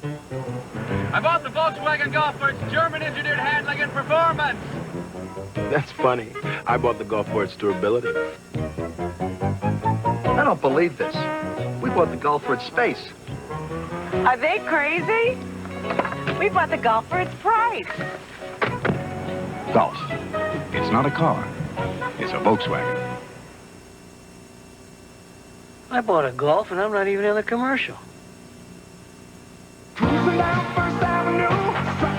I bought the Volkswagen Golf for its German-engineered handling and performance. That's funny. I bought the Golf for its durability. I don't believe this. We bought the Golf for its space. Are they crazy? We bought the Golf for its price. Golf. It's not a car. It's a Volkswagen. I bought a Golf and I'm not even in the commercial. Cruising down First Avenue,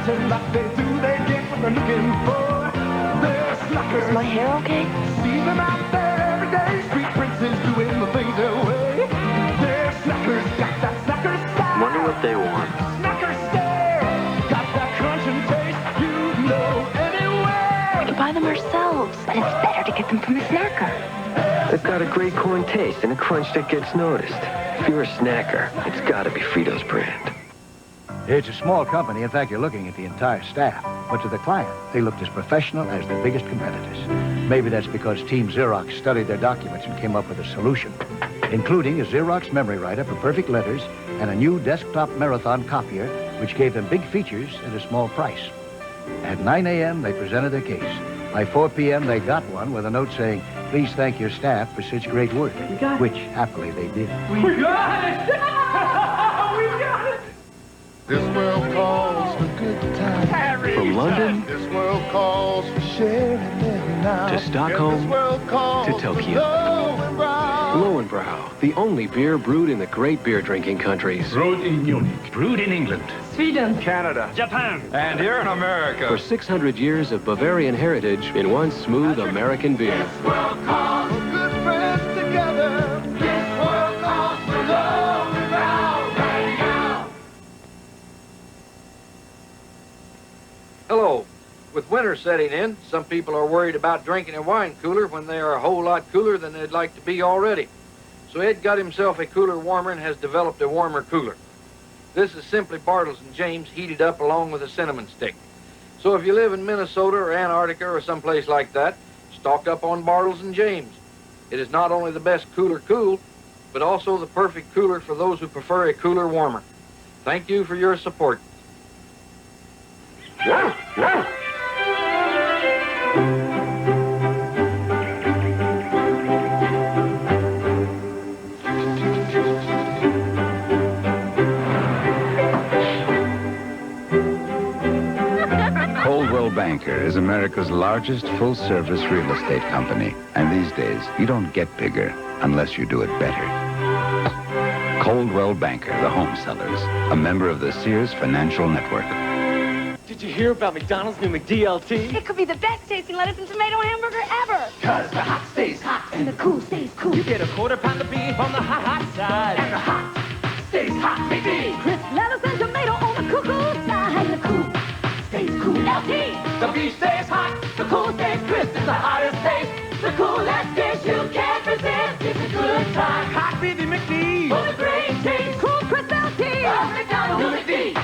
strutting like they do, they get what they're looking for. They're slackers. Is my hair okay? See them out there every day, street princes doing the things their way. They're snackers, got that snacker style. Wonder what they want. Snacker stare, got that crunch and taste, you know anyway. We can buy them ourselves, but it's better to get them from a snacker. They've got a great corn taste and a crunch that gets noticed. If you're a snacker, it's got to be Frito's brand. It's a small company. In fact, you're looking at the entire staff. But to the client, they looked as professional as the biggest competitors. Maybe that's because Team Xerox studied their documents and came up with a solution, including a Xerox memory writer for perfect letters and a new desktop Marathon copier, which gave them big features at a small price. At 9 a.m., they presented their case. By 4 p.m., they got one with a note saying, "Please thank your staff for such great work," which happily they did. We got it! We got it! This world calls for good times. From London This world calls for sharing them now. to Stockholm This world calls to Tokyo. Lowenbrau, the only beer brewed in the great beer drinking countries. Brewed in Munich. Brewed in England. Sweden. Canada. Japan. And here in America. For 600 years of Bavarian heritage in one smooth American beer. This world calls for good friends together. This world calls for Lowenbrau right now. Hello. With winter setting in, some people are worried about drinking a wine cooler when they are a whole lot cooler than they'd like to be already. So Ed got himself a cooler warmer and has developed a warmer cooler. This is simply Bartles and James heated up along with a cinnamon stick. So if you live in Minnesota or Antarctica or someplace like that, stock up on Bartles and James. It is not only the best cooler cool, but also the perfect cooler for those who prefer a cooler warmer. Thank you for your support. Coldwell Banker is America's largest full-service real estate company. And these days, you don't get bigger unless you do it better. Coldwell Banker, the home sellers, a member of the Sears Financial Network. Did you hear about McDonald's new McDLT? It could be the best tasting lettuce and tomato hamburger ever. 'Cause the hot stays hot And the cool stays cool. You get a quarter pound of beef on the hot side. And the hot stays hot, McD. Crisp lettuce and tomato on the cuckoo side. And the cool stays cool. LT. The beef stays hot, the cool stays crisp. It's the hottest taste, the coolest dish you can't resist. It's a good time. Hot beefy McD. For the great taste. Cool crisp LT. McDonald's new McD.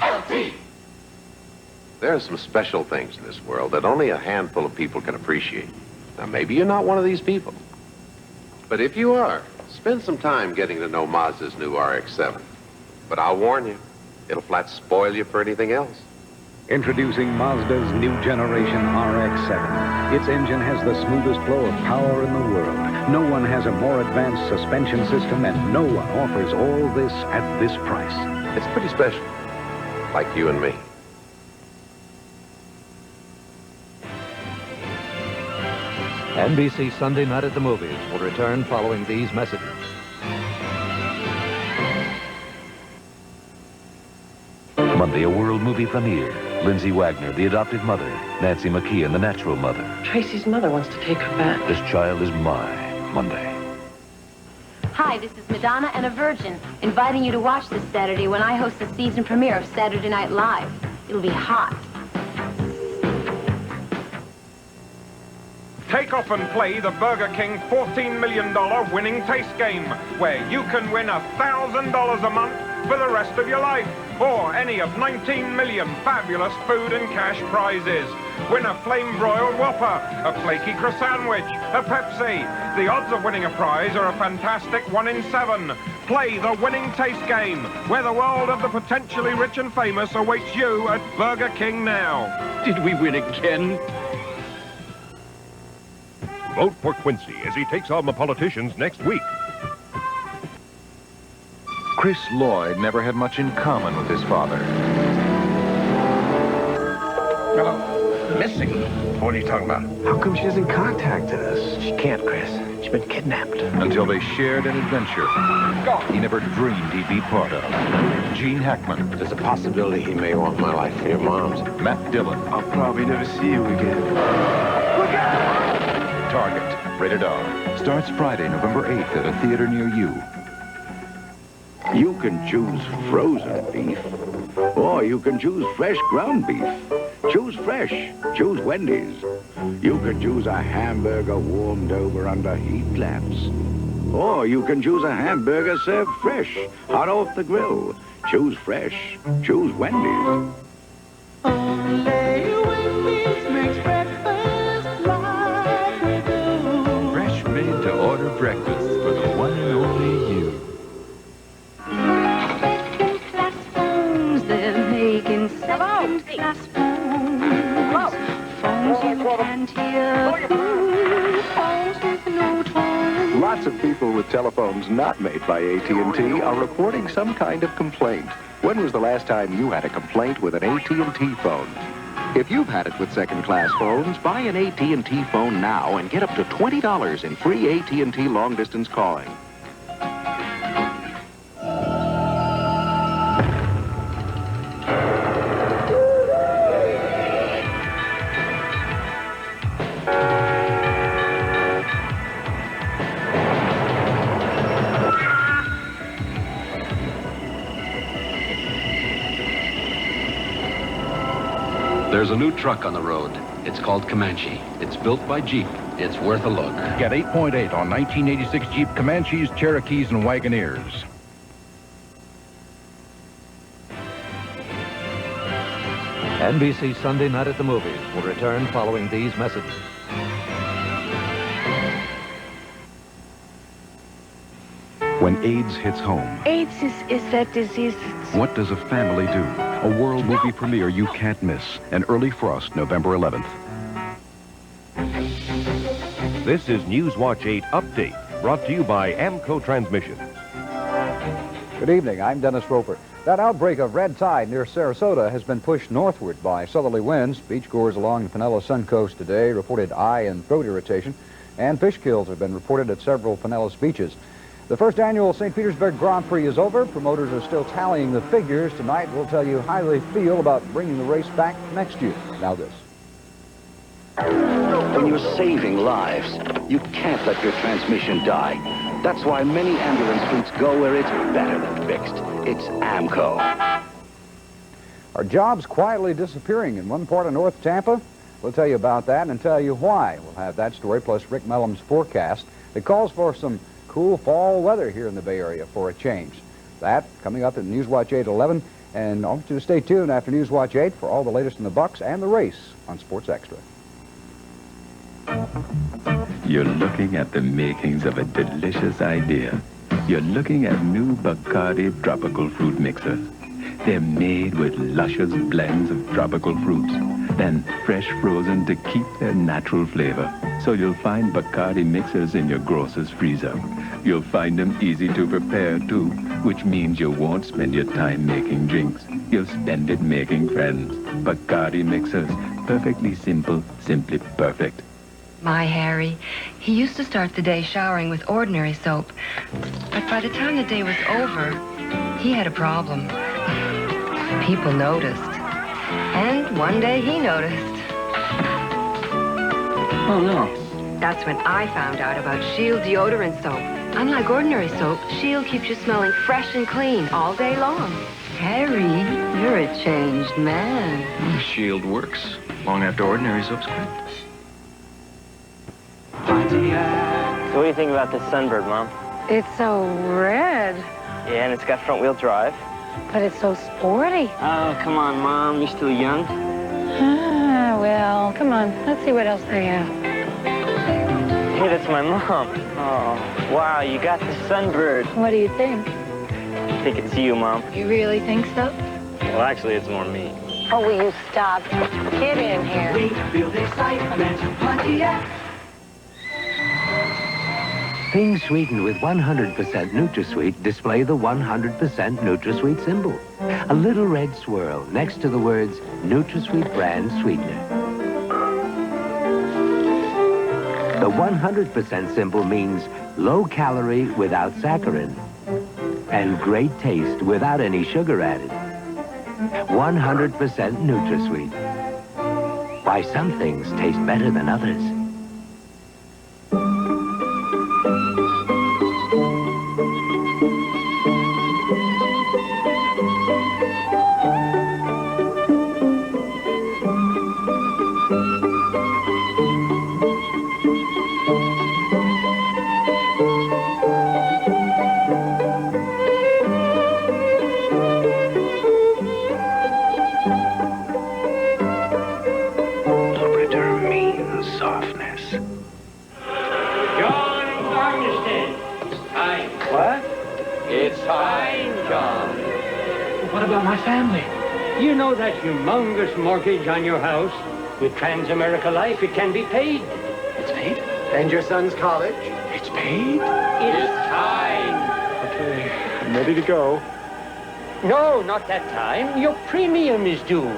LT. There are some special things in this world that only a handful of people can appreciate. Now, maybe you're not one of these people. But if you are, spend some time getting to know Mazda's new RX-7. But I'll warn you, it'll flat spoil you for anything else. Introducing Mazda's new generation RX-7. Its engine has the smoothest flow of power in the world. No one has a more advanced suspension system, and no one offers all this at this price. It's pretty special, like you and me. NBC Sunday Night at the Movies will return following these messages. Monday, a world movie premiere. Lindsay Wagner, the adopted mother. Nancy McKeon, the natural mother. Tracy's mother wants to take her back. This child is mine. Monday. Hi, this is Madonna and a Virgin, inviting you to watch this Saturday when I host the season premiere of Saturday Night Live. It'll be hot. Take off and play the Burger King $14 million winning taste game, where you can win $1,000 a month for the rest of your life, or any of 19 million fabulous food and cash prizes. Win a flame-broiled Whopper, a flaky croissant-wich, a Pepsi. The odds of winning a prize are a fantastic 1 in 7. Play the winning taste game, where the world of the potentially rich and famous awaits you at Burger King now. Did we win again? Vote for Quincy as he takes on the politicians next week. Chris Lloyd never had much in common with his father. Hello. Missing? What are you talking about? How come she hasn't contacted us? She can't, Chris. She's been kidnapped. Until they shared an adventure he never dreamed he'd be part of. Gene Hackman. There's a possibility he may want my life for your mom's. Matt Dillon. I'll probably never see you again. Look out! Target. Rated R. Starts Friday, November 8th at a theater near you. You can choose frozen beef, or you can choose fresh ground beef. Choose fresh. Choose Wendy's. You can choose a hamburger warmed over under heat lamps. Or you can choose a hamburger served fresh, hot off the grill. Choose fresh. Choose Wendy's. Only Wendy's makes breakfast like we do. Fresh made-to-order breakfast for the one and only you. They're making second-class phones. Phones you can't hear through. Phones with no tone. Lots of people with telephones not made by AT&T are reporting some kind of complaint. When was the last time you had a complaint with an AT&T phone? If you've had it with second-class phones, buy an AT&T phone now and get up to $20 in free AT&T long-distance calling. There's a new truck on the road. It's called Comanche. It's built by Jeep. It's worth a look. Get 8.8 on 1986 Jeep Comanches, Cherokees, and Wagoneers. NBC Sunday Night at the Movies will return following these messages. When AIDS hits home, AIDS is that disease. what does a family do? A world movie premiere you can't miss. An Early Frost, November 11th. This is Newswatch 8 Update, brought to you by Amco Transmissions. Good evening, I'm Dennis Roper. That outbreak of red tide near Sarasota has been pushed northward by southerly winds. Beachgoers along the Pinellas Sun Coast today reported eye and throat irritation, and fish kills have been reported at several Pinellas beaches. The first annual St. Petersburg Grand Prix is over. Promoters are still tallying the figures. Tonight, we'll tell you how they feel about bringing the race back next year. Now this. When you're saving lives, you can't let your transmission die. That's why many ambulance fleets go where it's better than fixed. It's AMCO. Are jobs quietly disappearing in one part of North Tampa? We'll tell you about that and tell you why. We'll have that story plus Rick Mellum's forecast. It calls for some cool fall weather here in the Bay Area for a change. That coming up in Newswatch 8 at 11. And I want you to stay tuned after Newswatch 8 for all the latest in the Bucks and the race on Sports Extra. You're looking at the makings of a delicious idea. You're looking at new Bacardi tropical fruit mixers. They're made with luscious blends of tropical fruits, then fresh frozen to keep their natural flavor. So you'll find Bacardi mixers in your grocer's freezer. You'll find them easy to prepare too, which means you won't spend your time making drinks. You'll spend it making friends. Bacardi mixers, perfectly simple, simply perfect. My Harry, he used to start the day showering with ordinary soap, but by the time the day was over, he had a problem. People noticed, and one day he noticed. Oh, no. That's when I found out about Shield deodorant soap. Unlike ordinary soap, Shield keeps you smelling fresh and clean all day long. Harry, you're a changed man. Shield works long after ordinary soap's quit. So what do you think about this Sunbird, Mom? It's so red. Yeah, and it's got front-wheel drive. But it's so sporty. Oh, come on, Mom. You're still young. Ah, well, come on. Let's see what else they have. Hey, that's my mom. Oh, wow, you got the Sunbird. What do you think? I think it's you, Mom. You really think so? Well, actually, it's more me. Oh, will you stop? Get in here. We feel the excitement, Pontiac. Things sweetened with 100% NutraSweet display the 100% NutraSweet symbol. A little red swirl next to the words NutraSweet brand sweetener. The 100% symbol means low calorie without saccharin and great taste without any sugar added. 100% NutraSweet. Why some things taste better than others. You know that humongous mortgage on your house? With Transamerica Life, it can be paid. It's paid? And your son's college? It's paid? It's time. Okay, I'm ready to go. No, not that time. Your premium is due.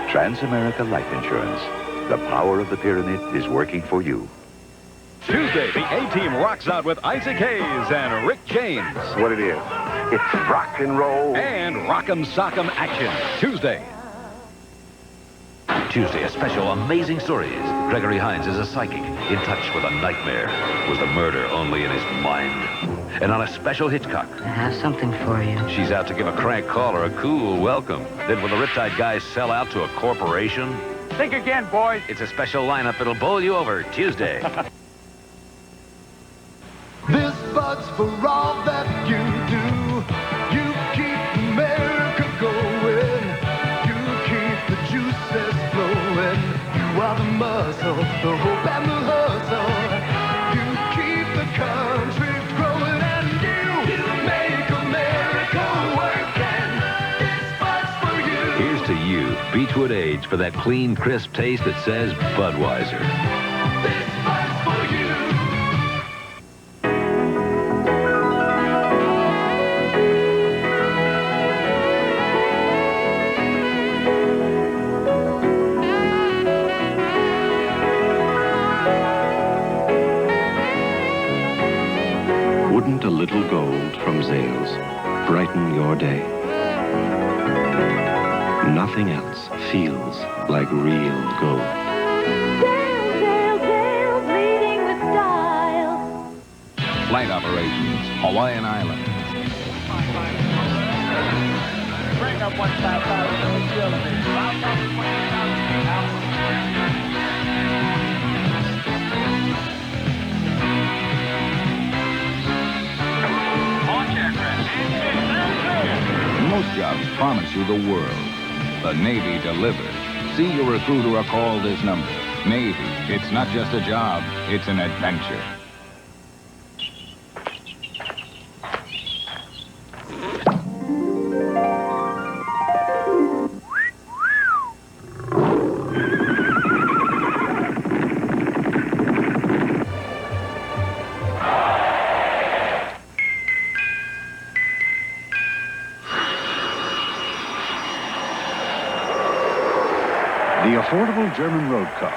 Transamerica Life Insurance. The power of the pyramid is working for you. Tuesday, the A-Team rocks out with Isaac Hayes and Rick James. What it is. It's rock and roll. And Rock'em Sock'em action. Tuesday. Tuesday, a special Amazing Stories. Gregory Hines is a psychic in touch with a nightmare. Was the murder only in his mind? And on a special Hitchcock. I have something for you. She's out to give a crank caller a cool welcome. Then when the Riptide guys sell out to a corporation. Think again, boys. It's a special lineup that'll bowl you over Tuesday. This bug's for all that you do. You keep America going. You keep the juices flowing. You are the muscle, the hope and the hustle. You keep the country growing, and you make America work. And this bug's for you. Here's to you, Beechwood Age, for that clean, crisp taste that says Budweiser. This bug's for you. Wouldn't a little gold from Zales brighten your day? Nothing else feels like real gold. Zales, leading with style. Flight operations, Hawaiian Islands. Bring up 155. Most jobs promise you the world. The Navy delivers. See your recruiter or call this number. Navy, it's not just a job, it's an adventure. The affordable German road car.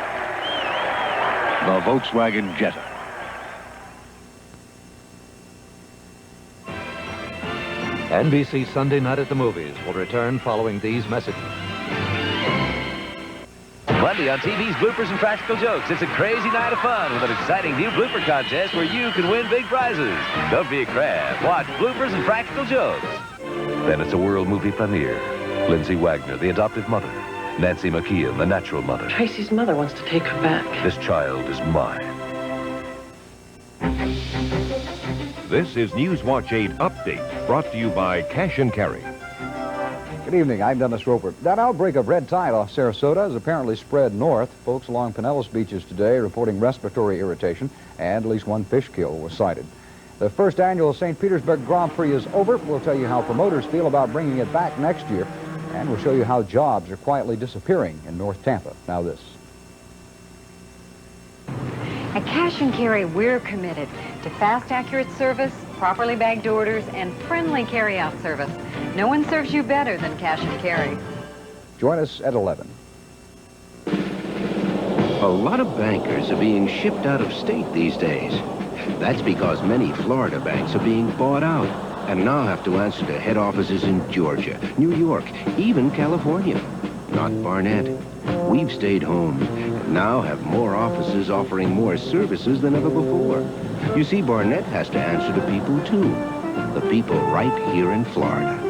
The Volkswagen Jetta. NBC Sunday Night at the Movies will return following these messages. Monday on TV's Bloopers and Practical Jokes. It's a crazy night of fun with an exciting new blooper contest where you can win big prizes. Don't be a crab. Watch Bloopers and Practical Jokes. Then it's a world movie premiere. Lindsay Wagner, the adoptive mother. Nancy McKeon, the natural mother. Tracy's mother wants to take her back. This child is mine. This is Newswatch 8 Update, brought to you by Cash and Carry. Good evening, I'm Dennis Roper. That outbreak of red tide off Sarasota has apparently spread north. Folks along Pinellas beaches today reporting respiratory irritation, and at least one fish kill was sighted. The first annual St. Petersburg Grand Prix is over. We'll tell you how promoters feel about bringing it back next year, and we'll show you how jobs are quietly disappearing in North Tampa. Now this. At Cash and Carry, we're committed to fast, accurate service, properly bagged orders, and friendly carry-out service. No one serves you better than Cash and Carry. Join us at 11. A lot of bankers are being shipped out of state these days. That's because many Florida banks are being bought out and now have to answer to head offices in Georgia, New York, even California. Not Barnett. We've stayed home and now have more offices offering more services than ever before. You see, Barnett has to answer to people, too. The people right here in Florida.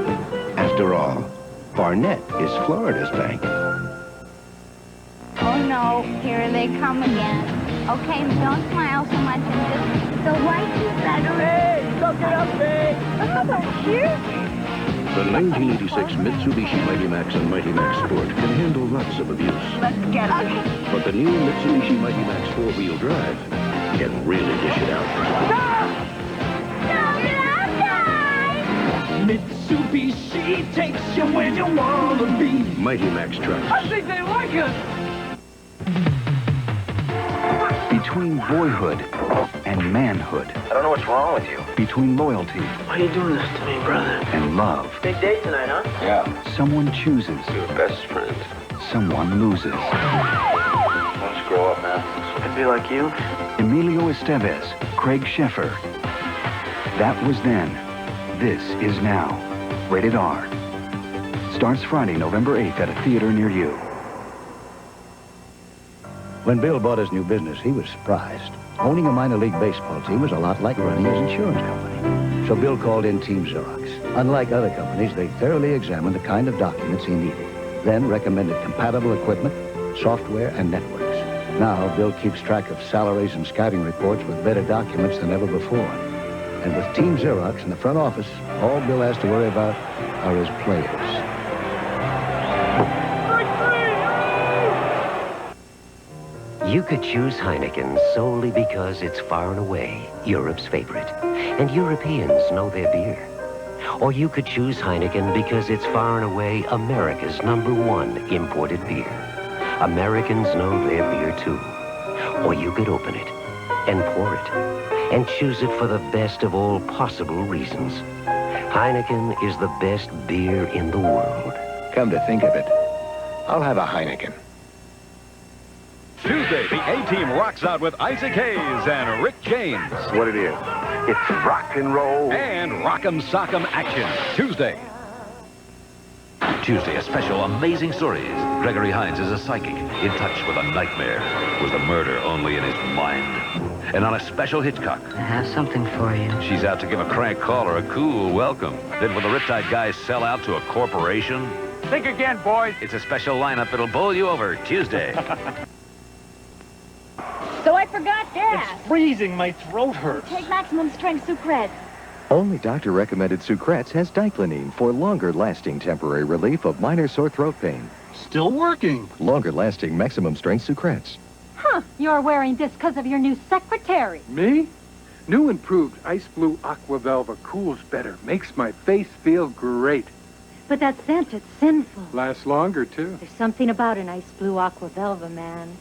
After all, Barnett is Florida's bank. Oh, no. Here they come again. Okay, don't smile so much and just... The white is better. Hey, soak it up, babe. Oh, so cute. The 1986 Mitsubishi Mighty Max and Mighty Max Sport can handle lots of abuse. Let's get it. Okay. But the new Mitsubishi Mighty Max 4-wheel drive can really dish it out. Mitsubishi takes you where you want to be. Mighty Max trucks. I think they like us. Between boyhood and manhood. I don't know what's wrong with you. Between loyalty Why are you doing this to me, brother? and love. Big day tonight, huh? Yeah. Someone chooses. Your best friend. Someone loses. Why don't you grow up, man? I'd be like you. Emilio Estevez, Craig Sheffer. That was then. This is now. Rated R. Starts Friday, November 8th at a theater near you. When Bill bought his new business, he was surprised. Owning a minor league baseball team was a lot like running his insurance company. So Bill called in Team Xerox. Unlike other companies, they thoroughly examined the kind of documents he needed, then recommended compatible equipment, software, and networks. Now, Bill keeps track of salaries and scouting reports with better documents than ever before. And with Team Xerox in the front office, all Bill has to worry about are his players. You could choose Heineken solely because it's far and away Europe's favorite, and Europeans know their beer. Or you could choose Heineken because it's far and away America's #1 imported beer. Americans know their beer too. Or you could open it and pour it and choose it for the best of all possible reasons. Heineken is the best beer in the world. Come to think of it, I'll have a Heineken. Tuesday, the A-Team rocks out with Isaac Hayes and Rick James. What it is, it's rock and roll. And Rock'em Sock'em action. Tuesday. Tuesday, a special Amazing Stories. Gregory Hines is a psychic in touch with a nightmare. Was the murder only in his mind? And on a special Hitchcock. I have something for you. She's out to give a crank caller a cool welcome. Then will the Riptide guys sell out to a corporation? Think again, boys. It's a special lineup that'll bowl you over Tuesday. So I forgot gas. It's freezing. My throat hurts. Take maximum strength Sucret. Only doctor-recommended Sucrets has diclonine for longer-lasting temporary relief of minor sore throat pain. Still working. Longer-lasting maximum-strength Sucrets. Huh, you're wearing this because of your new secretary. Me? New improved Ice Blue Aqua Velva cools better, makes my face feel great. But that scent, it's sinful. Lasts longer, too. There's something about an Ice Blue Aqua Velva, man.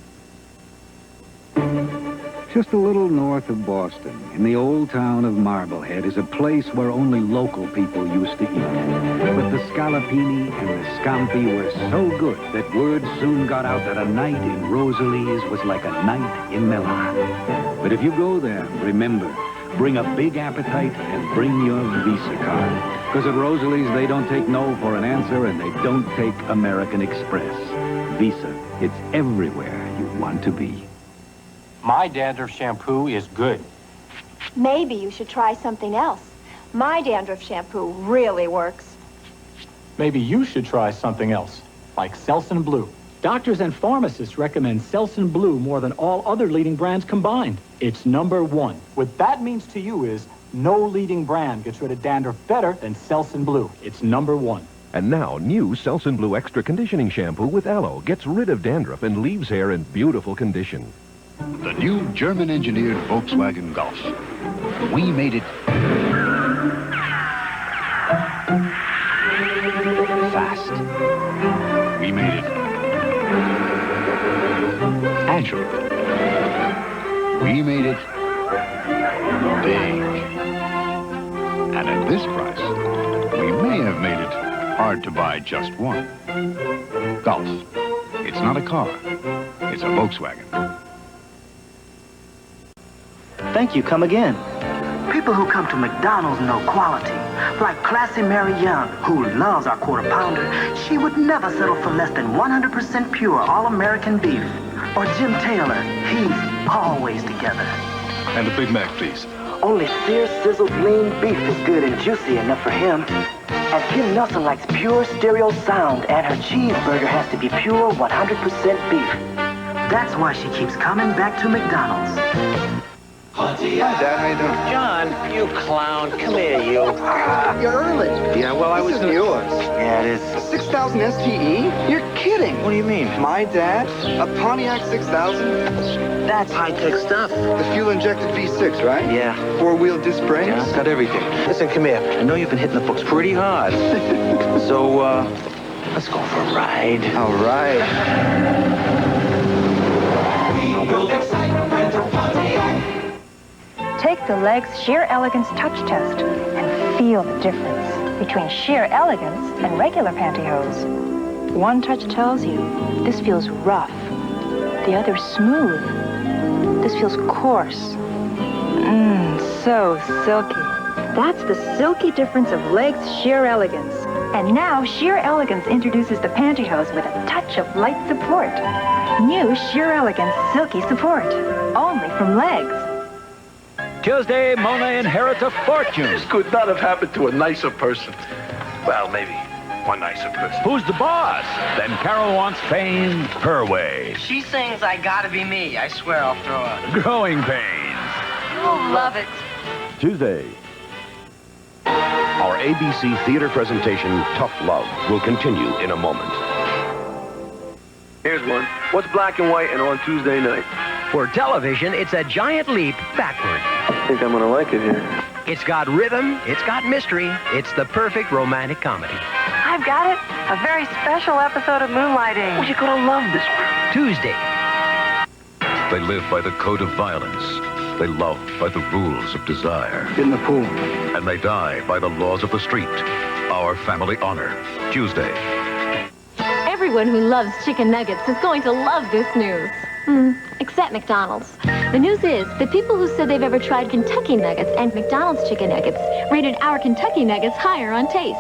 Just a little north of Boston, in the old town of Marblehead, is a place where only local people used to eat. But the scallopini and the scampi were so good that word soon got out that a night in Rosalie's was like a night in Milan. But if you go there, remember, bring a big appetite and bring your Visa card. Because at Rosalie's, they don't take no for an answer, and they don't take American Express. Visa, it's everywhere you want to be. My dandruff shampoo is good. Maybe you should try something else. My dandruff shampoo really works. Maybe you should try something else, like Selsun Blue. Doctors and pharmacists recommend Selsun Blue more than all other leading brands combined. It's #1. What that means to you is no leading brand gets rid of dandruff better than Selsun Blue. It's #1. And now, new Selsun Blue Extra Conditioning Shampoo with aloe gets rid of dandruff and leaves hair in beautiful condition. The new German-engineered Volkswagen Golf. We made it fast. We made it agile. We made it big. And at this price, we may have made it hard to buy just one. Golf. It's not a car. It's a Volkswagen. Thank you, come again. People who come to McDonald's know quality. Like Classy Mary Young, who loves our quarter pounder. She would never settle for less than 100% pure all-American beef. Or Jim Taylor, he's always together. And a Big Mac, please. Only seared, sizzled, lean beef is good and juicy enough for him. And Kim Nelson likes pure stereo sound, and her cheeseburger has to be pure 100% beef. That's why she keeps coming back to McDonald's. Hi, Dad. How you doing? John, you clown. Come here, you. You're early. Yeah, well, I was yours. Yeah, it is. 6,000 STE? You're kidding. What do you mean? My dad? A Pontiac 6,000? That's high-tech stuff. The fuel-injected V6, right? Yeah. Four-wheel disc brakes? Yeah, it's got everything. Listen, come here. I know you've been hitting the books pretty hard. So, let's go for a ride. All right. Take the Legs Sheer Elegance Touch Test and feel the difference between sheer elegance and regular pantyhose. One touch tells you this feels rough, the other smooth. This feels coarse. So silky. That's the silky difference of Legs Sheer Elegance. And now Sheer Elegance introduces the pantyhose with a touch of light support. New Sheer Elegance Silky Support. Only from Legs. Tuesday, Mona inherits a fortune. This could not have happened to a nicer person. Well, maybe one nicer person. Who's the boss? Then Carol wants fame her way. She sings I Gotta Be Me. I swear I'll throw up. Growing pains. You'll love it. Tuesday. Our ABC theater presentation, Tough Love, will continue in a moment. Here's one. What's black and white and on Tuesday night? For television, it's a giant leap backward. I think I'm gonna like it here. It's got rhythm, it's got mystery, it's the perfect romantic comedy. I've got it. A very special episode of Moonlighting. Oh, you're gonna love this one. Tuesday. They live by the code of violence. They love by the rules of desire. Get in the pool. And they die by the laws of the street. Our family honor. Tuesday. Everyone who loves chicken nuggets is going to love this news. Except McDonald's. The news is that people who said they've ever tried Kentucky Nuggets and McDonald's chicken nuggets rated our Kentucky Nuggets higher on taste.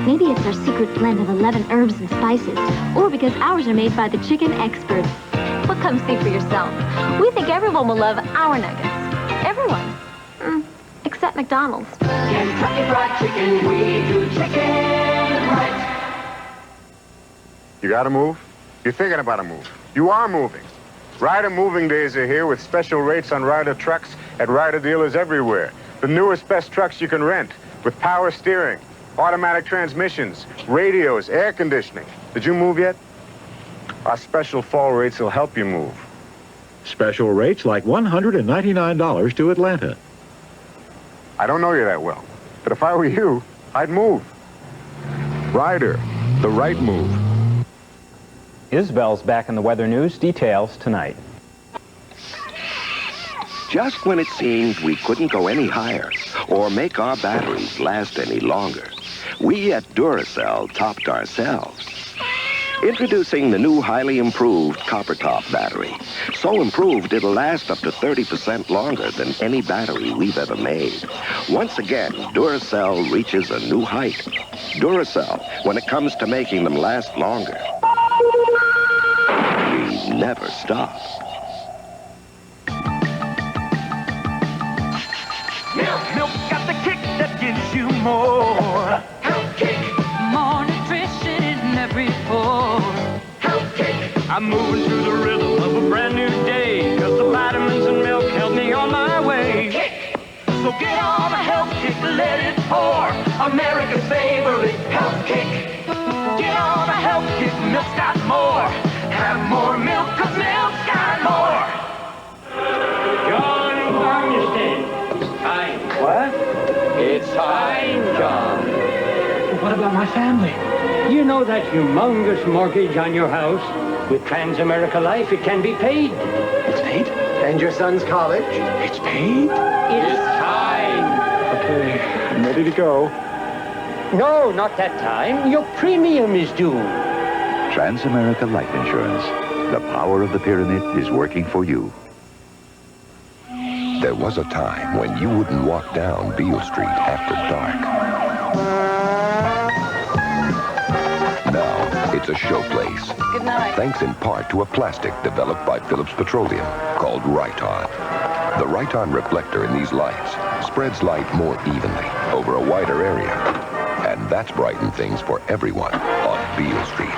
Maybe it's our secret blend of 11 herbs and spices, or because ours are made by the chicken experts. But come see for yourself. We think everyone will love our nuggets. Everyone. Except McDonald's. Kentucky Fried Chicken, we do chicken right. You gotta move? You're thinking about a move. You are moving. Ryder Moving Days are here with special rates on Ryder trucks at Ryder dealers everywhere. The newest, best trucks you can rent with power steering, automatic transmissions, radios, air conditioning. Did you move yet? Our special fall rates will help you move. Special rates like $199 to Atlanta. I don't know you that well, but if I were you, I'd move. Ryder, the right move. Isabel's back in the weather news. Details tonight. Just when it seemed we couldn't go any higher or make our batteries last any longer, we at Duracell topped ourselves. Introducing the new highly improved copper top battery. So improved it'll last up to 30% longer than any battery we've ever made. Once again, Duracell reaches a new height. Duracell, when it comes to making them last longer, we never stop. Milk got the kick that gives you more. Health kick. More nutrition in every pour. Health kick. I'm moving to the rhythm of a brand new day, 'cause the vitamins in milk help me on my way. Kick. So get on a health kick, let it pour. America's favorite health kick. What about my family? You know that humongous mortgage on your house? With Transamerica Life, it can be paid. It's paid? And your son's college? It's paid? It's time. Okay, I'm ready to go. No, not that time. Your premium is due. Transamerica Life Insurance. The power of the pyramid is working for you. There was a time when you wouldn't walk down Beale Street after dark. Now, it's a showplace. Good night. Thanks in part to a plastic developed by Phillips Petroleum called Riton. The Riton reflector in these lights spreads light more evenly over a wider area. And that's brightened things for everyone on Beale Street.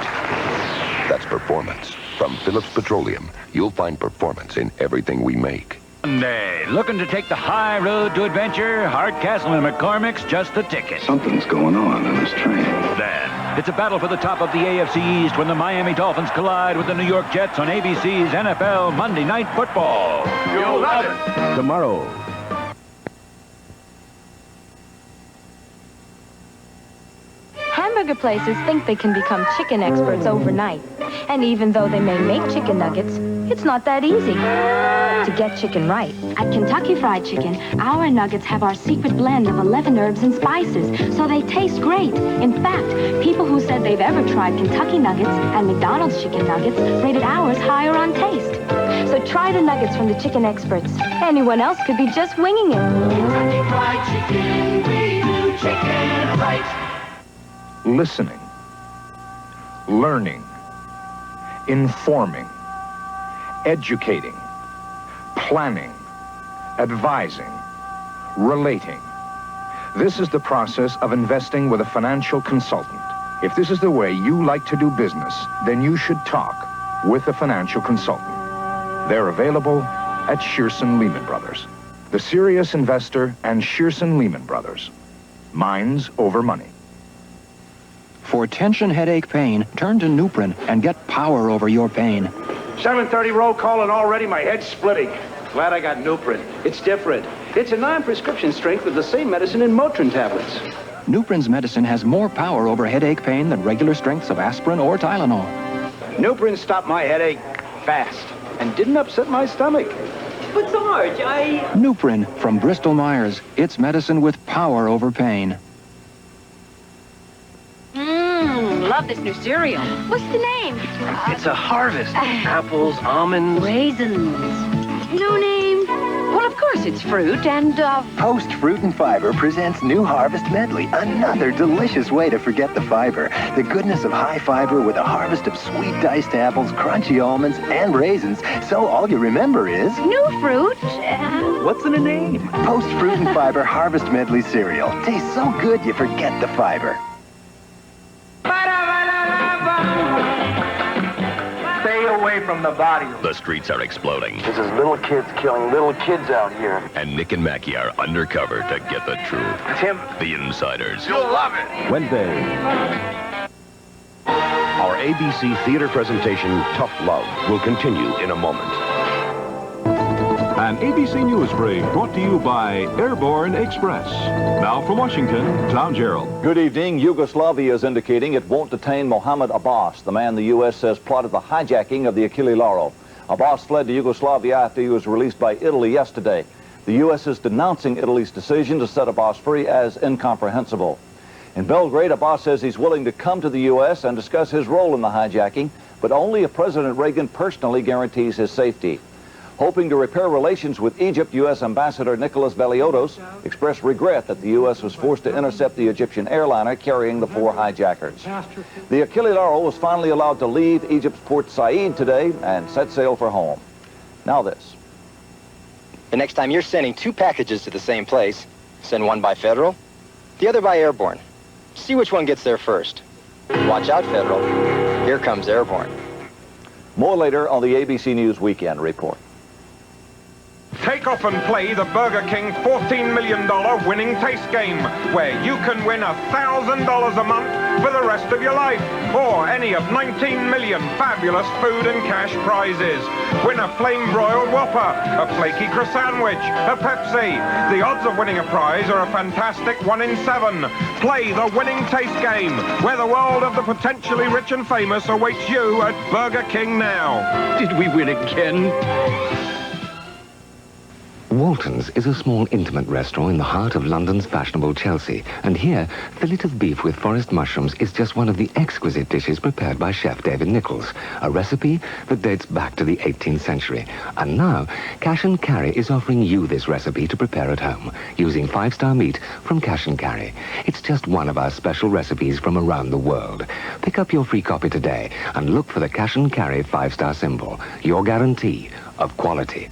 That's performance. From Phillips Petroleum, you'll find performance in everything we make. Monday, looking to take the high road to adventure? Hardcastle and McCormick's just the ticket. Something's going on this train. Then, it's a battle for the top of the AFC East when the Miami Dolphins collide with the New York Jets on ABC's NFL Monday Night Football. You'll love it. Tomorrow. Hamburger places think they can become chicken experts overnight. And even though they may make chicken nuggets, it's not that easy to get chicken right. At Kentucky Fried Chicken, our nuggets have our secret blend of 11 herbs and spices, so they taste great. In fact, people who said they've ever tried Kentucky nuggets and McDonald's chicken nuggets rated ours higher on taste. So try the nuggets from the chicken experts. Anyone else could be just winging it. Kentucky Fried Chicken, we do chicken right. Listening, learning, informing, educating, planning, advising, relating. This is the process of investing with a financial consultant. If this is the way you like to do business, then you should talk with a financial consultant. They're available at Shearson Lehman Brothers. The Serious Investor and Shearson Lehman Brothers. Minds over money. For tension, headache, pain, turn to Nuprin and get power over your pain. 7:30 roll call and already my head's splitting. Glad I got Nuprin. It's different. It's a non-prescription strength of the same medicine in Motrin tablets. Nuprin's medicine has more power over headache pain than regular strengths of aspirin or Tylenol. Nuprin stopped my headache fast and didn't upset my stomach. But Sarge, Nuprin from Bristol Myers. It's medicine with power over pain. Love this new cereal. What's the name? It's a harvest. Apples, almonds. Raisins. No name. Well, of course it's fruit and, Post Fruit and Fiber presents New Harvest Medley. Another delicious way to forget the fiber. The goodness of high fiber with a harvest of sweet diced apples, crunchy almonds, and raisins. So all you remember is... New fruit. What's in a name? Post Fruit and Fiber Harvest Medley cereal. Tastes so good you forget the fiber. Stay away from the body. The streets are exploding. This is little kids killing little kids out here. And Nick and Mackie are undercover to get the truth. Tim. The Insiders. You'll love it. Wednesday. Our ABC theater presentation, Tough Love, will continue in a moment. An ABC News Brief brought to you by Airborne Express. Now from Washington, Tom Gerald. Good evening. Yugoslavia is indicating it won't detain Mohammed Abbas, the man the U.S. says plotted the hijacking of the Achille Lauro. Abbas fled to Yugoslavia after he was released by Italy yesterday. The U.S. is denouncing Italy's decision to set Abbas free as incomprehensible. In Belgrade, Abbas says he's willing to come to the U.S. and discuss his role in the hijacking, but only if President Reagan personally guarantees his safety. Hoping to repair relations with Egypt, U.S. Ambassador Nicholas Veliotos expressed regret that the U.S. was forced to intercept the Egyptian airliner carrying the 4 hijackers. The Achille Lauro was finally allowed to leave Egypt's Port Said today and set sail for home. Now this. The next time you're sending 2 packages to the same place, send one by Federal, the other by Airborne. See which one gets there first. Watch out, Federal. Here comes Airborne. More later on the ABC News Weekend Report. Take off and play the Burger King $14 million winning taste game, where you can win $1,000 a month for the rest of your life, or any of 19 million fabulous food and cash prizes. Win a flame-broiled Whopper, a flaky croissant sandwich, a Pepsi. The odds of winning a prize are a fantastic 1 in 7. Play the winning taste game, where the world of the potentially rich and famous awaits you at Burger King now. Did we win again? Walton's is a small, intimate restaurant in the heart of London's fashionable Chelsea. And here, fillet of beef with forest mushrooms is just one of the exquisite dishes prepared by Chef David Nichols, a recipe that dates back to the 18th century. And now, Cash & Carry is offering you this recipe to prepare at home, using 5-star meat from Cash & Carry. It's just one of our special recipes from around the world. Pick up your free copy today and look for the Cash & Carry 5-star symbol, your guarantee of quality.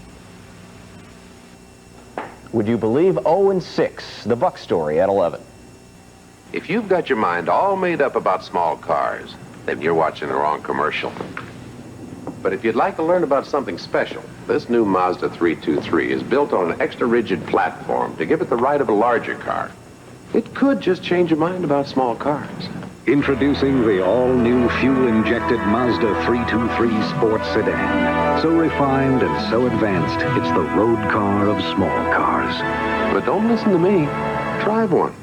Would you believe 0-6, the Buck story at 11? If you've got your mind all made up about small cars, then you're watching the wrong commercial. But if you'd like to learn about something special, this new Mazda 323 is built on an extra rigid platform to give it the ride of a larger car. It could just change your mind about small cars. Introducing the all-new fuel-injected Mazda 323 sports sedan. So refined and so advanced, it's the road car of small cars. But don't listen to me. Drive one.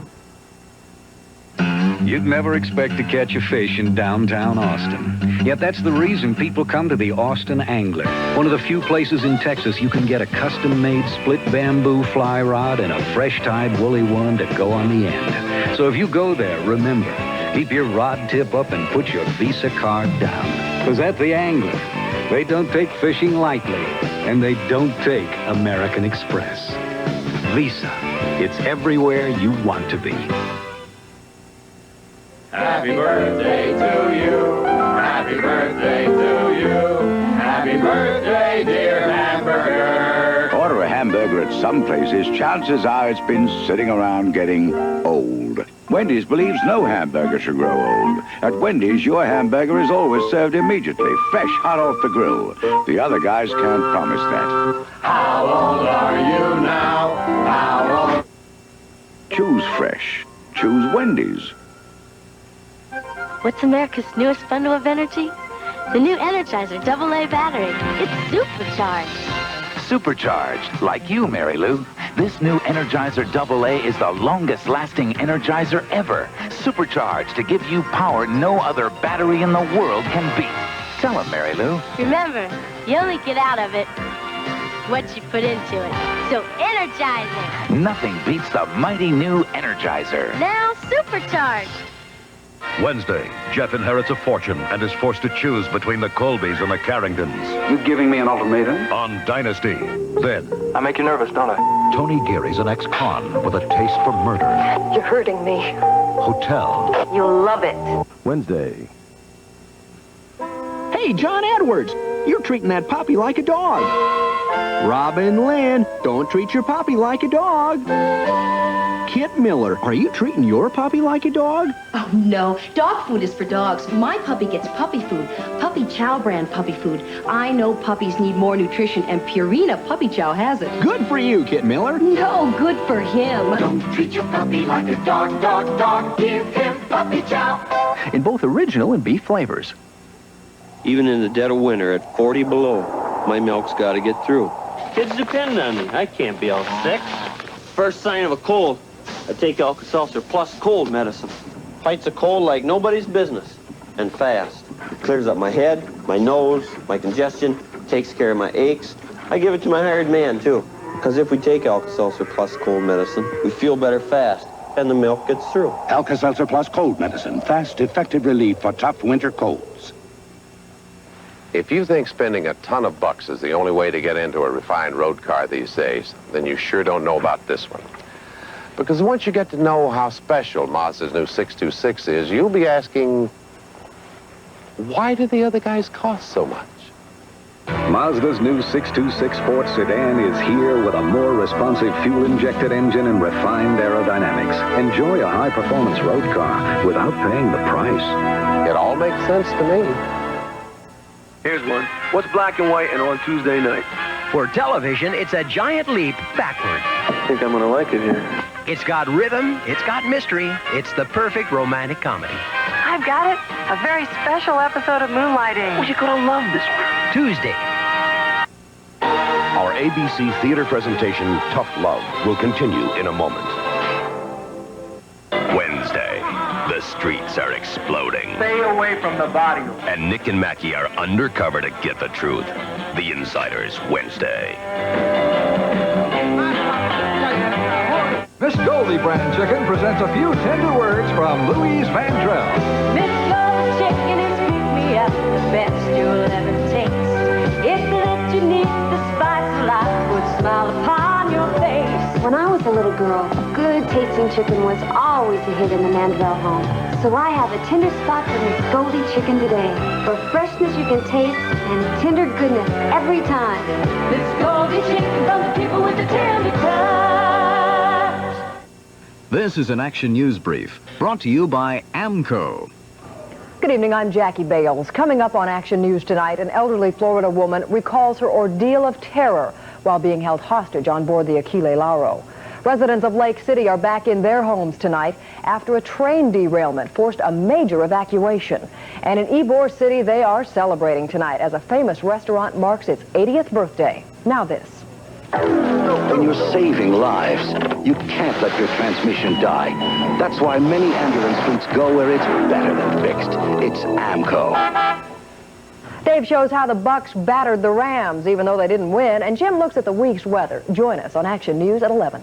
You'd never expect to catch a fish in downtown Austin. Yet that's the reason people come to the Austin Angler, one of the few places in Texas you can get a custom-made split bamboo fly rod and a fresh-tied woolly one to go on the end. So if you go there, remember, keep your rod tip up and put your Visa card down. Because at the Angler, they don't take fishing lightly, and they don't take American Express. Visa, it's everywhere you want to be. Happy birthday to you. Happy birthday to you. Happy birthday, dear hamburger. Order a hamburger at some places, chances are it's been sitting around getting old. Wendy's believes no hamburger should grow old. At Wendy's, your hamburger is always served immediately, fresh, hot off the grill. The other guys can't promise that. How old are you now? How old? Choose fresh. Choose Wendy's. What's America's newest bundle of energy? The new Energizer AA battery. It's supercharged. Supercharged, like you, Mary Lou. This new Energizer AA is the longest-lasting Energizer ever. Supercharged to give you power no other battery in the world can beat. Tell him, Mary Lou. Remember, you only get out of it what you put into it. So energize it. Nothing beats the mighty new Energizer. Now supercharged. Wednesday, Jeff inherits a fortune and is forced to choose between the Colbys and the Carringtons. You giving me an ultimatum? On Dynasty. Then, I make you nervous, don't I? Tony Geary's an ex-con with a taste for murder. You're hurting me. Hotel. You'll love it. Wednesday. Hey, John Edwards, you're treating that puppy like a dog. Robin Lynn, don't treat your puppy like a dog. Kit Miller, are you treating your puppy like a dog? Oh, no. Dog food is for dogs. My puppy gets puppy food. Puppy Chow brand puppy food. I know puppies need more nutrition, and Purina Puppy Chow has it. Good for you, Kit Miller. No, good for him. Don't treat your puppy like a dog, dog, dog. Give him Puppy Chow. In both original and beef flavors. Even in the dead of winter at 40 below, my milk's got to get through. Kids depend on me. I can't be all sick. First sign of a cold, I take Alka-Seltzer Plus cold medicine. Fights a cold like nobody's business, and fast. It clears up my head, my nose, my congestion, takes care of my aches. I give it to my hired man, too. Because if we take Alka-Seltzer Plus cold medicine, we feel better fast, and the milk gets through. Alka-Seltzer Plus cold medicine. Fast, effective relief for tough winter colds. If you think spending a ton of bucks is the only way to get into a refined road car these days, then you sure don't know about this one. Because once you get to know how special Mazda's new 626 is, you'll be asking, why do the other guys cost so much? Mazda's new 626 sports sedan is here with a more responsive fuel-injected engine and refined aerodynamics. Enjoy a high-performance road car without paying the price. It all makes sense to me. Here's one. What's black and white and on Tuesday night? For television, it's a giant leap backward. I think I'm going to like it here. It's got rhythm, it's got mystery. It's the perfect romantic comedy. I've got it. A very special episode of Moonlighting. Oh, you're going to love this one. Tuesday. Our ABC theater presentation, Tough Love, will continue in a moment. Wednesday, the streets are exploding. Stay away from the body. And Nick and Mackie are undercover to get the truth. The Insiders, Wednesday. Miss Goldie Brand Chicken presents a few tender words from Louise Van Drell. Miss Goldie's chicken is pick me up, the best you'll ever taste. It's that you need the spice of life, would smile upon your face. When I was a little girl, good tasting chicken was always a hit in the Mandeville home. So I have a tender spot for Miss Goldie chicken today. For freshness you can taste and tender goodness every time. Miss Goldie chicken from the people with the tender touch. This is an Action News Brief, brought to you by AMCO. Good evening, I'm Jackie Bales. Coming up on Action News tonight, an elderly Florida woman recalls her ordeal of terror while being held hostage on board the Aquile Lauro. Residents of Lake City are back in their homes tonight after a train derailment forced a major evacuation. And in Ybor City, they are celebrating tonight as a famous restaurant marks its 80th birthday. Now this. When you're saving lives, you can't let your transmission die. That's why many ambulance fleets go where it's better than fixed. It's AMCO. Dave shows how the Bucks battered the Rams, even though they didn't win, and Jim looks at the week's weather. Join us on Action News at 11.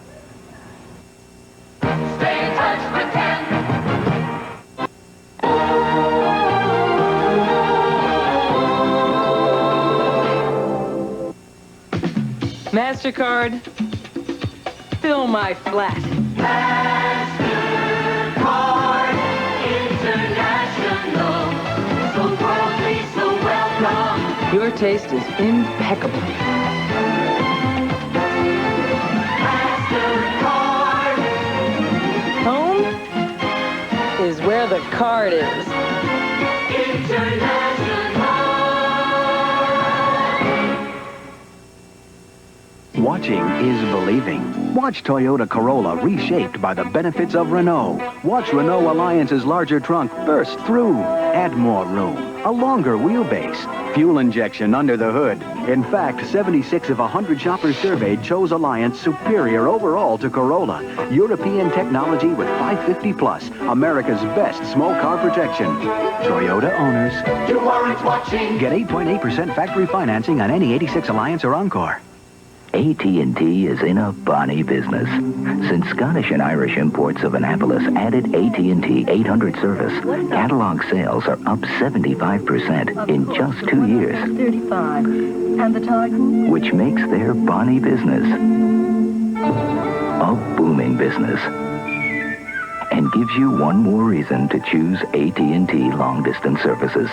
Stay in touch with 10. MasterCard, fill my flat. MasterCard International. So worldly, so welcome. Your taste is impeccable. MasterCard. Home is where the card is. International. Watching is believing. Watch Toyota Corolla reshaped by the benefits of Renault. Watch Renault Alliance's larger trunk burst through. Add more room. A longer wheelbase. Fuel injection under the hood. In fact, 76 of 100 shoppers surveyed chose Alliance superior overall to Corolla. European technology with 550 plus. America's best small car protection. Toyota owners. You aren't watching. Get 8.8% factory financing on any 86 Alliance or Encore. AT&T is in a bonny business. Since Scottish and Irish Imports of Annapolis added AT&T 800 service, catalog sales are up 75% in just 2 years. 35. And the time? Which makes their bonny business a booming business. And gives you one more reason to choose AT&T long-distance services.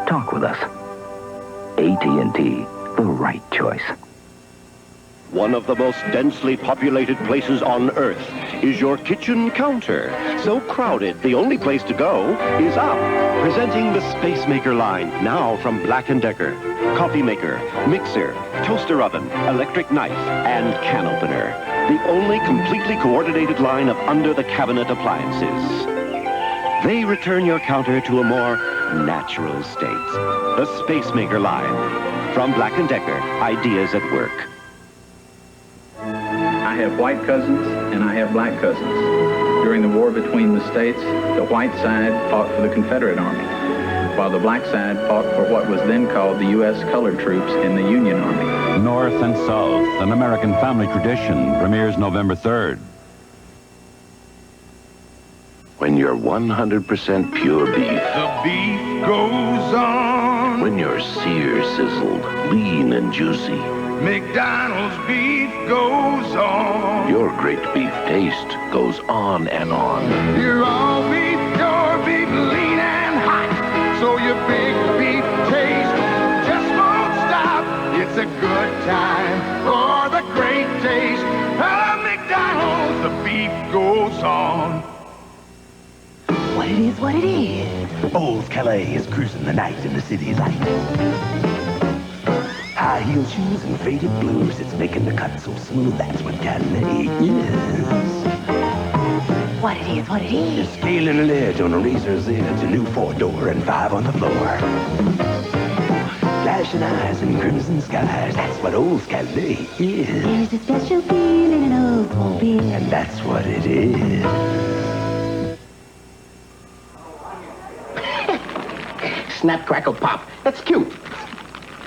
Talk with us. AT&T, the right choice. One of the most densely populated places on Earth is your kitchen counter. So crowded, the only place to go is up. Presenting the Space Maker line, now from Black & Decker. Coffee maker, mixer, toaster oven, electric knife, and can opener. The only completely coordinated line of under-the-cabinet appliances. They return your counter to a more natural state. The Space Maker line, from Black & Decker, ideas at work. I have white cousins and I have black cousins. During the war between the states, the white side fought for the Confederate Army, while the black side fought for what was then called the U.S. colored troops in the Union Army. North and South, an American family tradition, premieres November 3rd. When you're 100% pure beef. The beef goes on. When you're sear sizzled, lean and juicy. McDonald's beef goes on. Your great beef taste goes on and on. You're all beef, your beef, lean and hot. So your big beef taste just won't stop. It's a good time for the great taste of McDonald's. The beef goes on. What it is, what it is. Old Calais is cruising the night in the city's light. High heel shoes and faded blues. It's making the cut so smooth. That's what Cabernet is. What it is, what it is. Just feeling a ledge on a razor's edge. A new 4-door and 5 on the floor. Flashing eyes and crimson skies. That's what old Cabernet is. There's a special feeling in old beer. And that's what it is. Snap, crackle, pop. That's cute.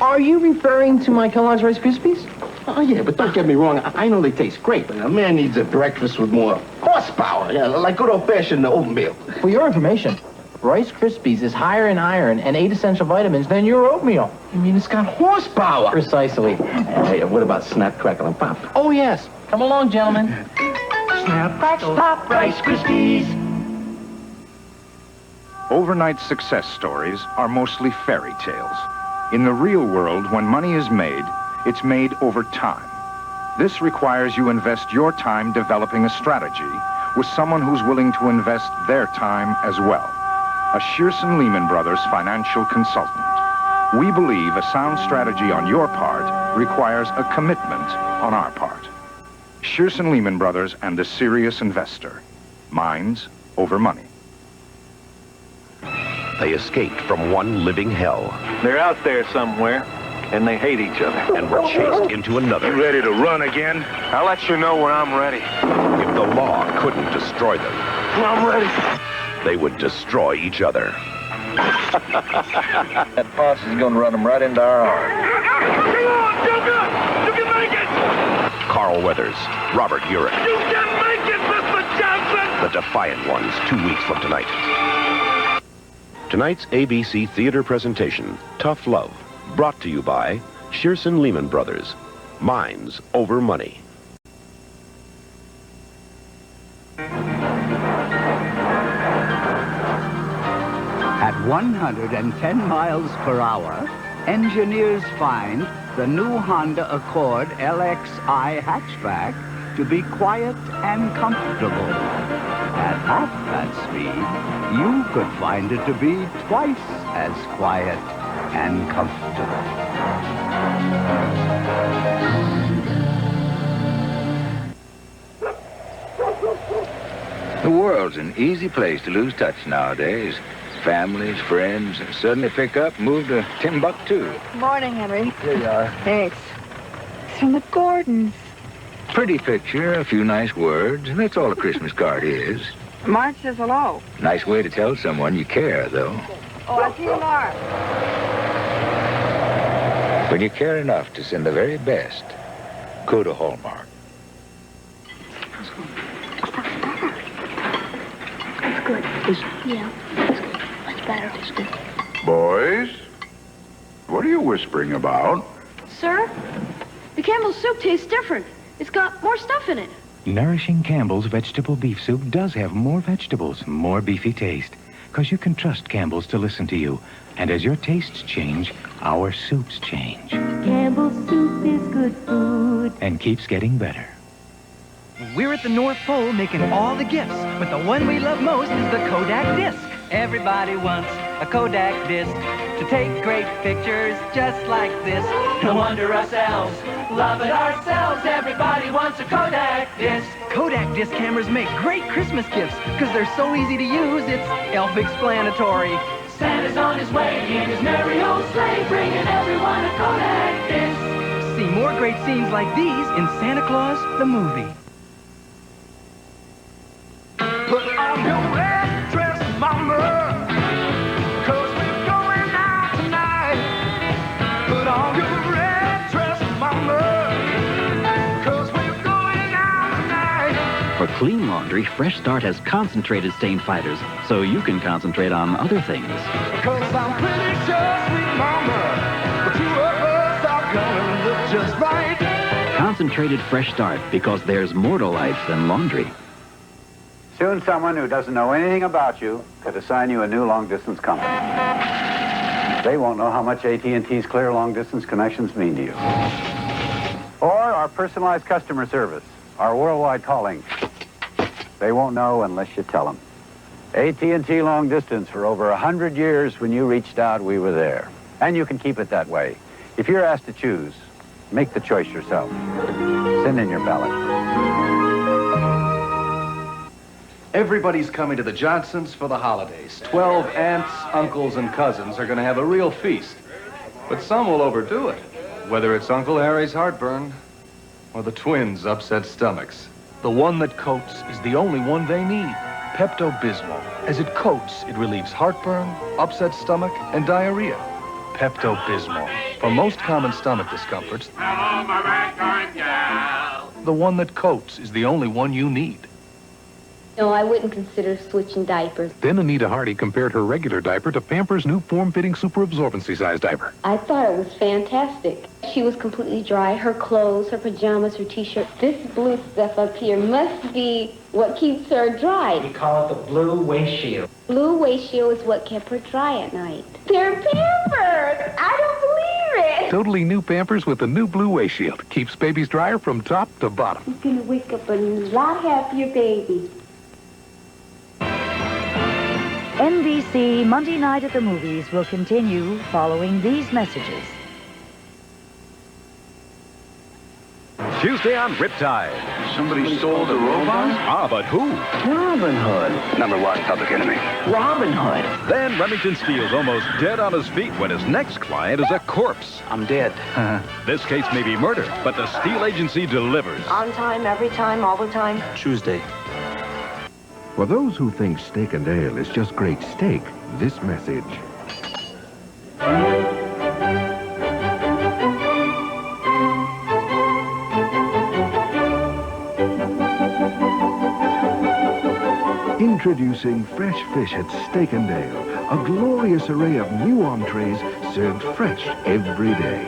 Are you referring to my Kellogg's Rice Krispies? Oh, yeah, but don't get me wrong. I know they taste great, but a man needs a breakfast with more horsepower. Yeah, like good old-fashioned oatmeal. For your information, Rice Krispies is higher in iron and 8 essential vitamins than your oatmeal. I mean, it's got horsepower. Precisely. Hey, what about Snap, crackle, and pop? Oh, yes. Come along, gentlemen. Snap, crackle, pop, Rice Krispies. Overnight success stories are mostly fairy tales. In the real world, when money is made, it's made over time. This requires you invest your time developing a strategy with someone who's willing to invest their time as well. A Shearson Lehman Brothers financial consultant. We believe a sound strategy on your part requires a commitment on our part. Shearson Lehman Brothers and the serious investor. Minds over money. They escaped from one living hell. They're out there somewhere, and they hate each other. And were chased into another. You ready to run again? I'll let you know when I'm ready. If the law couldn't destroy them, I'm ready. they would destroy each other. That boss is going to run them right into our arms. Come on, Joker! You can make it! Carl Weathers, Robert Urich. You can make it, Mr. Johnson! The Defiant Ones, 2 weeks from tonight. Tonight's ABC theater presentation, Tough Love, brought to you by Shearson Lehman Brothers. Minds over money. At 110 miles per hour, engineers find the new Honda Accord LXI hatchback to be quiet and comfortable. At half that speed, you could find it to be twice as quiet and comfortable. The world's an easy place to lose touch nowadays. Families, friends, suddenly pick up and move to Timbuktu. Morning, Henry. Here you are. Thanks. It's from the Gordons. Pretty picture, a few nice words, and that's all a Christmas card is. Marge says hello. Nice way to tell someone you care, though. Oh, I'll see you tomorrow. When you care enough to send the very best, go to Hallmark. It's good. Yeah, it's good. Much better. It's good. Boys, what are you whispering about? Sir, the Campbell's soup tastes different. It's got more stuff in it. Nourishing Campbell's vegetable beef soup does have more vegetables, more beefy taste. Because you can trust Campbell's to listen to you. And as your tastes change, our soups change. Campbell's soup is good food. And keeps getting better. We're at the North Pole making all the gifts, but the one we love most is the Kodak disc. Everybody wants a Kodak disc to take great pictures just like this. No wonder ourselves love it ourselves. Everybody wants a Kodak disc. Kodak disc cameras make great Christmas gifts because they're so easy to use, it's self-explanatory. Santa's on his way in his merry old sleigh, bringing everyone a Kodak disc. See more great scenes like these in Santa Claus, the movie. Put on your red dress, mama, 'cause we're going out tonight. Put on your red dress, mama, 'cause we're going out tonight. For clean laundry, Fresh Start has concentrated stain fighters, so you can concentrate on other things. 'Cause I'm pretty sure, sweet mama, the two of us are gonna look just right. Concentrated Fresh Start, because there's more to life than laundry. Soon someone who doesn't know anything about you could assign you a new long-distance company. They won't know how much AT&T's clear long-distance connections mean to you. Or our personalized customer service, our worldwide calling. They won't know unless you tell them. AT&T long distance for over 100 years. When you reached out, we were there. And you can keep it that way. If you're asked to choose, make the choice yourself. Send in your ballot. Everybody's coming to the Johnsons for the holidays. 12 aunts, uncles, and cousins are going to have a real feast. But some will overdo it, whether it's Uncle Harry's heartburn or the twins' upset stomachs. The one that coats is the only one they need. Pepto-Bismol. As it coats, it relieves heartburn, upset stomach, and diarrhea. Pepto-Bismol. For most common stomach discomforts, the one that coats is the only one you need. No, I wouldn't consider switching diapers. Then Anita Hardy compared her regular diaper to Pampers' new form-fitting super absorbency size diaper. I thought it was fantastic. She was completely dry. Her clothes, her pajamas, her t-shirt. This blue stuff up here must be what keeps her dry. We call it the blue waist shield. Blue waist shield is what kept her dry at night. They're Pampers! I don't believe it! Totally new Pampers with the new blue waist shield. Keeps babies drier from top to bottom. You're gonna wake up a lot happier baby. NBC Monday Night at the Movies will continue following these messages. Tuesday on Riptide. Somebody stole the robot? Ah, but who? Robin Hood. #1 public enemy. Robin Hood. Then Remington Steele's almost dead on his feet when his next client is a corpse. I'm dead. This case may be murder, but the Steele Agency delivers. On time, every time, all the time. Tuesday. For those who think steak and ale is just great steak, this message. Introducing fresh fish at Steak and Ale, a glorious array of new entrees served fresh every day.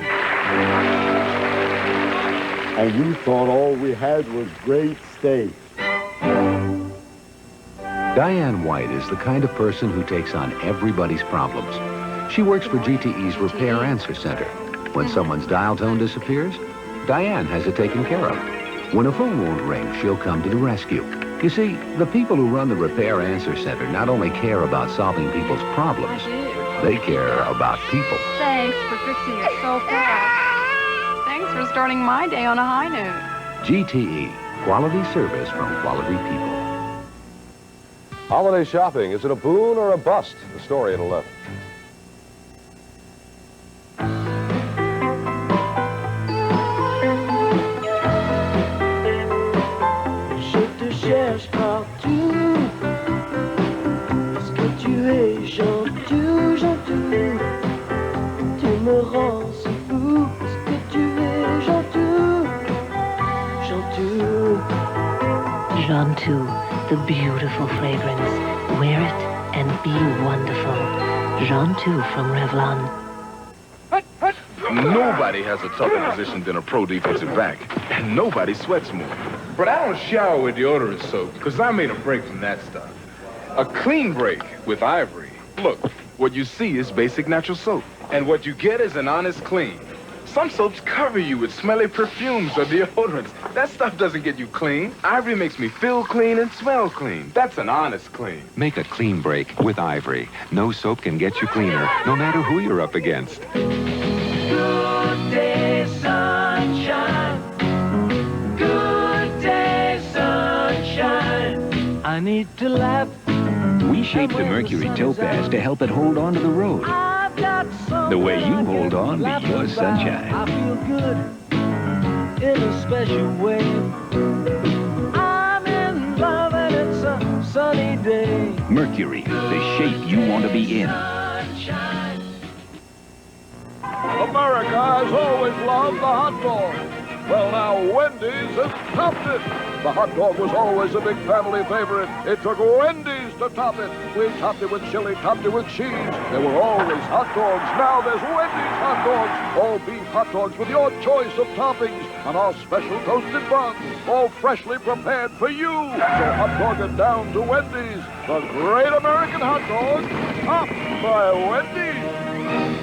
And you thought all we had was great steak. Diane White is the kind of person who takes on everybody's problems. She works for GTE's Repair Answer Center. When someone's dial tone disappears, Diane has it taken care of. When a phone won't ring, she'll come to the rescue. You see, the people who run the Repair Answer Center not only care about solving people's problems, they care about people. Thanks for fixing it so fast. Thanks for starting my day on a high note. GTE, quality service from quality people. Holiday shopping, is it a boon or a bust? The story at 11. Je te cherche partout. Est-ce que tu es gentil, gentil? Tu me rends si fou. Est-ce que tu es gentil, gentil? Jean-Tout, the beautiful fragrance. Wear it and be wonderful. Jean-Tout from Revlon. Nobody has a tougher position than a pro defensive back, and nobody sweats more. But I don't shower with deodorant soap, because I made a break from that stuff. A clean break with Ivory. Look, what you see is basic natural soap, and what you get is an honest clean. Some soaps cover you with smelly perfumes or deodorants. That stuff doesn't get you clean. Ivory makes me feel clean and smell clean. That's an honest clean. Make a clean break with Ivory. No soap can get you cleaner, no matter who you're up against. Good day, sunshine. Good day, sunshine. I need to laugh. We shaped the Mercury Topaz to help it hold on to the road. The way you hold on to your sunshine. I feel good in a special way. I'm in love and it's a sunny day. Mercury, the shape you want to be in. America has always loved the hot dog. Well, now Wendy's has topped it. The hot dog was always a big family favorite. It took Wendy's to top it. We topped it with chili, topped it with cheese. There were always hot dogs. Now there's Wendy's hot dogs. All beef hot dogs with your choice of toppings on our special toasted buns, all freshly prepared for you. So hot dog it down to Wendy's, the great American hot dog, topped by Wendy's.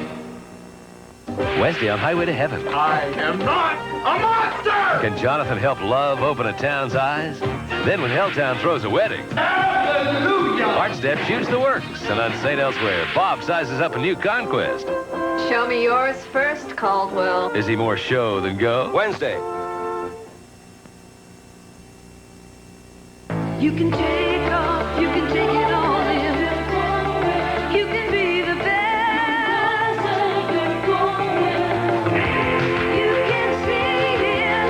Wednesday on Highway to Heaven. I am not a monster! Can Jonathan help love open a town's eyes? Then when Helltown throws a wedding. Hallelujah! Art Step shoots the works. And on St. Elsewhere, Bob sizes up a new conquest. Show me yours first, Caldwell. Is he more show than go? Wednesday. You can take off, you can take it all in. You can be the best. You can see it.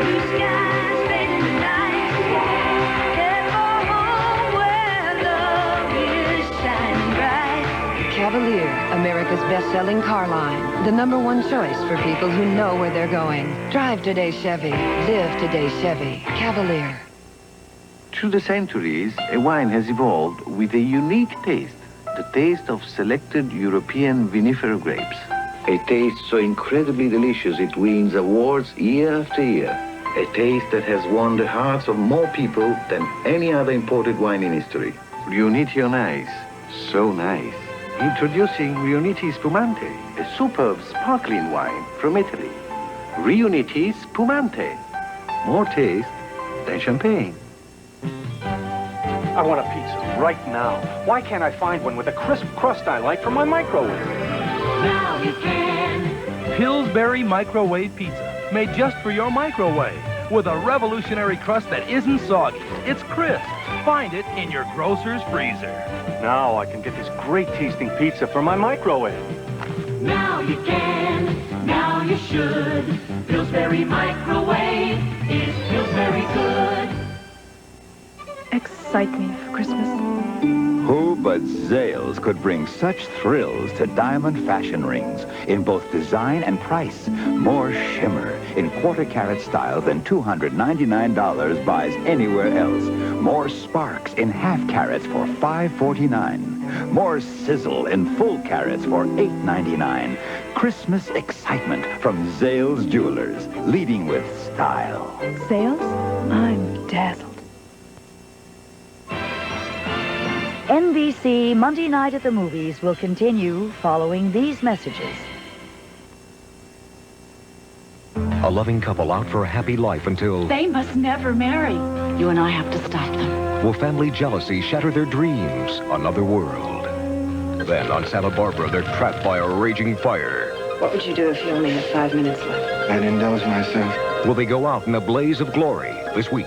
Blue skies fading tonight. Head for home where love is shining bright. Cavalier, America's best-selling car line. The #1 choice for people who know where they're going. Drive today Chevy. Live today Chevy. Cavalier. Through the centuries, a wine has evolved with a unique taste, the taste of selected European vinifera grapes. A taste so incredibly delicious it wins awards year after year. A taste that has won the hearts of more people than any other imported wine in history. Riuniti on Ice, so nice. Introducing Riuniti Spumante, a superb sparkling wine from Italy. Riuniti Spumante, more taste than champagne. I want a pizza right now. Why can't I find one with a crisp crust I like for my microwave? Now you can. Pillsbury Microwave Pizza, made just for your microwave, with a revolutionary crust that isn't soggy. It's crisp. Find it in your grocer's freezer. Now I can get this great-tasting pizza for my microwave. Now you can. Now you should. Pillsbury Microwave is Pillsbury good. Excite me for Christmas. Who but Zales could bring such thrills to diamond fashion rings in both design and price? More shimmer in quarter-carat style than $299 buys anywhere else. More sparks in half carats for $549. More sizzle in full carats for $899. Christmas excitement from Zales Jewelers, leading with style. Zales? I'm dazzled. NBC Monday Night at the Movies will continue following these messages. A loving couple out for a happy life until... They must never marry. You and I have to stop them. Will family jealousy shatter their dreams? Another world. Then on Santa Barbara, they're trapped by a raging fire. What would you do if you only had 5 minutes left? I'd indulge myself. Will they go out in a blaze of glory this week?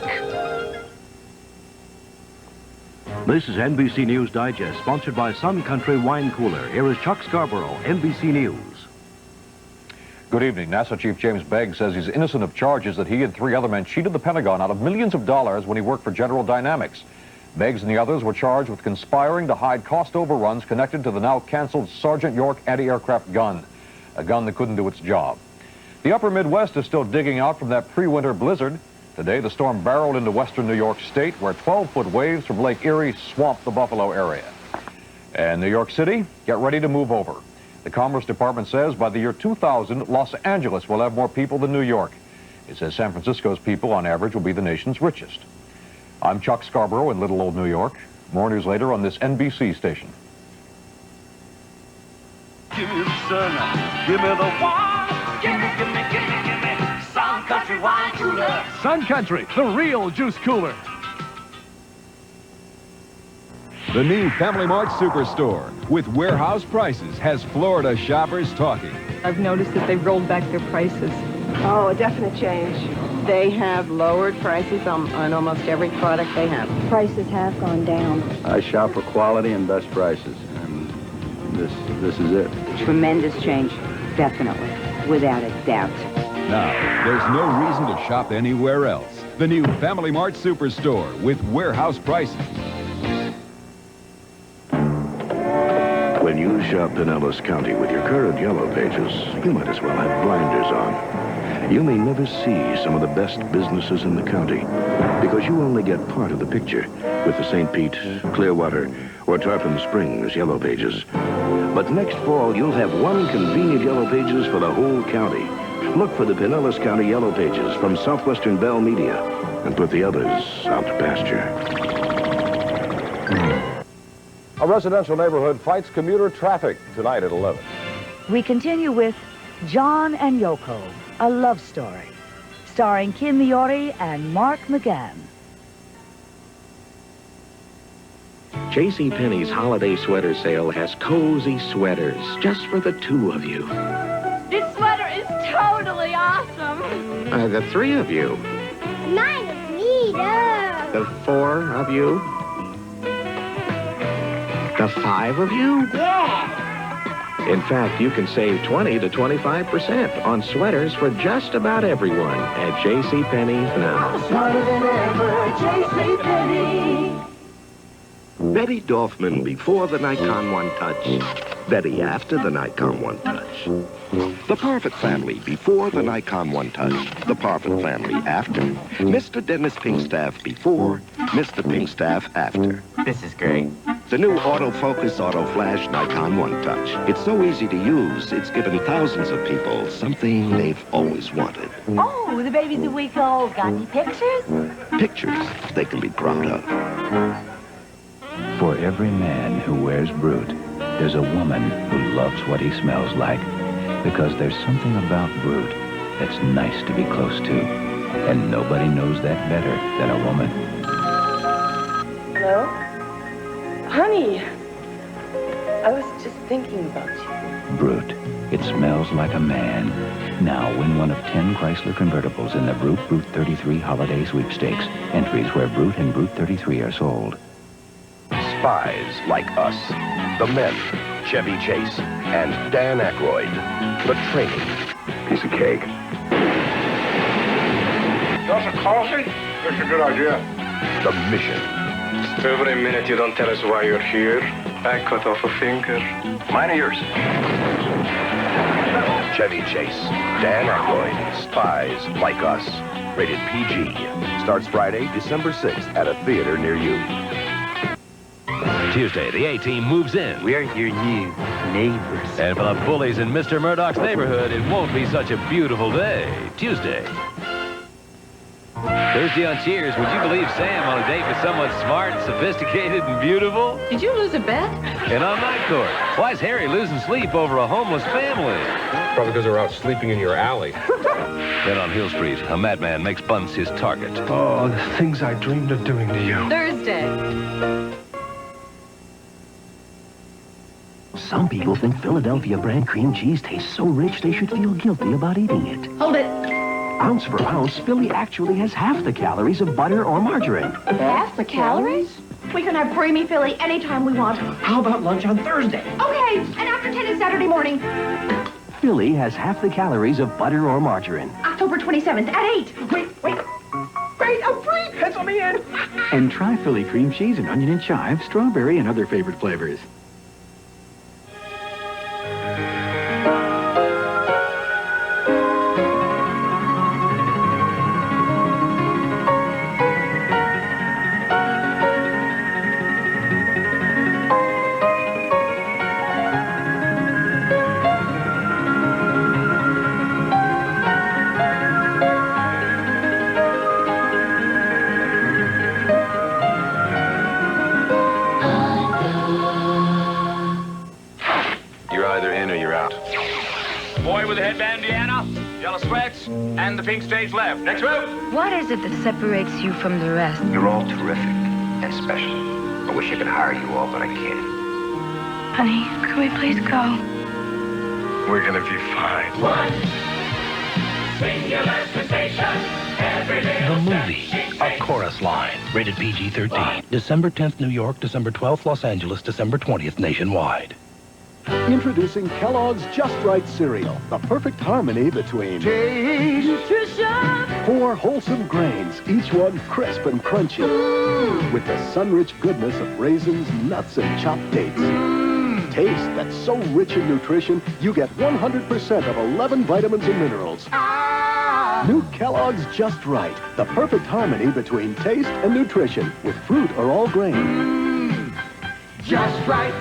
This is NBC News Digest, sponsored by Sun Country Wine Cooler. Here is Chuck Scarborough, NBC News. Good evening. NASA Chief James Begg says he's innocent of charges that he and 3 other men cheated the Pentagon out of millions of dollars when he worked for General Dynamics. Beggs and the others were charged with conspiring to hide cost overruns connected to the now canceled Sergeant York anti-aircraft gun, a gun that couldn't do its job. The upper Midwest is still digging out from that pre-winter blizzard. Today, the storm barreled into western New York State, where 12-foot waves from Lake Erie swamped the Buffalo area. And New York City, get ready to move over. The Commerce Department says by the year 2000, Los Angeles will have more people than New York. It says San Francisco's people, on average, will be the nation's richest. I'm Chuck Scarborough in Little Old New York. More news later on this NBC station. Give me the sun, give me the wine, give me. Sun Country Wine Cooler. Sun Country, the real juice cooler. The new Family Mart Superstore with warehouse prices has Florida shoppers talking. I've noticed that they've rolled back their prices. Oh, a definite change. They have lowered prices on almost every product they have. Prices have gone down. I shop for quality and best prices, and this is it. Tremendous change, definitely, without a doubt. Now, there's no reason to shop anywhere else. The new Family Mart Superstore with warehouse prices. When you shop Pinellas County with your current Yellow Pages, you might as well have blinders on. You may never see some of the best businesses in the county because you only get part of the picture with the St. Pete, Clearwater, or Tarpon Springs Yellow Pages. But next fall, you'll have one convenient Yellow Pages for the whole county. Look for the Pinellas County Yellow Pages from Southwestern Bell Media and put the others out to pasture. A residential neighborhood fights commuter traffic tonight at 11. We continue with John and Yoko, a love story, starring Kim Miori and Mark McGann. JCPenney's holiday sweater sale has cozy sweaters just for the two of you. This sweater is totally awesome. The three of you. Mine is neater. The four of you. The five of you? Yeah. In fact, you can save 20 to 25% on sweaters for just about everyone at JCPenney now. Smarter than ever, JCPenney. Betty Dorfman before the Nikon One Touch. Betty after the Nikon One Touch. The Parfit family before the Nikon One Touch. The Parfit family after. Mr. Dennis Pinkstaff before. Mr. Pinkstaff after. This is great. The new autofocus autoflash Nikon One Touch. It's so easy to use, it's given thousands of people something they've always wanted. Oh, the baby's a week old. Got any pictures? Pictures they can be proud of. For every man who wears Brute, there's a woman who loves what he smells like. Because there's something about Brute that's nice to be close to. And nobody knows that better than a woman. Hello? Honey, I was just thinking about you. Brute. It smells like a man. Now win one of 10 Chrysler convertibles in the Brute 33 Holiday Sweepstakes. Entries where Brute and Brute 33 are sold. Spies Like Us. The Men, Chevy Chase, and Dan Aykroyd. The Training. Piece of cake. Just a coffee? That's a good idea. The Mission. Every minute you don't tell us why you're here, I cut off a finger. Mine or yours? Chevy Chase, Dan Aykroyd, Spies Like Us. Rated PG. Starts Friday, December 6th at a theater near you. Tuesday, the A-Team moves in. We're your new neighbors. And for the bullies in Mr. Murdoch's neighborhood, it won't be such a beautiful day. Tuesday. Thursday on Cheers, would you believe Sam on a date with someone smart, sophisticated, and beautiful? Did you lose a bet? And on Night Court, why is Harry losing sleep over a homeless family? Probably because they're out sleeping in your alley. Then on Hill Street, a madman makes Bunce his target. Oh, the things I dreamed of doing to you. Thursday. Some people think Philadelphia brand cream cheese tastes so rich they should feel guilty about eating it. Hold it. Ounce for ounce, Philly actually has half the calories of butter or margarine. Half the calories? We can have creamy Philly anytime we want. How about lunch on Thursday? Okay, and after 10 is Saturday morning. Philly has half the calories of butter or margarine. October 27th at 8. Wait, I'm free! Pencil me in! And try Philly cream cheese and onion and chive, strawberry, and other favorite flavors. And the pink stage left. Next move. What is it that separates you from the rest? You're all terrific and special. I wish I could hire you all, but I can't. Honey, could we please go? We're gonna be fine. One singular sensation. Every day. The Movie, A Chorus Line, rated PG-13. December 10th, New York, December 12th, Los Angeles, December 20th, nationwide. Introducing Kellogg's Just Right cereal, the perfect harmony between taste, nutrition, 4 wholesome grains, each one crisp and crunchy, with the sun-rich goodness of raisins, nuts, and chopped dates. Taste that's so rich in nutrition, you get 100% of 11 vitamins and minerals. New Kellogg's Just Right, the perfect harmony between taste and nutrition, with fruit or all grain. Just right.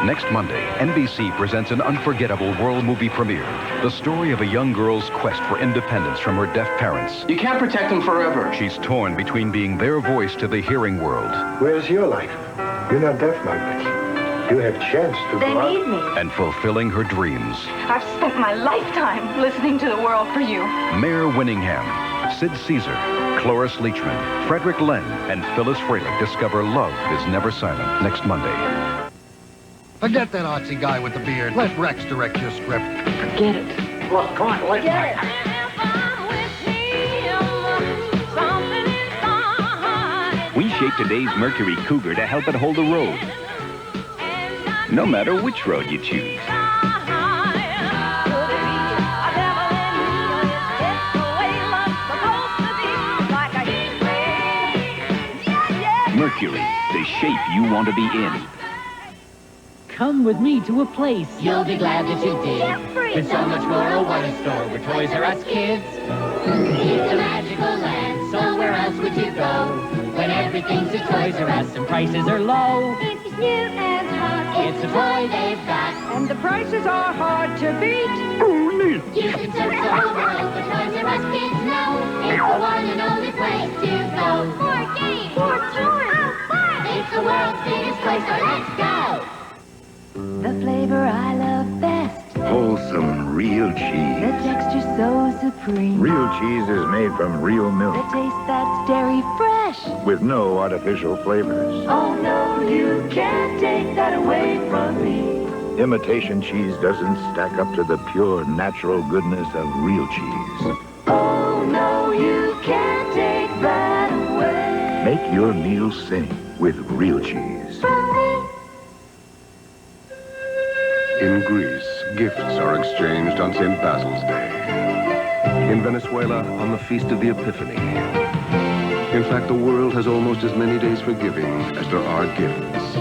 Next Monday, NBC presents an unforgettable world movie premiere. The story of a young girl's quest for independence from her deaf parents. You can't protect them forever. She's torn between being their voice to the hearing world. Where's your life? You're not deaf, Margaret. You have a chance to They go out. need me. And fulfilling her dreams. I've spent my lifetime listening to the world for you. Mayor Winningham, Sid Caesar, Cloris Leachman, Frederick Len, and Phyllis Fralick discover love is never silent next Monday. Forget that artsy guy with the beard. Let Rex direct your script. Forget it. Look, come on, let's Get it. We shape today's Mercury Cougar to help it hold the road, no matter which road you choose. Mercury, the shape you want to be in. Come with me to a place. You'll be glad that you did. There's so much more a wonder store where Toys R Us kids. It's a magical land, so where else would you go? When everything's a Toys R Us and prices are low. It's new and hot. It's a toy they've got. And the prices are hard to beat. Oh, neat. You can search the whole world, but Toys R Us kids know it's the one and only place to go. More games. More toys. It's the world's biggest toy store. Let's go. The flavor I love best. Wholesome, real The cheese. texture so supreme. Real cheese is made from real The milk taste that's dairy fresh. with no artificial flavors. Oh no, you can't take that away from me. Imitation cheese doesn't stack up to the pure, natural goodness of real cheese. Oh no, you can't take that away Make your meal sing with real cheese. from me. In Greece, gifts are exchanged on St. Basil's Day. In Venezuela, on the Feast of the Epiphany. In fact, the world has almost as many days for giving as there are gifts.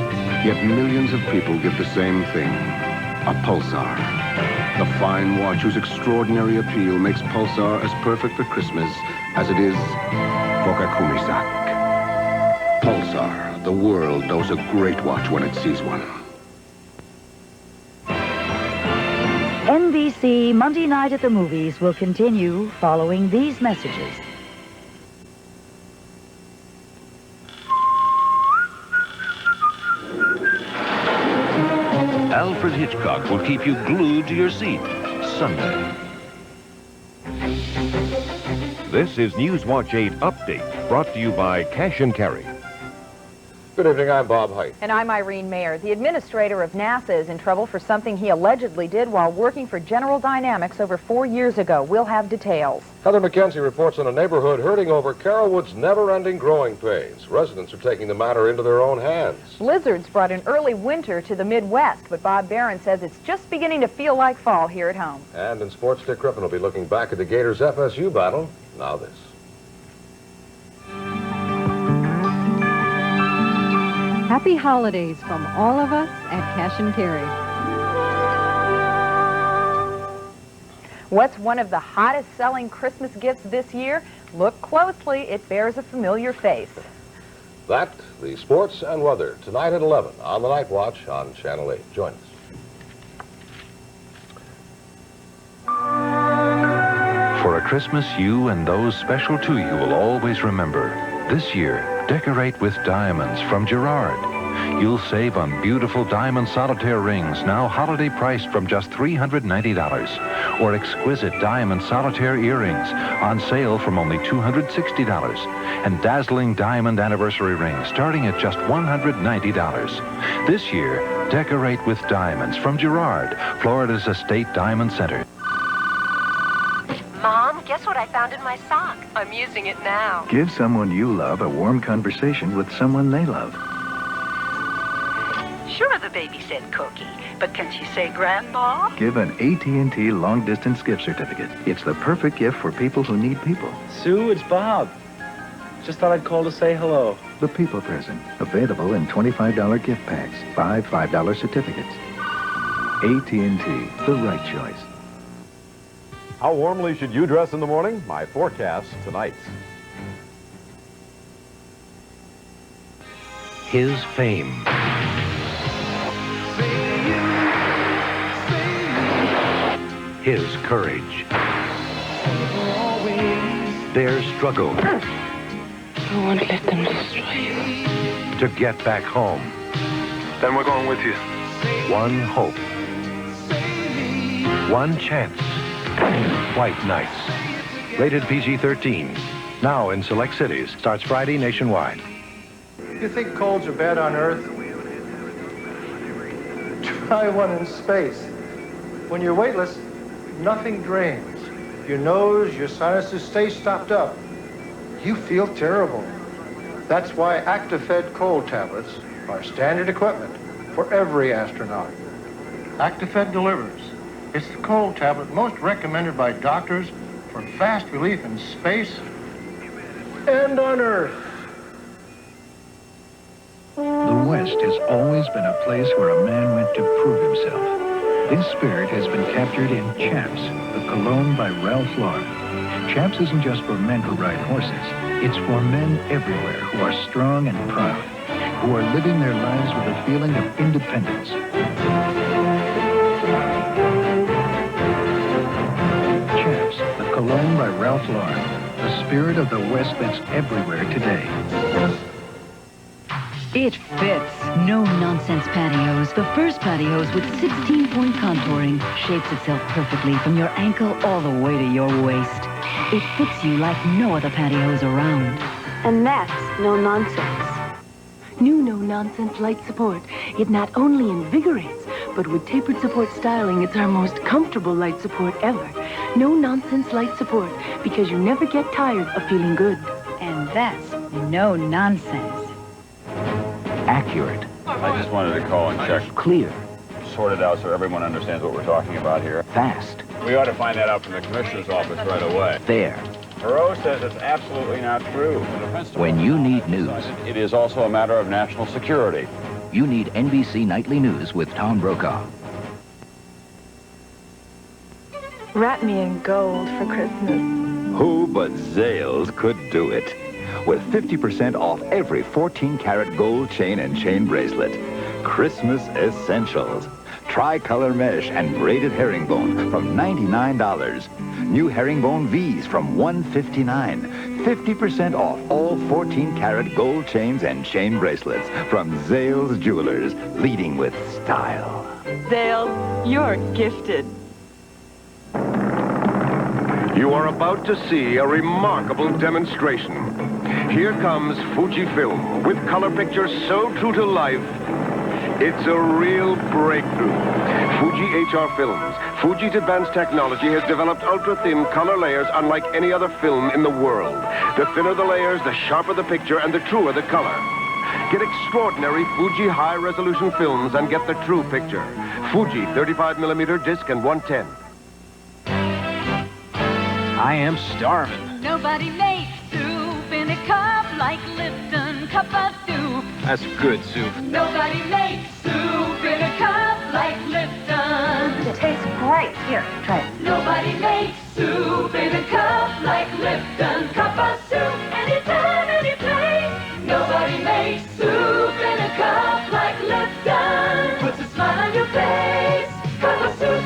Yet millions of people give the same thing, a Pulsar. The fine watch whose extraordinary appeal makes Pulsar as perfect for Christmas as it is for Kakumisak. Pulsar, the world knows a great watch when it sees one. NBC Monday Night at the Movies will continue following these messages. Alfred Hitchcock will keep you glued to your seat Sunday. This is Newswatch 8 Update, brought to you by Cash and Carry. Good evening, I'm Bob Height. And I'm Irene Mayer. The administrator of NASA is in trouble for something he allegedly did while working for General Dynamics over 4 years ago. We'll have details. Heather McKenzie reports on a neighborhood hurting over Carrollwood's never-ending growing pains. Residents are taking the matter into their own hands. Blizzards brought an early winter to the Midwest, but Bob Barron says it's just beginning to feel like fall here at home. And in sports, Dick Crippen will be looking back at the Gators' FSU battle. Now this. Happy holidays from all of us at Cash and Carry. What's one of the hottest selling Christmas gifts this year? Look closely. It bears a familiar face. That, the sports and weather, tonight at 11 on the Night Watch on Channel 8. Join us. For a Christmas you and those special to you will always remember. This year, decorate with diamonds from Gerard. You'll save on beautiful diamond solitaire rings, now holiday priced from just $390. Or exquisite diamond solitaire earrings, on sale from only $260. And dazzling diamond anniversary rings, starting at just $190. This year, decorate with diamonds from Gerard, Florida's Estate Diamond Center. Mom, guess what I found in my sock? I'm using it now. Give someone you love a warm conversation with someone they love. Sure, the baby said cookie, but can she say grandma? Give an AT&T long-distance gift certificate. It's the perfect gift for people who need people. Sue, it's Bob. Just thought I'd call to say hello. The People Present. Available in $25 gift packs. 5 $5 certificates. AT&T. The right choice. How warmly should you dress in the morning? My forecast tonight. His fame. His courage. Their struggle. I won't let them destroy you. To get back home. Then we're going with you. One hope. One chance. White Knights. Rated PG-13. Now in select cities. Starts Friday nationwide. You think colds are bad on Earth? Try one in space. When you're weightless, nothing drains. Your nose, your sinuses stay stopped up. You feel terrible. That's why ActiFed cold tablets are standard equipment for every astronaut. ActiFed delivers. It's the cold tablet most recommended by doctors for fast relief in space and on Earth. The West has always been a place where a man went to prove himself. This spirit has been captured in Chaps, the cologne by Ralph Lauren. Chaps isn't just for men who ride horses. It's for men everywhere who are strong and proud, who are living their lives with a feeling of independence. Chaps, the cologne by Ralph Lauren, the spirit of the West that's everywhere today. It fits. No-nonsense patios. The first patios with 16-point contouring shapes itself perfectly from your ankle all the way to your waist. It fits you like no other patios around. And that's no nonsense. New no-nonsense light support. It not only invigorates, but with tapered support styling, it's our most comfortable light support ever. No-nonsense light support, because you never get tired of feeling good. And that's no nonsense. Accurate. I just wanted to call and check. Clear. Sort it out so everyone understands what we're talking about here. Fast. We ought to find that out from the commissioner's office right away. Fair. Perot says it's absolutely not true. When you need news, it is also a matter of national security. You need NBC Nightly News with Tom Brokaw. Wrap me in gold for Christmas. Who but Zales could do it? With 50% off every 14-karat gold chain and chain bracelet. Christmas essentials. Tricolor mesh and braided herringbone from $99. New herringbone V's from $159. 50% off all 14-karat gold chains and chain bracelets from Zales Jewelers, leading with style. Zales, you're gifted. You are about to see a remarkable demonstration. Here comes Fujifilm with color pictures so true to life. It's a real breakthrough. Fuji HR Films. Fuji's advanced technology has developed ultra-thin color layers unlike any other film in the world. The thinner the layers, the sharper the picture, and the truer the color. Get extraordinary Fuji high-resolution films and get the true picture. Fuji 35mm disc and 110. I am starving. Nobody makes soup in a cup like Lipton cup of soup. That's good soup. Nobody makes soup in a cup like Lipton. It tastes great. Here, try it. Nobody makes soup in a cup like Lipton cup of soup. Anytime, any place. Nobody makes soup in a cup like Lipton. Puts a smile on your face. Cup of soup.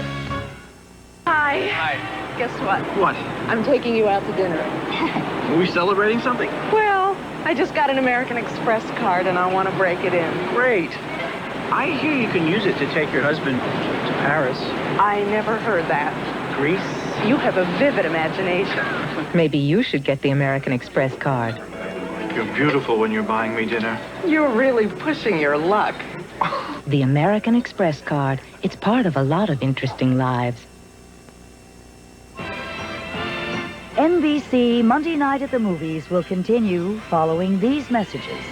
Hi. Hi. Guess what? What? I'm taking you out to dinner. Are we celebrating something? Well, I just got an American Express card and I want to break it in. Great. I hear you can use it to take your husband to Paris. I never heard that. Greece. You have a vivid imagination. Maybe you should get the American Express card. You're beautiful when you're buying me dinner. You're really pushing your luck. The American Express card. It's part of a lot of interesting lives. NBC Monday Night at the Movies will continue following these messages.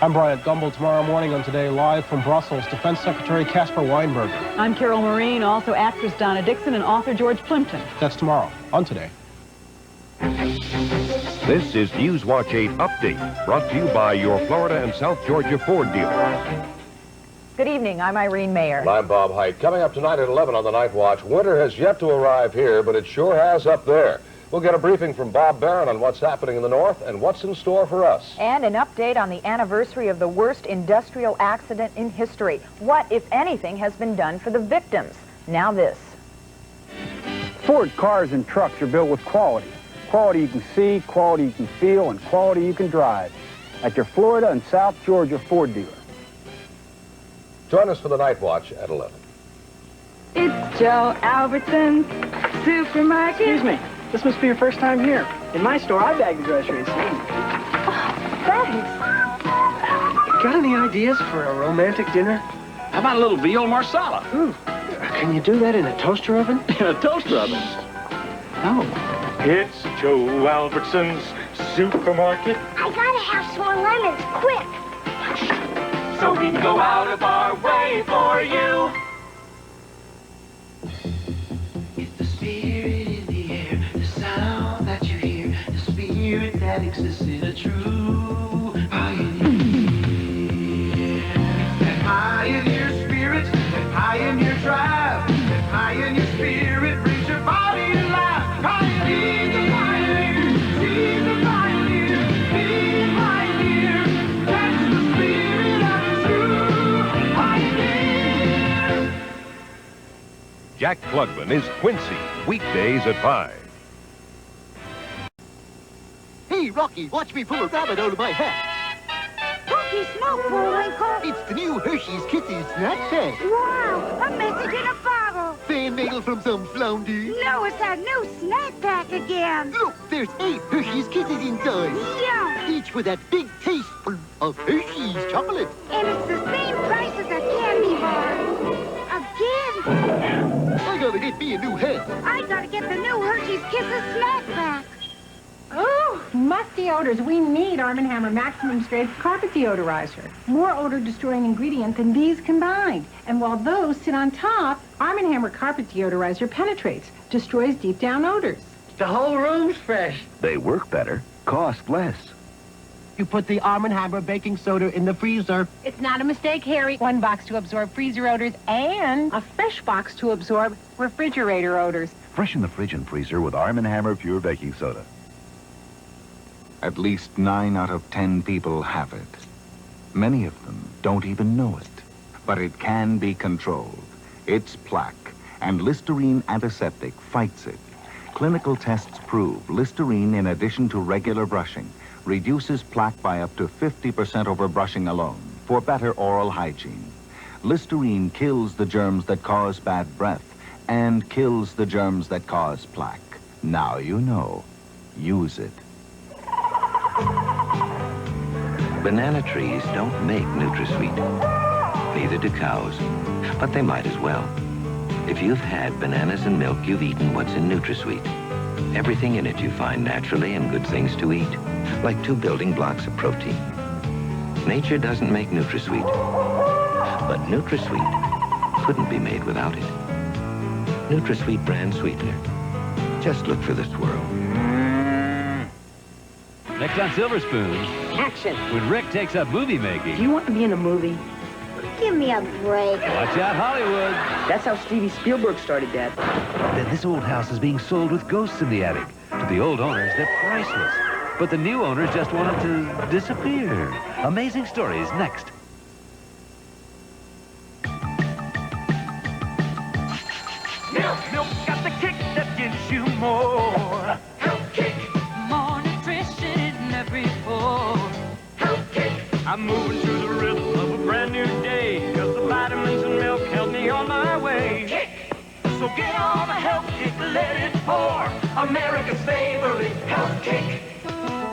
I'm Bryant Gumbel. Tomorrow morning on Today, live from Brussels, Defense Secretary Caspar Weinberger. I'm Carol Maureen, also actress Donna Dixon and author George Plimpton. That's tomorrow on Today. This is Newswatch 8 Update, brought to you by your Florida and South Georgia Ford dealer. Good evening, I'm Irene Mayer. And I'm Bob Height. Coming up tonight at 11 on the Night Watch, winter has yet to arrive here, but it sure has up there. We'll get a briefing from Bob Barron on what's happening in the north and what's in store for us. And an update on the anniversary of the worst industrial accident in history. What, if anything, has been done for the victims? Now this. Ford cars and trucks are built with quality. Quality you can see, quality you can feel, and quality you can drive. At your Florida and South Georgia Ford dealer. Join us for the Night Watch at 11. It's Joe Albertson supermarket? Excuse me. This must be your first time here. In my store, I bag the groceries. Thanks. Got any ideas for a romantic dinner? How about a little veal marsala? Ooh. Can you do that in a toaster oven? In a toaster oven? No. It's Joe Albertson's supermarket. I gotta have some more lemons, quick. So we go out of our way for you. It's the spirit in the air, the sound that you hear, the spirit that exists in a true pioneer. That pioneer spirit, that pioneer drive, that pioneer spirit brings your body to life. Pioneer, the pioneer, see the pioneer, be the pioneer. That's the spirit of a true pioneer. Jack Klugman is Quincy, weekdays at 5. Hey, Rocky, watch me pull a rabbit out of my hat. Cookie smoke, Bullwinkle. It's the new Hershey's Kisses snack pack. Wow, a message in a bottle. Fan mail from some flounder. No, it's our new snack pack again. Look, there's 8 Hershey's Kisses inside. Yum. Each with that big taste of Hershey's chocolate. And it's the same price as a candy bar. Again. I gotta get me a new hat. I gotta get the new Hershey's Kisses snack pack. Ooh, musty odors. We need Arm & Hammer Maximum Strength Carpet Deodorizer. More odor-destroying ingredient than these combined. And while those sit on top, Arm & Hammer Carpet Deodorizer penetrates, destroys deep-down odors. The whole room's fresh. They work better, cost less. You put the Arm & Hammer baking soda in the freezer. It's not a mistake, Harry. 1 box to absorb freezer odors and a fresh box to absorb refrigerator odors. Freshen the fridge and freezer with Arm & Hammer Pure Baking Soda. At least 9 out of 10 people have it. Many of them don't even know it. But it can be controlled. It's plaque, and Listerine Antiseptic fights it. Clinical tests prove Listerine, in addition to regular brushing, reduces plaque by up to 50% over brushing alone for better oral hygiene. Listerine kills the germs that cause bad breath and kills the germs that cause plaque. Now you know. Use it. Banana trees don't make NutraSweet. Neither do cows, but they might as well. If you've had bananas and milk, you've eaten what's in NutraSweet. Everything in it you find naturally and good things to eat, like 2 building blocks of protein. Nature doesn't make NutraSweet, but NutraSweet couldn't be made without it. NutraSweet brand sweetener. Just look for the swirl. Next on Silver Spoons, Action. when Rick takes up movie making. Do you want to be in a movie? Give me a break. Watch out, Hollywood. That's how Steven Spielberg started, Dad. Then this old house is being sold with ghosts in the attic. To the old owners, they're priceless. But the new owners just want them to disappear. Amazing stories next. Milk's got the kick that gives you more. Health kick. More nutrition in every form. Health kick. I'm moving to the rhythm of a brand new day, 'cause the vitamins in milk help me on my way. Kick. So get on the health kick, let it pour. America's favorite health kick.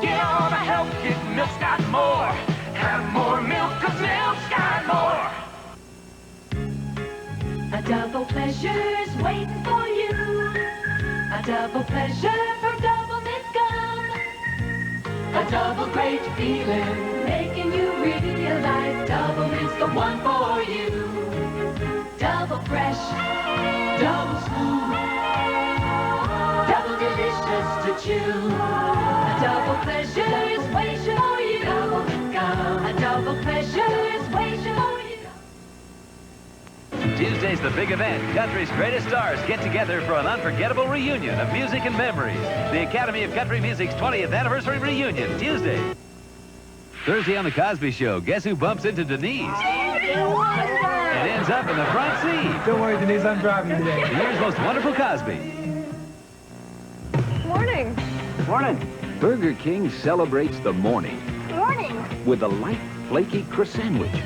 Get on the health kick, milk's got more. Have more milk, 'cause milk's got more. A double pleasure's waiting for you. A double pleasure for double mint gum. A double great feeling, making you realize double mint's the one for you. Double fresh, double smooth, double delicious to chew. A double pleasure is waiting for you. Double mint gum. A double pleasure is waiting for you. Tuesday's the big event. Country's greatest stars get together for an unforgettable reunion of music and memories. The Academy of Country Music's 20th anniversary reunion, Tuesday. Thursday on The Cosby Show, guess who bumps into Denise? And ends up in the front seat. Don't worry, Denise, I'm driving today. The year's most wonderful Cosby. Morning. Morning. Burger King celebrates the morning Morning. with a light, flaky croissant sandwich.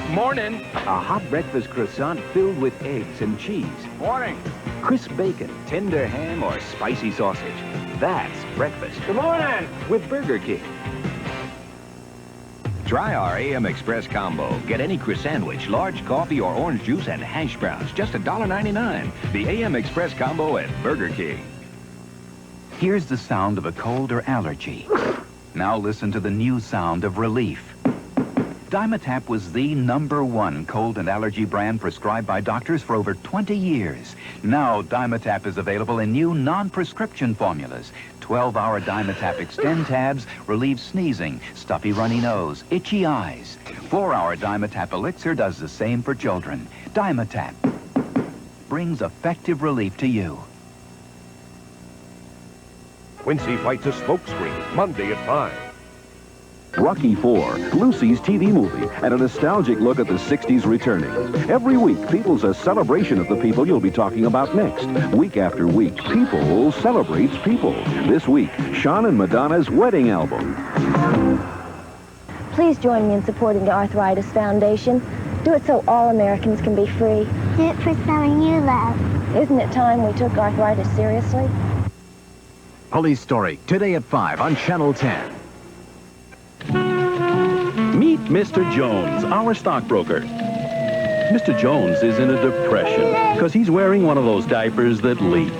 Morning. A hot breakfast croissant filled with eggs and cheese. Morning. crisp bacon, tender ham, or spicy sausage. That's breakfast. Good morning. With Burger King. Try our AM Express combo. Get any crisp sandwich, large coffee, or orange juice and hash browns. Just $1.99. The AM Express combo at Burger King. Here's the sound of a cold or allergy. Now listen to the new sound of relief. Dimetap was the #1 cold and allergy brand prescribed by doctors for over 20 years. Now Dimetap is available in new non-prescription formulas. 12-hour Dimetap Extend tabs relieve sneezing, stuffy runny nose, itchy eyes. 4-hour Dimetap Elixir does the same for children. Dimetap brings effective relief to you. Quincy fights a smokescreen, Monday at 5. Rocky IV, Lucy's TV movie, and a nostalgic look at the 60s returning. Every week, People's a celebration of the people you'll be talking about next. Week after week, People celebrates people. This week, Sean and Madonna's wedding album. Please join me in supporting the Arthritis Foundation. Do it so all Americans can be free. Do it for someone you love. Isn't it time we took arthritis seriously? Police Story, today at 5 on Channel 10. Meet Mr. Jones, our stockbroker. Mr. Jones is in a depression because he's wearing one of those diapers that leak.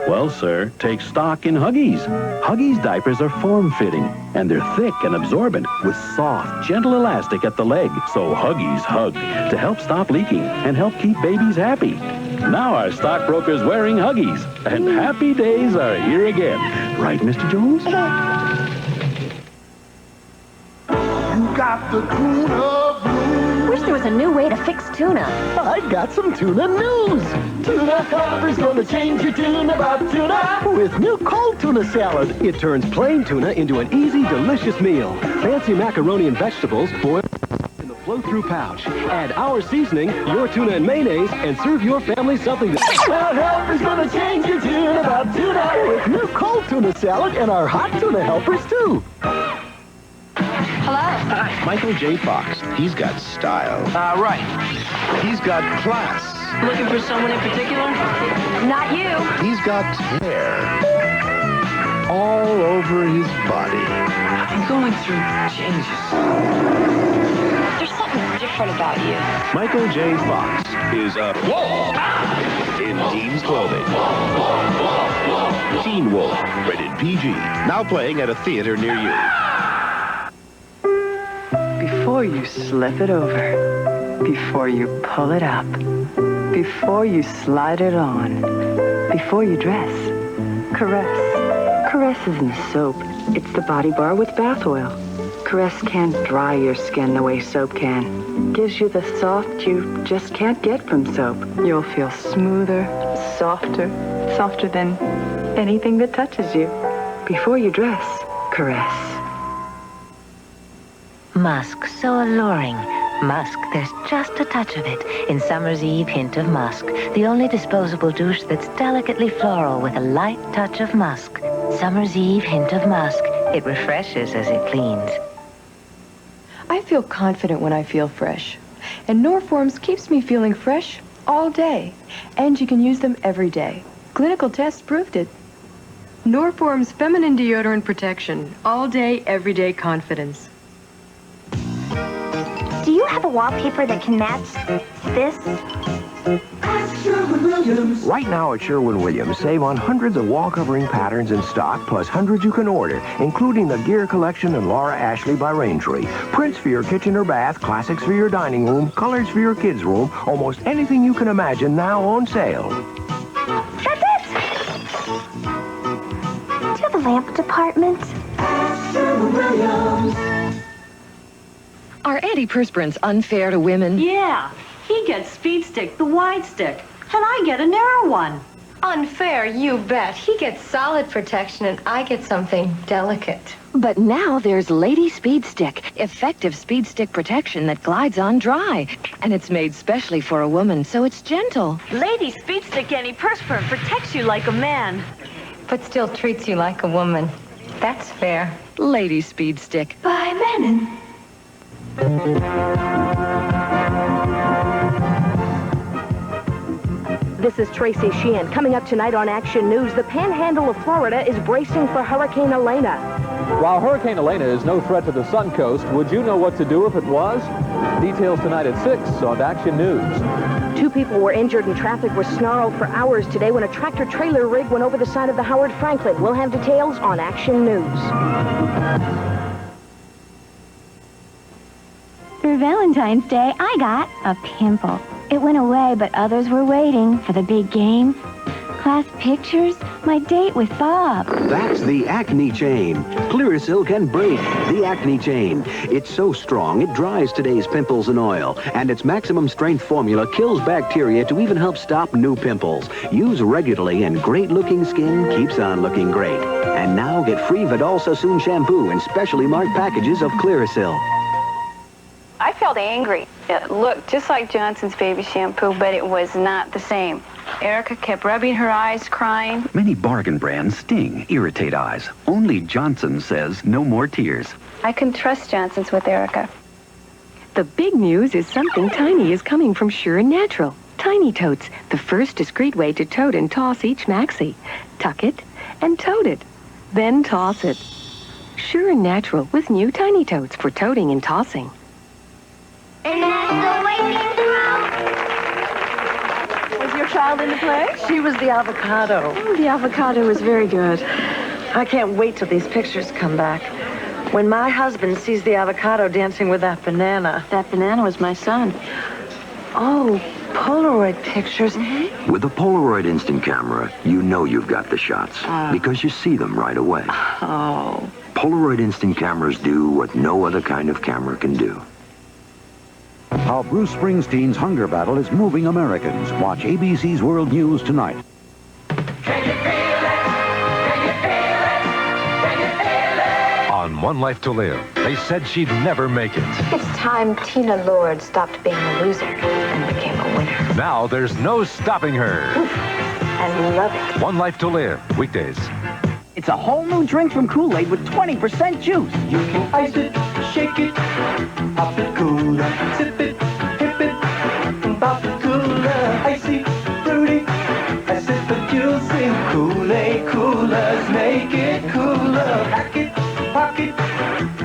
Well, sir, take stock in Huggies. Huggies diapers are form-fitting, and they're thick and absorbent with soft, gentle elastic at the leg. So Huggies hug to help stop leaking and help keep babies happy. Now our stockbroker's wearing Huggies, and happy days are here again. Right, Mr. Jones? Got the tuna blues. Wish there was a new way to fix tuna. I got some tuna news. Tuna Copper's gonna change your tune about tuna with new cold tuna salad. It turns plain tuna into an easy, delicious meal. Fancy macaroni and vegetables boiled in the flow-through pouch. Add our seasoning, your tuna and mayonnaise, and serve your family something that... Our helper's gonna change your tune about tuna with new cold tuna salad and our hot tuna helpers, too. Hello? Hi, Michael J. Fox. He's got style. Right. He's got class. Looking for someone in particular? Not you. He's got hair all over his body. I'm going through changes. There's something different about you. Michael J. Fox is a wolf in teens clothing. Teen Wolf, rated PG. Now playing at a theater near you. Before you slip it over, before you pull it up, before you slide it on, before you dress, Caress. Caress isn't soap. It's the body bar with bath oil. Caress can't dry your skin the way soap can. Gives you the soft you just can't get from soap. You'll feel smoother, softer than anything that touches you. Before you dress, Caress. Musk, so alluring. Musk, there's just a touch of it in Summer's Eve Hint of Musk, the only disposable douche that's delicately floral with a light touch of musk. Summer's Eve Hint of Musk. It refreshes as it cleans. I feel confident when I feel fresh. And Norforms keeps me feeling fresh all day. And you can use them every day. Clinical tests proved it. Norforms Feminine Deodorant Protection. All day, everyday confidence. Do you have a wallpaper that can match this? Right now at Sherwin-Williams, save on hundreds of wall covering patterns in stock, plus hundreds you can order, including the Gear Collection and Laura Ashley by Rangery. Prints for your kitchen or bath, classics for your dining room, colors for your kids' room, almost anything you can imagine now on sale. That's it! Do you have a lamp department? Sherwin-Williams. Are antiperspirants unfair to women? Yeah. He gets Speed Stick, the wide stick, and I get a narrow one. Unfair, you bet. He gets solid protection, and I get something delicate. But now there's Lady Speed Stick, effective Speed Stick protection that glides on dry. And it's made specially for a woman, so it's gentle. Lady Speed Stick antiperspirant protects you like a man. But still treats you like a woman. That's fair. Lady Speed Stick. By Menon. This is Tracy Sheehan. Coming up tonight on Action News, the panhandle of Florida is bracing for Hurricane Elena. While Hurricane Elena is no threat to the Sun Coast, would you know what to do if it was? Details tonight at 6 on Action News. 2 people were injured and traffic was snarled for hours today when a tractor-trailer rig went over the side of the Howard Franklin. We'll have details on Action News. For Valentine's Day, I got a pimple. It went away, but others were waiting for the big game. Class pictures, my date with Bob. That's the acne chain. Clearasil can break the acne chain. It's so strong, it dries today's pimples and oil. And its maximum strength formula kills bacteria to even help stop new pimples. Use regularly and great-looking skin keeps on looking great. And now get free Vidal Sassoon shampoo in specially marked packages of Clearasil. I felt angry. It looked just like Johnson's baby shampoo, but it was not the same. Erica kept rubbing her eyes, crying. Many bargain brands sting, irritate eyes. Only Johnson says no more tears. I can trust Johnson's with Erica. The big news is something tiny is coming from Sure and Natural. Tiny Totes, the first discreet way to tote and toss each maxi. Tuck it and tote it, then toss it. Sure and Natural with new Tiny Totes for toting and tossing. And that's the way things grow. Was your child in the play? She was the avocado. Oh, the avocado was very good. I can't wait till these pictures come back. When my husband sees the avocado dancing with that banana. That banana was my son. Oh, Polaroid pictures. With the Polaroid instant camera, you know you've got the shots because you see them right away. Oh. Polaroid instant cameras do what no other kind of camera can do. How Bruce Springsteen's hunger battle is moving Americans. Watch ABC's World News tonight. On One Life to Live, they said she'd never make it. It's time Tina Lord stopped being a loser and became a winner. Now there's no stopping her. I love it. One Life to Live, weekdays. It's a whole new drink from Kool-Aid with 20% juice. You can ice it, shake it, pop it, cooler, sip it, hip it, pop it, cooler, icy, fruity, I sip it, juicy, Kool-Aid coolers, make it cooler, pack it, pock it,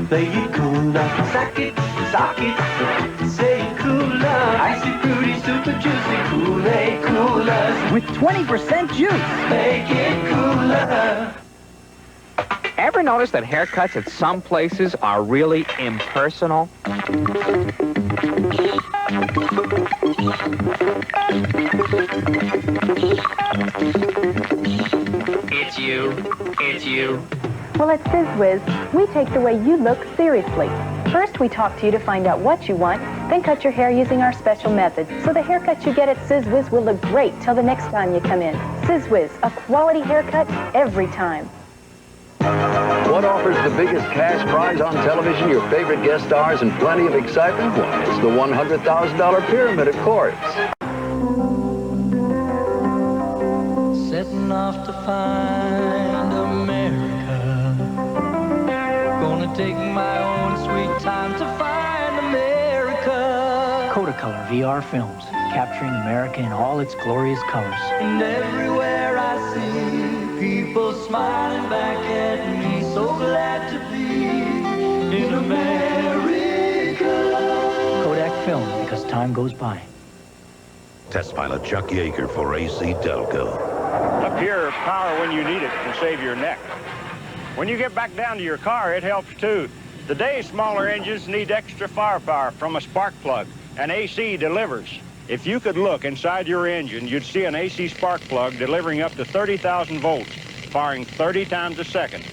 play it cooler, sack it, sock it, say it cooler, icy, fruity, super juicy, Kool-Aid coolers, with 20% juice. Make it cooler. Ever notice that haircuts at some places are really impersonal? It's you. It's you. Well, at SizWiz, we take the way you look seriously. First, we talk to you to find out what you want, then cut your hair using our special method. So the haircut you get at SizWiz will look great till the next time you come in. SizWiz, a quality haircut every time. What offers the biggest cash prize on television, your favorite guest stars, and plenty of excitement? Why, it's the $100,000 pyramid, of course. Setting off to find America. Gonna take my own sweet time to find America. Kodacolor VR films, capturing America in all its glorious colors. And everywhere I see people smiling back at me, so glad to be in America. Kodak film, because time goes by. Test pilot Chuck Yeager for AC Delco. Up here, power when you need it can save your neck. When you get back down to your car, it helps too. Today's smaller engines need extra firepower from a spark plug, and AC delivers. If you could look inside your engine, you'd see an AC spark plug delivering up to 30,000 volts, firing 30 times a second.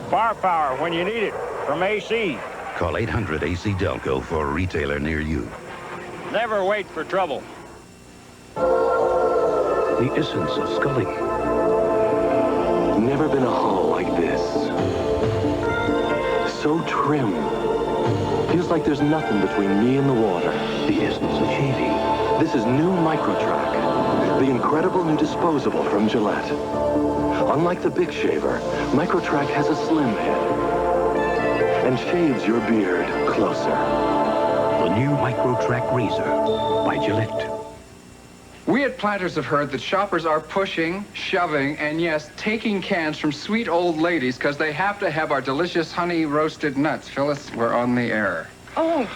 Firepower when you need it from AC. Call 800 AC Delco for a retailer near you. Never wait for trouble. The essence of Scully. Never been a hull like this. So trim. Feels like there's nothing between me and the water. The essence of Chevy. This is new MicroTrack, the incredible new disposable from Gillette. Unlike the Big Shaver, MicroTrack has a slim head and shaves your beard closer. The new MicroTrack razor by Gillette. We at Planters have heard that shoppers are pushing, shoving, and yes, taking cans from sweet old ladies because they have to have our delicious honey roasted nuts. Phyllis, we're on the air. Oh.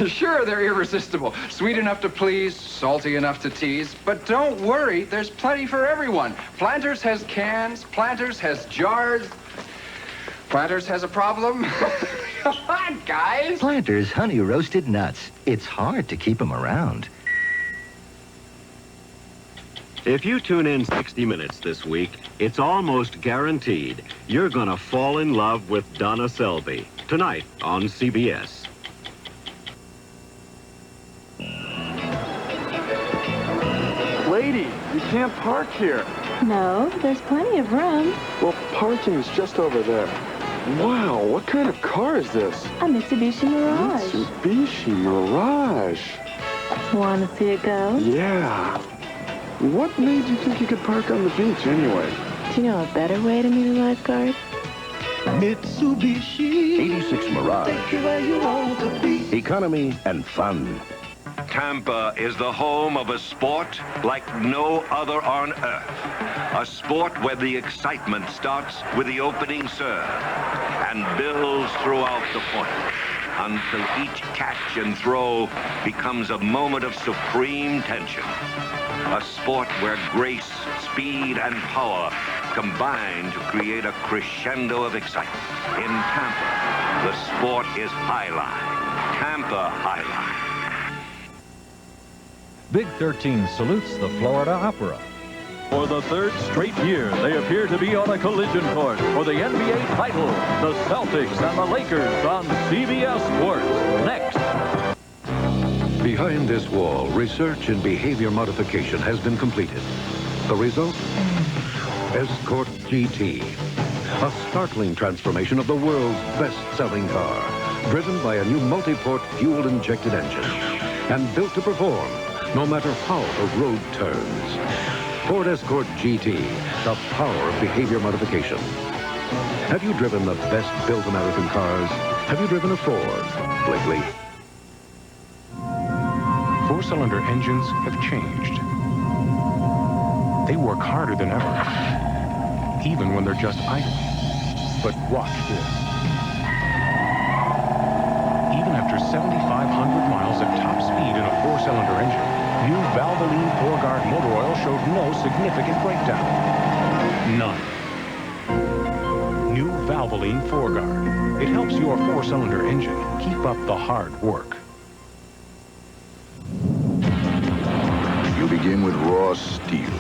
Sure, they're irresistible. Sweet enough to please, salty enough to tease. But don't worry, there's plenty for everyone. Planters has cans, Planters has jars. Planters has a problem. Come on, guys. Planters honey roasted nuts. It's hard to keep them around. If you tune in 60 Minutes this week, it's almost guaranteed you're gonna fall in love with Donna Selby. Tonight on CBS. Lady, you can't park here. No, there's plenty of room. Well, parking's just over there. Wow, what kind of car is this? A Mitsubishi Mirage. Mitsubishi Mirage. Want to see it go? Yeah. What made you think you could park on the beach anyway? Do you know a better way to meet a lifeguard? Mitsubishi 86 Mirage. Where you want to be. Economy and fun. Tampa is the home of a sport like no other on earth. A sport where the excitement starts with the opening serve and builds throughout the point until each catch and throw becomes a moment of supreme tension. A sport where grace, speed, and power combine to create a crescendo of excitement. In Tampa, the sport is Highline. Tampa Highline. Big 13 salutes the Florida Opera. For the third straight year, they appear to be on a collision course for the NBA title. The Celtics and the Lakers on CBS Sports. Next. Behind this wall, research in behavior modification has been completed. The result? Escort GT. A startling transformation of the world's best-selling car. Driven by a new multi-port fuel-injected engine. And built to perform, no matter how the road turns. Ford Escort GT, the power of behavior modification. Have you driven the best-built American cars? Have you driven a Ford lately? Four-cylinder engines have changed. They work harder than ever, even when they're just idle. But watch this. Even after 7,500 miles at top speed in a four-cylinder engine, new Valvoline 4-Guard motor oil showed no significant breakdown. None. New Valvoline 4-Guard. It helps your four-cylinder engine keep up the hard work. You begin with raw steel.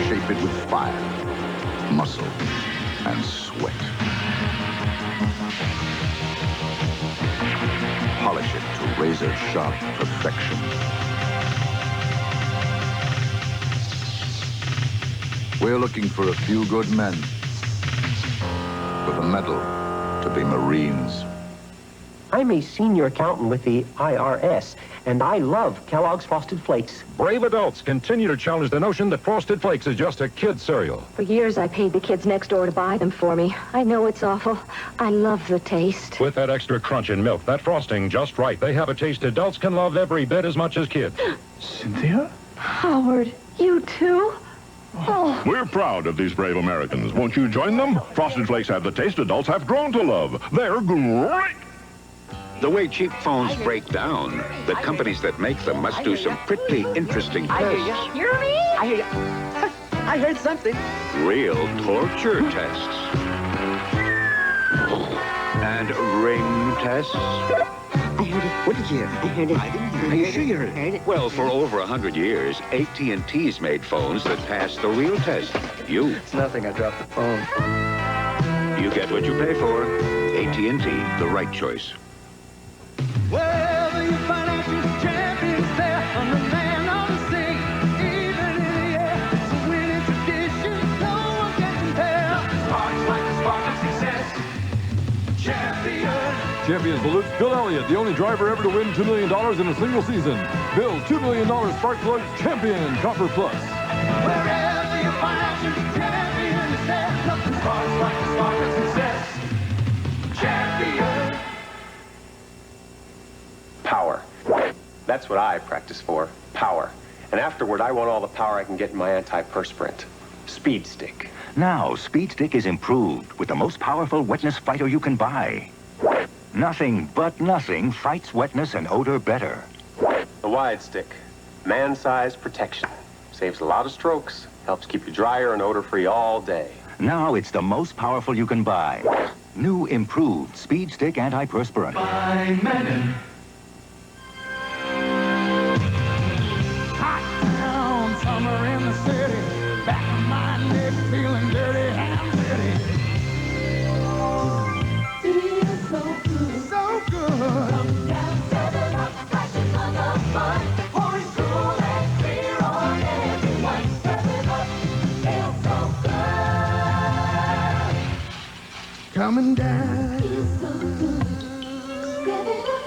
Shape it with fire, muscle, and sweat. Polish it to razor-sharp perfection. We're looking for a few good men with a medal to be Marines. I'm a senior accountant with the IRS, and I love Kellogg's Frosted Flakes. Brave adults continue to challenge the notion that Frosted Flakes is just a kid's cereal. For years, I paid the kids next door to buy them for me. I know it's awful. I love the taste. With that extra crunch in milk, that frosting just right, they have a taste adults can love every bit as much as kids. Cynthia? Howard, you too? Oh. We're proud of these brave Americans. Won't you join them? Frosted Flakes have the taste adults have grown to love. They're great! The way cheap phones break down, the companies that make them must do some pretty interesting tests. You hear me? I hear you. I heard something. Real torture tests. And ring tests. I heard it. What did you hear? I heard it. I didn't hear it. Are you sure you heard it? Well, for over 100 years, AT&T's made phones that pass the real test. It's nothing. I dropped the phone. You get what you pay for. AT&T, the right choice. Well, you financial champions there on the man on the sea, even in the air, it's a winning tradition, no one can compare. Sparks like the spark of success, champion. Champion salutes Bill Elliott, the only driver ever to win $2 million in a single season. Bill's $2 million Spark Plugs Champion Copper Plus. Wherever your financial champion is there, nothing sparks like the spark of success, champion. Power. That's what I practice for, power. And afterward, I want all the power I can get in my antiperspirant. Speed Stick. Now, Speed Stick is improved with the most powerful wetness fighter you can buy. Nothing but nothing fights wetness and odor better. The Wide Stick. Man-sized protection. Saves a lot of strokes. Helps keep you drier and odor-free all day. Now it's the most powerful you can buy. New improved Speed Stick antiperspirant. By Menon. Hot town, summer in the city. Back of my neck feeling dirty and dirty. Feels so good. So good. Come down, 7 Up, crashing on the fun. Pouring cool and clear on everyone. 7 Up, feels so good. Coming down. Feels so good. 7 Up.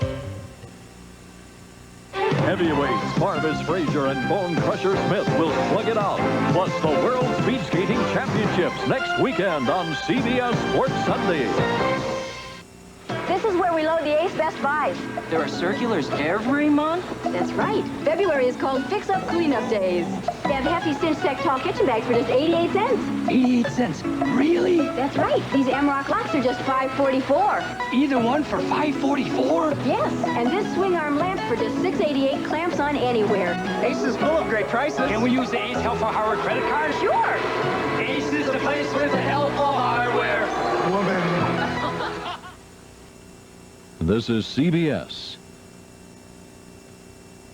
Heavyweights Marvis Frazier and Bone Crusher Smith will slug it out. Plus the World Speed Skating Championships next weekend on CBS Sports Sunday. This is where we load the Ace Best Buys. There are circulars every month? That's right. February is called Fix Up Cleanup Days. They have hefty cinch tech tall kitchen bags for just 88 cents. 88 cents? Really? That's right. These Amrock locks are just $5.44. Either one for $5.44? Yes. And this swing arm lamp for just $6.88 clamps on anywhere. Ace is full of great prices. Can we use the Ace Help for Hardware credit card? Sure. Ace is the place with the helpful hardware. This is CBS.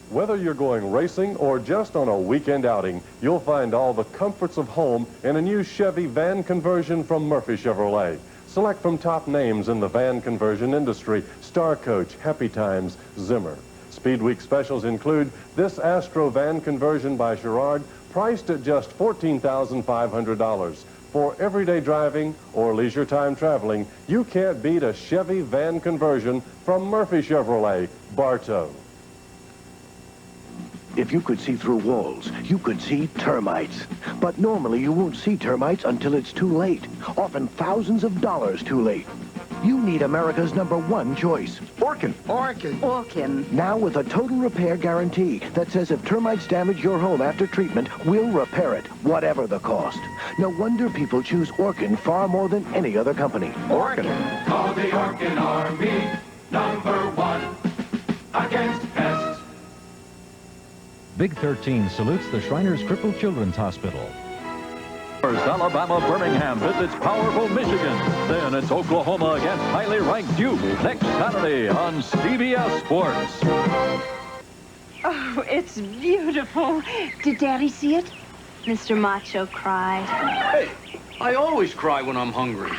Whether you're going racing or just on a weekend outing, you'll find all the comforts of home in a new Chevy van conversion from Murphy Chevrolet. Select from top names in the van conversion industry: Star Coach, Happy Times, Zimmer. Speed Week specials include this Astro van conversion by Girard, priced at just $14,500. For everyday driving or leisure time traveling, you can't beat a Chevy van conversion from Murphy Chevrolet, Bartow. If you could see through walls, you could see termites. But normally you won't see termites until it's too late, often thousands of dollars too late. You need America's #1 choice, Orkin. Orkin. Now with a total repair guarantee that says if termites damage your home after treatment, we'll repair it, whatever the cost. No wonder people choose Orkin far more than any other company. Orkin. Call the Orkin Army. #1 against pests. Big 13 salutes the Shriners Crippled Children's Hospital. First, Alabama Birmingham visits powerful Michigan. Then it's Oklahoma against highly ranked Duke next Saturday on CBS Sports. Oh, it's beautiful. Did Daddy see it? Mr. Macho cried. Hey, I always cry when I'm hungry.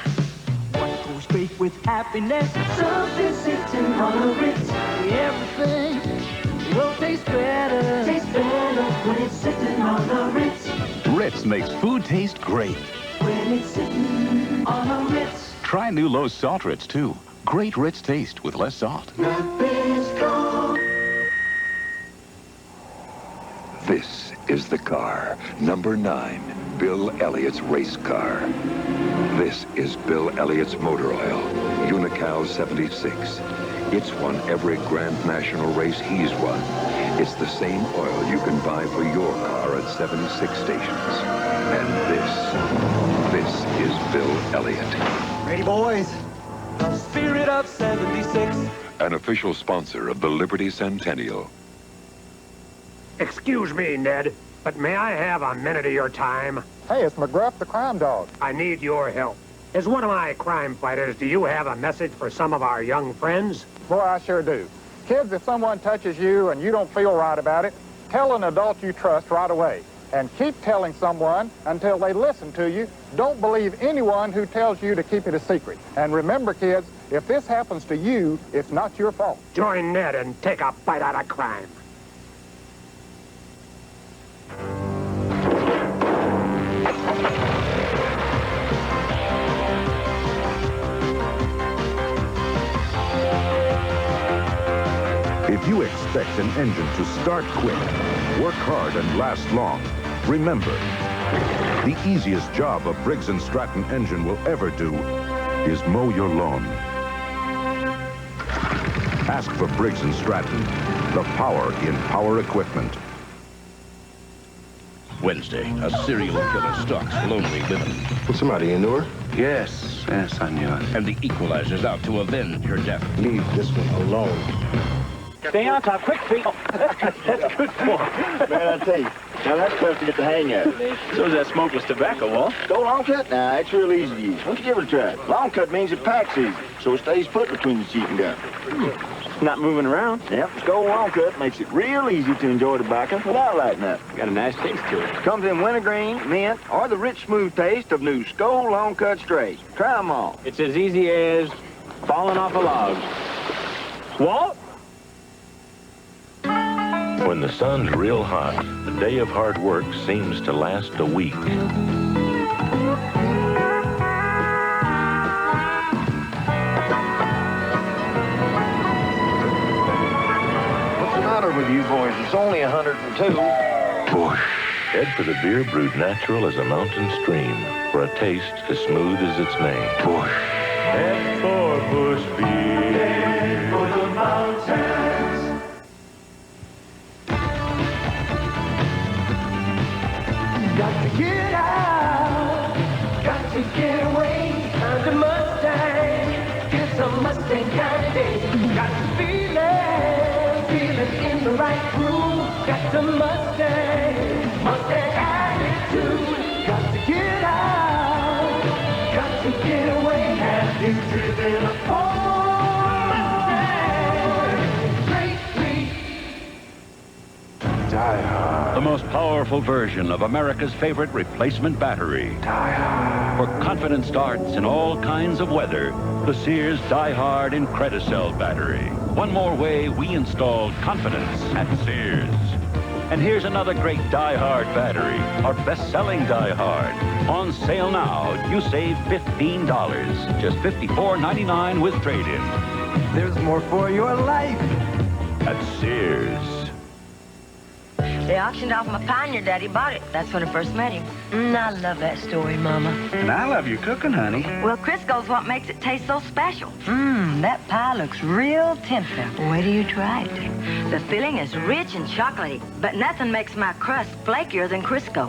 What goes great with happiness? Something sitting on a Ritz. Everything will taste better. Taste better when it's sitting on a Ritz. Ritz makes food taste great. When it's sitting on a Ritz. Try new low salt Ritz, too. Great Ritz taste with less salt. This is the car, #9, Bill Elliott's race car. This is Bill Elliott's motor oil, Unical 76. It's won every Grand National race he's won. It's the same oil you can buy for your car at 76 stations. And this is Bill Elliott. Ready, boys? The spirit of 76. An official sponsor of the Liberty Centennial. Excuse me, Ned, but may I have a minute of your time? Hey, it's McGruff, the crime dog. I need your help. As one of my crime fighters, do you have a message for some of our young friends? Boy, I sure do. Kids, if someone touches you and you don't feel right about it, tell an adult you trust right away. And keep telling someone until they listen to you. Don't believe anyone who tells you to keep it a secret. And remember, kids, if this happens to you, it's not your fault. Join Ned and take a bite out of crime. If you expect an engine to start quick, work hard, and last long, remember, the easiest job a Briggs & Stratton engine will ever do is mow your lawn. Ask for Briggs & Stratton, the power in power equipment. Wednesday, a serial killer stalks lonely women. What's the matter, you knew her? Yes, I knew it. And the equalizer's out to avenge her death. Leave this one alone. Stay on top, quick feet. That's good for Man, I tell you, now that's tough to get the hang of. So is that smokeless tobacco, Walt. Go long cut now, it's real easy to use. Why don't you give it a try? Long cut means it packs easy, so it stays put between the sheet and gun. Not moving around. Yep, Skull Long Cut makes it real easy to enjoy tobacco without lighting up. Got a nice taste to it. Comes in wintergreen, mint, or the rich, smooth taste of new Skull Long Cut Strays. Try them all. It's as easy as falling off a log. Walt? When the sun's real hot, a day of hard work seems to last a week. With you boys, it's only 102. Push. Head for the beer brewed natural as a mountain stream, for a taste as smooth as its name. Push. Head for Bush Beer. Head for the mountains. Got to get out. Got to get away. Find a Mustang. Get some Mustang kind of day. Got to feel it. In the right groove, got the Mustang attitude. Got to get out, got to get away. Have you driven a Ford Mustang? Great. Die Hard. The most powerful version of America's favorite replacement battery. Die Hard. For confident starts in all kinds of weather, the Sears Die Hard Incredicell battery. One more way we installed confidence at Sears. And here's another great Die Hard battery, our best-selling Die Hard. On sale now, you save $15, just $54.99 with trade-in. There's more for your life at Sears. They auctioned off my pie and your daddy bought it. That's when I first met him. I love that story, Mama. And I love your cooking, honey. Well, Crisco's what makes it taste so special. That pie looks real tempting. Wait till you try it. The filling is rich and chocolatey, but nothing makes my crust flakier than Crisco.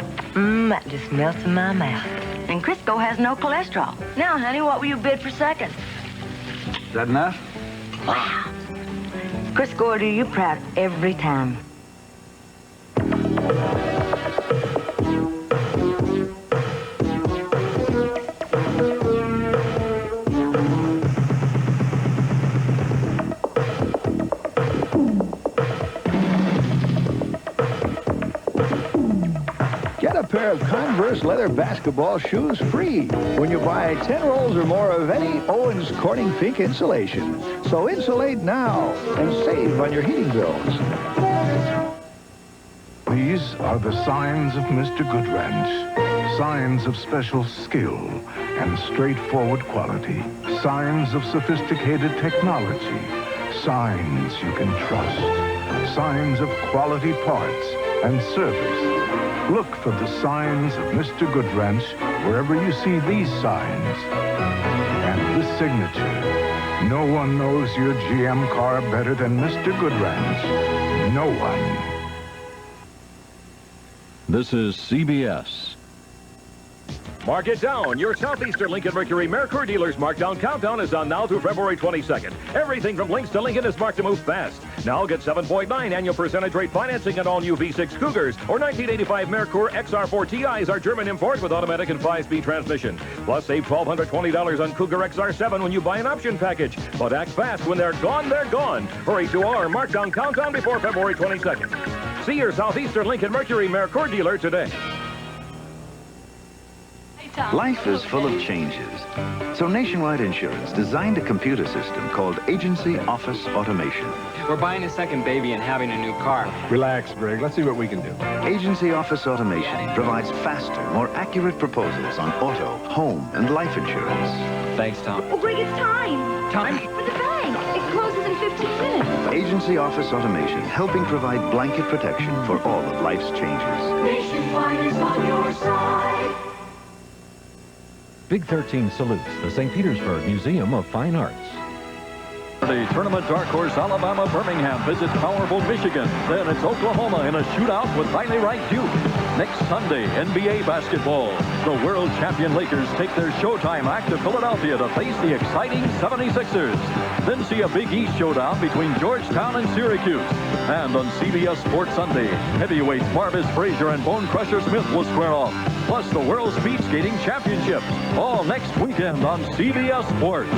That just melts in my mouth. And Crisco has no cholesterol. Now, honey, what will you bid for second? Is that enough? Wow. Crisco will do you proud every time. Get a pair of Converse leather basketball shoes free when you buy 10 rolls or more of any Owens Corning Fink insulation. So insulate now and save on your heating bills. These are the signs of Mr. Goodranch. Signs of special skill and straightforward quality. Signs of sophisticated technology. Signs you can trust. Signs of quality parts and service. Look for the signs of Mr. Goodranch wherever you see these signs. And this signature. No one knows your GM car better than Mr. Goodranch. No one. This is CBS. Mark it down. Your Southeastern Lincoln Mercury Mercure dealers markdown countdown is on now through February 22nd. Everything from links to Lincoln is marked to move fast. Now get 7.9 annual percentage rate financing on all new V6 Cougars or 1985 Mercure XR4 TIs, our German import with automatic and 5-speed transmission. Plus, save $1,220 on Cougar XR7 when you buy an option package. But act fast. When they're gone, they're gone. Hurry to our markdown countdown before February 22nd. See your Southeastern Lincoln Mercury Mercure dealer today. Life is full of changes. So Nationwide Insurance designed a computer system called Agency Office Automation. We're buying a second baby and having a new car. Relax, Greg. Let's see what we can do. Agency Office Automation provides faster, more accurate proposals on auto, home, and life insurance. Thanks, Tom. Oh, Greg, it's time. Time? For the bank. It closes in 15 minutes. Agency Office Automation, helping provide blanket protection for all of life's changes. Nationwide is on your side. Big 13 salutes the St. Petersburg Museum of Fine Arts. The tournament dark horse Alabama Birmingham visits powerful Michigan. Then it's Oklahoma in a shootout with highly ranked Duke. Next Sunday, NBA basketball. The world champion Lakers take their Showtime act to Philadelphia to face the exciting 76ers. Then see a Big East showdown between Georgetown and Syracuse. And on CBS Sports Sunday, heavyweights Marvis Frazier and Bone Crusher Smith will square off. Plus the World Speed Skating Championships. All next weekend on CBS Sports.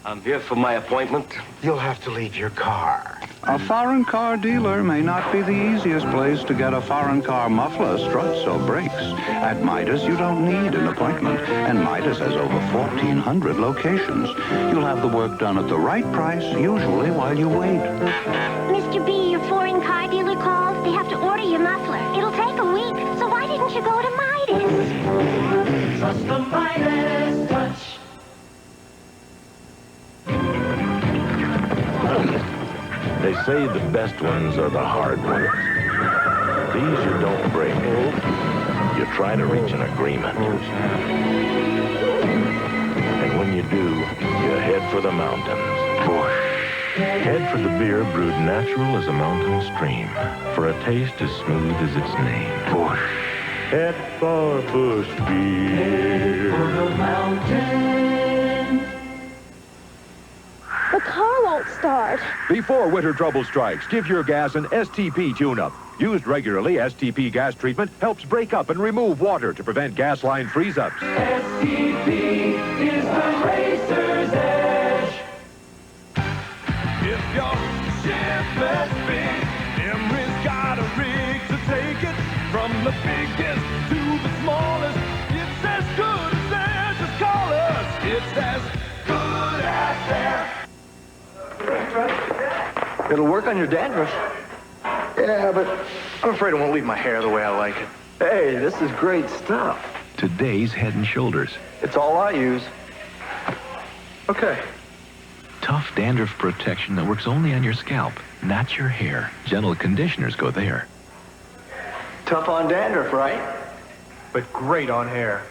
I'm here for my appointment. You'll have to leave your car. A foreign car dealer may not be the easiest place to get a foreign car muffler, struts, or brakes. At Midas, you don't need an appointment, and Midas has over 1,400 locations. You'll have the work done at the right price, usually while you wait. Mr. B, your foreign car dealer called. They have to order your muffler. It'll take a week, so why didn't you go to Midas? Trust the Midas touch. They say the best ones are the hard ones. These you don't break. You try to reach an agreement. And when you do, you head for the mountains. Head for the beer brewed natural as a mountain stream, for a taste as smooth as its name. Head for Bush Beer. For the mountains. The car won't start. Before winter trouble strikes, give your gas an STP tune-up. Used regularly, STP gas treatment helps break up and remove water to prevent gas line freeze-ups. STP is the racer's edge. If your ship is big, Emery's got a rig to take it. From the biggest to the smallest, it's as good as there. Just call us. It's as good as there. It'll work on your dandruff. Yeah, but I'm afraid it won't leave my hair the way I like it. Hey, this is great stuff. Today's Head & Shoulders. It's all I use. Okay. Tough dandruff protection that works only on your scalp, not your hair. Gentle conditioners go there. Tough on dandruff, right? But great on hair.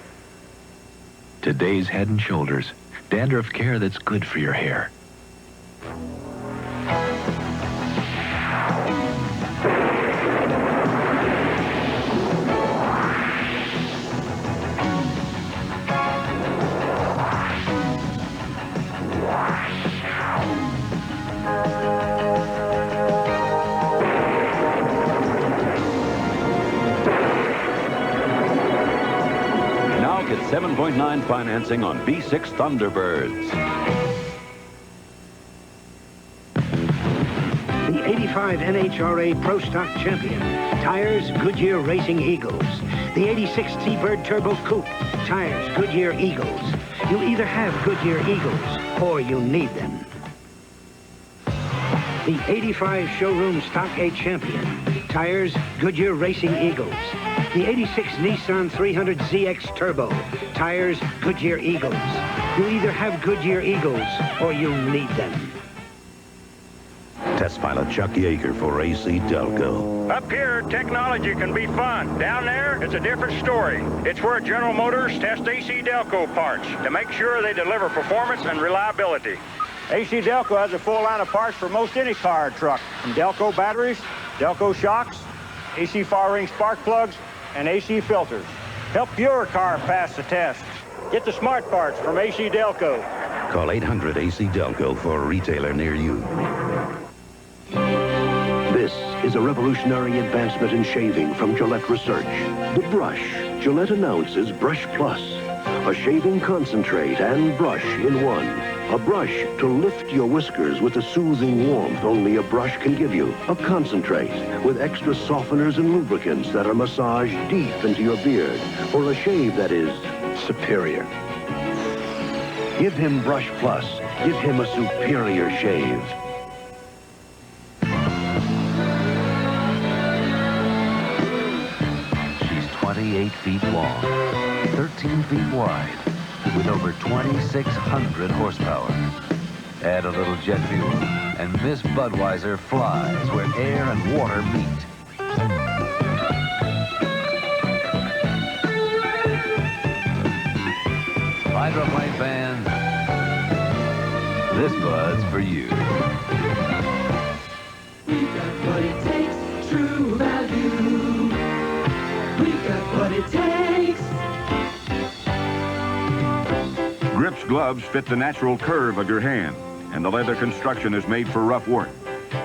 Today's Head & Shoulders. Dandruff care that's good for your hair. Now get 7.9 financing on B6 Thunderbirds. The 85 NHRA Pro Stock Champion. Tires, Goodyear Racing Eagles. The 86 T-Bird Turbo Coupe. Tires, Goodyear Eagles. You either have Goodyear Eagles or you need them. The 85 Showroom Stock A Champion. Tires, Goodyear Racing Eagles. The 86 Nissan 300ZX Turbo. Tires, Goodyear Eagles. You either have Goodyear Eagles or you need them. Test pilot Chuck Yeager for AC Delco. Up here, technology can be fun. Down there, it's a different story. It's where General Motors tests AC Delco parts to make sure they deliver performance and reliability. AC Delco has a full line of parts for most any car or truck, from Delco batteries, Delco shocks, AC fire ring spark plugs, and AC filters. Help your car pass the test. Get the smart parts from AC Delco. Call 800 AC Delco for a retailer near you. This is a revolutionary advancement in shaving from Gillette Research. The brush. Gillette announces Brush Plus. A shaving concentrate and brush in one. A brush to lift your whiskers with the soothing warmth only a brush can give you. A concentrate with extra softeners and lubricants that are massaged deep into your beard for a shave that is superior. Give him Brush Plus. Give him a superior shave. She's 28 feet long, 13 feet wide, with over 2,600 horsepower. Add a little jet fuel, and Miss Budweiser flies where air and water meet. Hydroplane fans, this Bud's for you. We got what it takes, true value. We got what it takes. Grips gloves fit the natural curve of your hand, and the leather construction is made for rough work.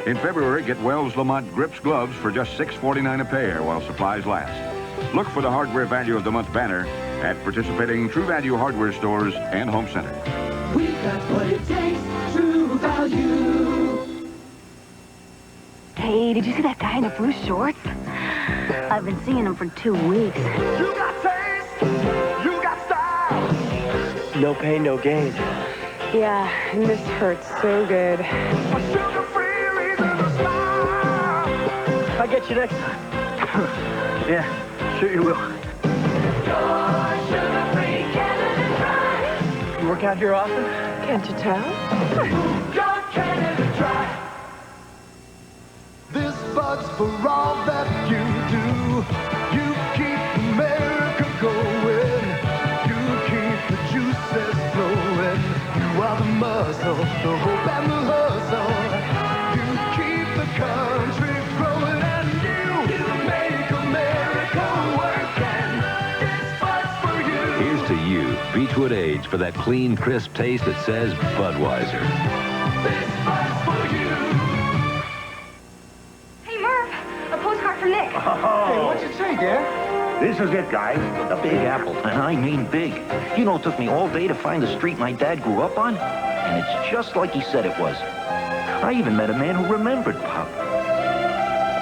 In February, get Wells Lamont Grips gloves for just $6.49 a pair while supplies last. Look for the Hardware Value of the Month banner at participating True Value hardware stores and home centers. We got what it takes, true value. Hey, did you see that guy in the blue shorts? I've been seeing him for 2 weeks. You got taste, you got style. No pain, no gain. Yeah, and this hurts so good. A sugar-free reason to smile. I'll get you next time. Yeah, sure you will. Your sugar-free Canada Dry. You work out here often? Can't you tell? Your Canada Dry. This Bud's for all that you do. You keep America going. You keep the juices flowing. You are the muscle, the hope and the hustle. You keep the country growing, and you make America work. And this Bud's for you. Here's to you, Beechwood Age, for that clean, crisp taste that says Budweiser. This Bud's for you. Hey, Murph, a postcard from Nick. Hey, what'd you say, Dad? This is it, guys. The Big Apple, and I mean big. You know, it took me all day to find the street my dad grew up on, and it's just like he said it was. I even met a man who remembered Pop.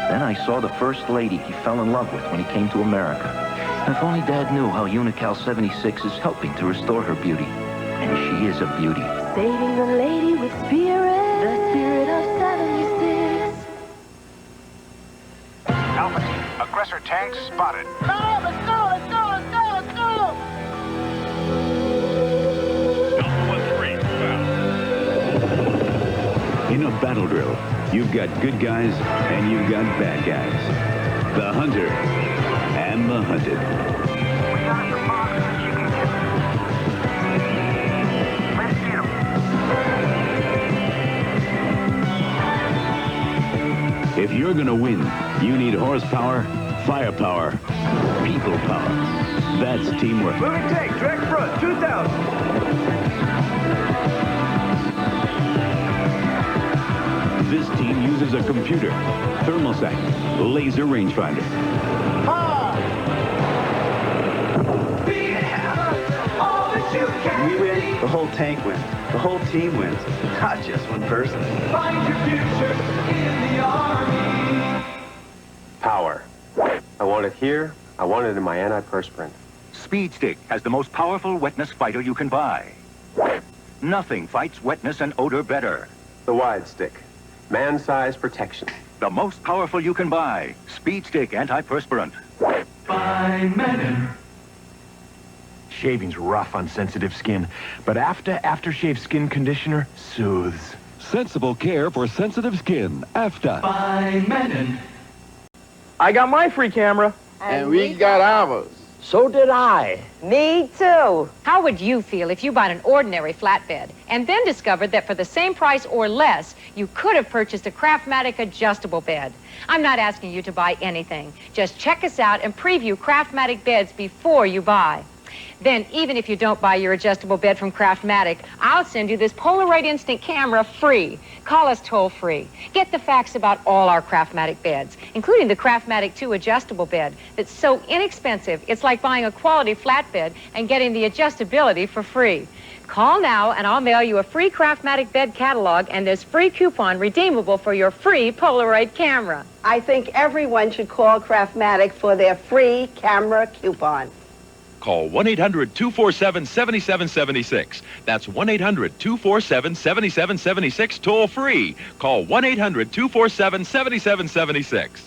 Then I saw the first lady he fell in love with when he came to America. And if only Dad knew how Unical 76 is helping to restore her beauty. And she is a beauty. Saving the lady with spirit, the spirit of 76. Alpha team, aggressor tanks spotted. Come on, let's go, let's go, let's go, let's go. In a battle drill, you've got good guys and you've got bad guys. The hunter and the hunted. If you're gonna win, you need horsepower, firepower, people power. That's teamwork. Moving tank, direct front, 2,000. This team uses a computer, thermostat, laser rangefinder. We win, the whole tank wins. The whole team wins, not just one person. Find your future in the Army. Power. I want it here. I want it in my antiperspirant. Speed Stick has the most powerful wetness fighter you can buy. Nothing fights wetness and odor better. The Wide Stick. Man-sized protection. The most powerful you can buy. Speed Stick antiperspirant. Fine Menon. Shaving's rough on sensitive skin, but aftershave skin conditioner soothes. Sensible care for sensitive skin. AFTA. Fine Menon. I got my free camera. And we got ours. So did I. Me too. How would you feel if you bought an ordinary flatbed and then discovered that for the same price or less, you could have purchased a Craftmatic adjustable bed? I'm not asking you to buy anything. Just check us out and preview Craftmatic beds before you buy. Then, even if you don't buy your adjustable bed from Craftmatic, I'll send you this Polaroid Instant camera free. Call us toll-free. Get the facts about all our Craftmatic beds, including the Craftmatic 2 adjustable bed that's so inexpensive, it's like buying a quality flatbed and getting the adjustability for free. Call now, and I'll mail you a free Craftmatic bed catalog and this free coupon redeemable for your free Polaroid camera. I think everyone should call Craftmatic for their free camera coupon. Call 1-800-247-7776. That's 1-800-247-7776 toll-free. Call 1-800-247-7776.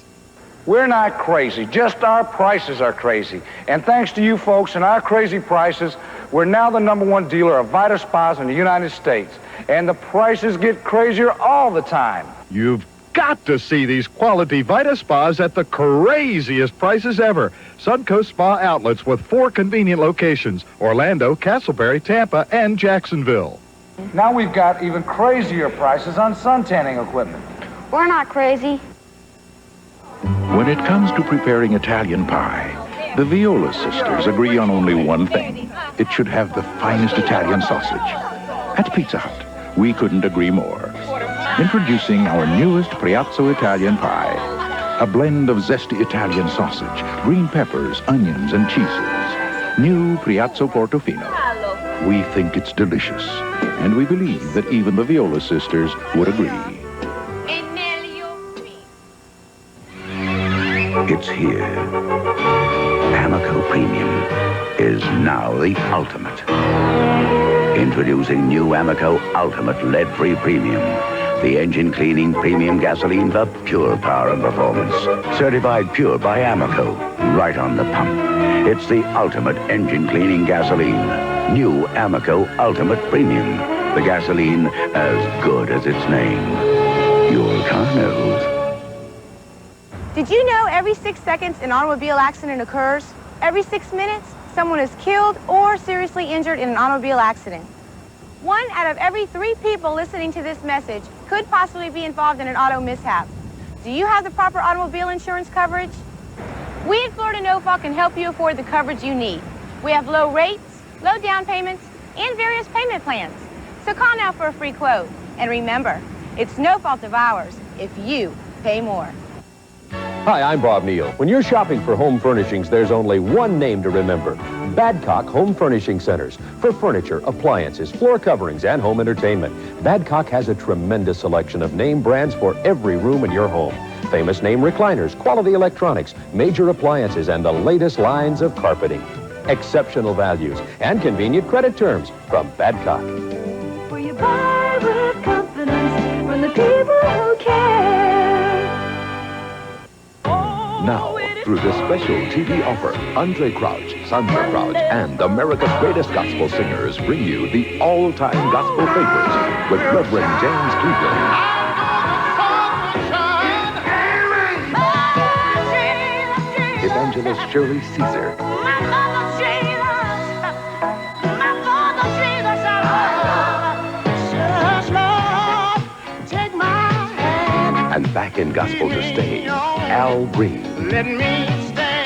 We're not crazy, just our prices are crazy. And thanks to you folks and our crazy prices, we're now the #1 dealer of Vita Spas in the United States. And the prices get crazier all the time. You've got to see these quality Vita Spas at the craziest prices ever. Suncoast Spa outlets with 4 convenient locations: Orlando, Castleberry, Tampa, and Jacksonville. Now we've got even crazier prices on sun tanning equipment. We're not crazy. When it comes to preparing Italian pie, the Viola sisters agree on only one thing. It should have the finest Italian sausage. At Pizza Hut, we couldn't agree more. Introducing our newest Priazzo Italian pie. A blend of zesty Italian sausage, green peppers, onions, and cheeses. New Priazzo Portofino. We think it's delicious, and we believe that even the Viola sisters would agree. It's here. Amoco Premium is now the ultimate. Introducing new Amoco Ultimate Lead-Free Premium. The engine-cleaning premium gasoline for pure power and performance. Certified pure by Amoco, right on the pump. It's the ultimate engine-cleaning gasoline. New Amoco Ultimate Premium. The gasoline as good as its name. Your car knows. Did you know every 6 seconds an automobile accident occurs? Every 6 minutes, someone is killed or seriously injured in an automobile accident. 1 out of every 3 people listening to this message could possibly be involved in an auto mishap. Do you have the proper automobile insurance coverage? We at Florida No-Fault can help you afford the coverage you need. We have low rates, low down payments, and various payment plans. So call now for a free quote. And remember, it's no fault of ours if you pay more. Hi, I'm Bob Neal. When you're shopping for home furnishings, there's only one name to remember. Badcock Home Furnishing Centers. For furniture, appliances, floor coverings, and home entertainment. Badcock has a tremendous selection of name brands for every room in your home. Famous name recliners, quality electronics, major appliances, and the latest lines of carpeting. Exceptional values and convenient credit terms from Badcock. Where you buy with confidence from the people who care. Now, through this special TV offer, Andre Crouch, Sandra Crouch, and America's greatest gospel singers bring you the all-time gospel favorites with Reverend James Cleveland, Evangelist Shirley Caesar, and back in gospel to stay, Al Green. Let me stay.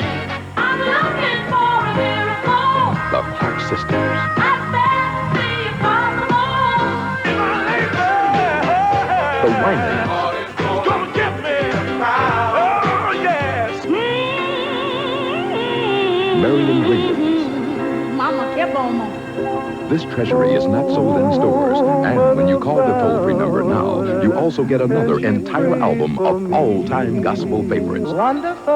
I'm looking for a miracle. The Clark Sisters. I bet the impossible. The Winans. Gonna get me. Oh, yes. Marion Williams. Mama kept on. This treasury is not sold in stores, and when you call the toll-free number now, you also get another entire album of all-time gospel favorites. Wonderful.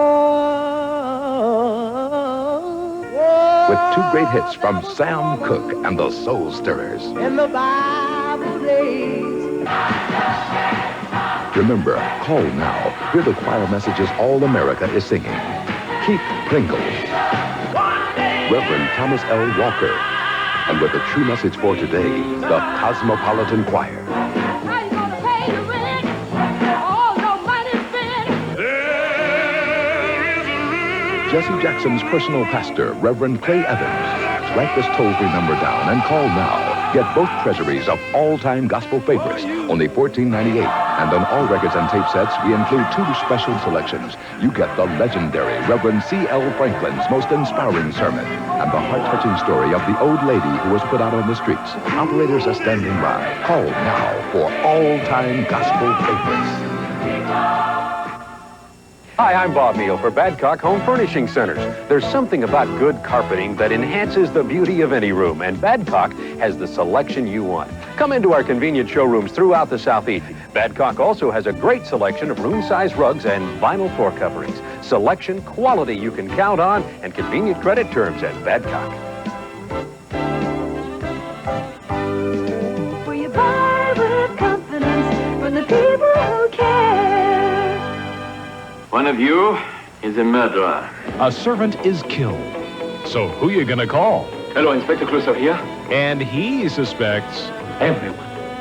With 2 great hits from Sam Cooke and the Soul Stirrers. In the Bible days. Remember, call now. Hear the choir messages all America is singing. Keep Pringle. Reverend Thomas L. Walker. And with the true message for today, the Cosmopolitan Choir. How you gonna pay the rent? Oh, no money's been. Jesse Jackson's personal pastor, Reverend Clay Evans. Write this toll-free number down and call now. Get both treasuries of all-time gospel favorites, only $14.98. And on all records and tape sets, we include 2 special selections. You get the legendary Reverend C.L. Franklin's most inspiring sermon and the heart-touching story of the old lady who was put out on the streets. Operators are standing by. Call now for all-time gospel favorites. Hi, I'm Bob Neal for Badcock Home Furnishing Centers. There's something about good carpeting that enhances the beauty of any room, and Badcock has the selection you want. Come into our convenient showrooms throughout the Southeast. Badcock also has a great selection of room-size rugs and vinyl floor coverings. Selection, quality you can count on, and convenient credit terms at Badcock. Where you buy with confidence from the people who care. One of you is a murderer. A servant is killed. So who you gonna call? Hello, Inspector Clouseau here. And he suspects everyone.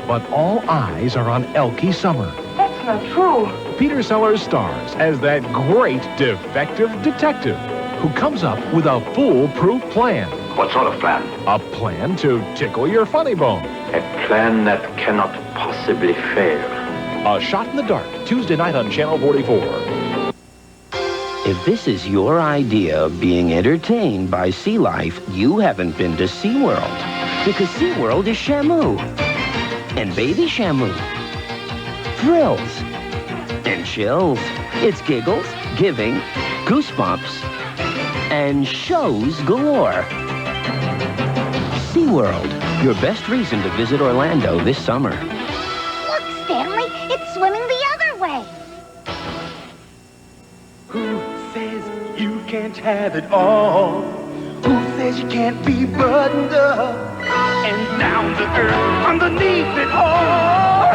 But all eyes are on Elkie Summer. That's not true. Peter Sellers stars as that great defective detective who comes up with a foolproof plan. What sort of plan? A plan to tickle your funny bone. A plan that cannot possibly fail. A Shot in the Dark, Tuesday night on Channel 44. If this is your idea of being entertained by sea life, you haven't been to SeaWorld. Because SeaWorld is Shamu. And Baby Shamu. Thrills. And chills. It's giggles, giving, goosebumps, and shows galore. SeaWorld, your best reason to visit Orlando this summer. Look, Stanley, it's swimming the other way. Who says you can't have it all? Who says you can't be buttoned up and down to earth underneath it all?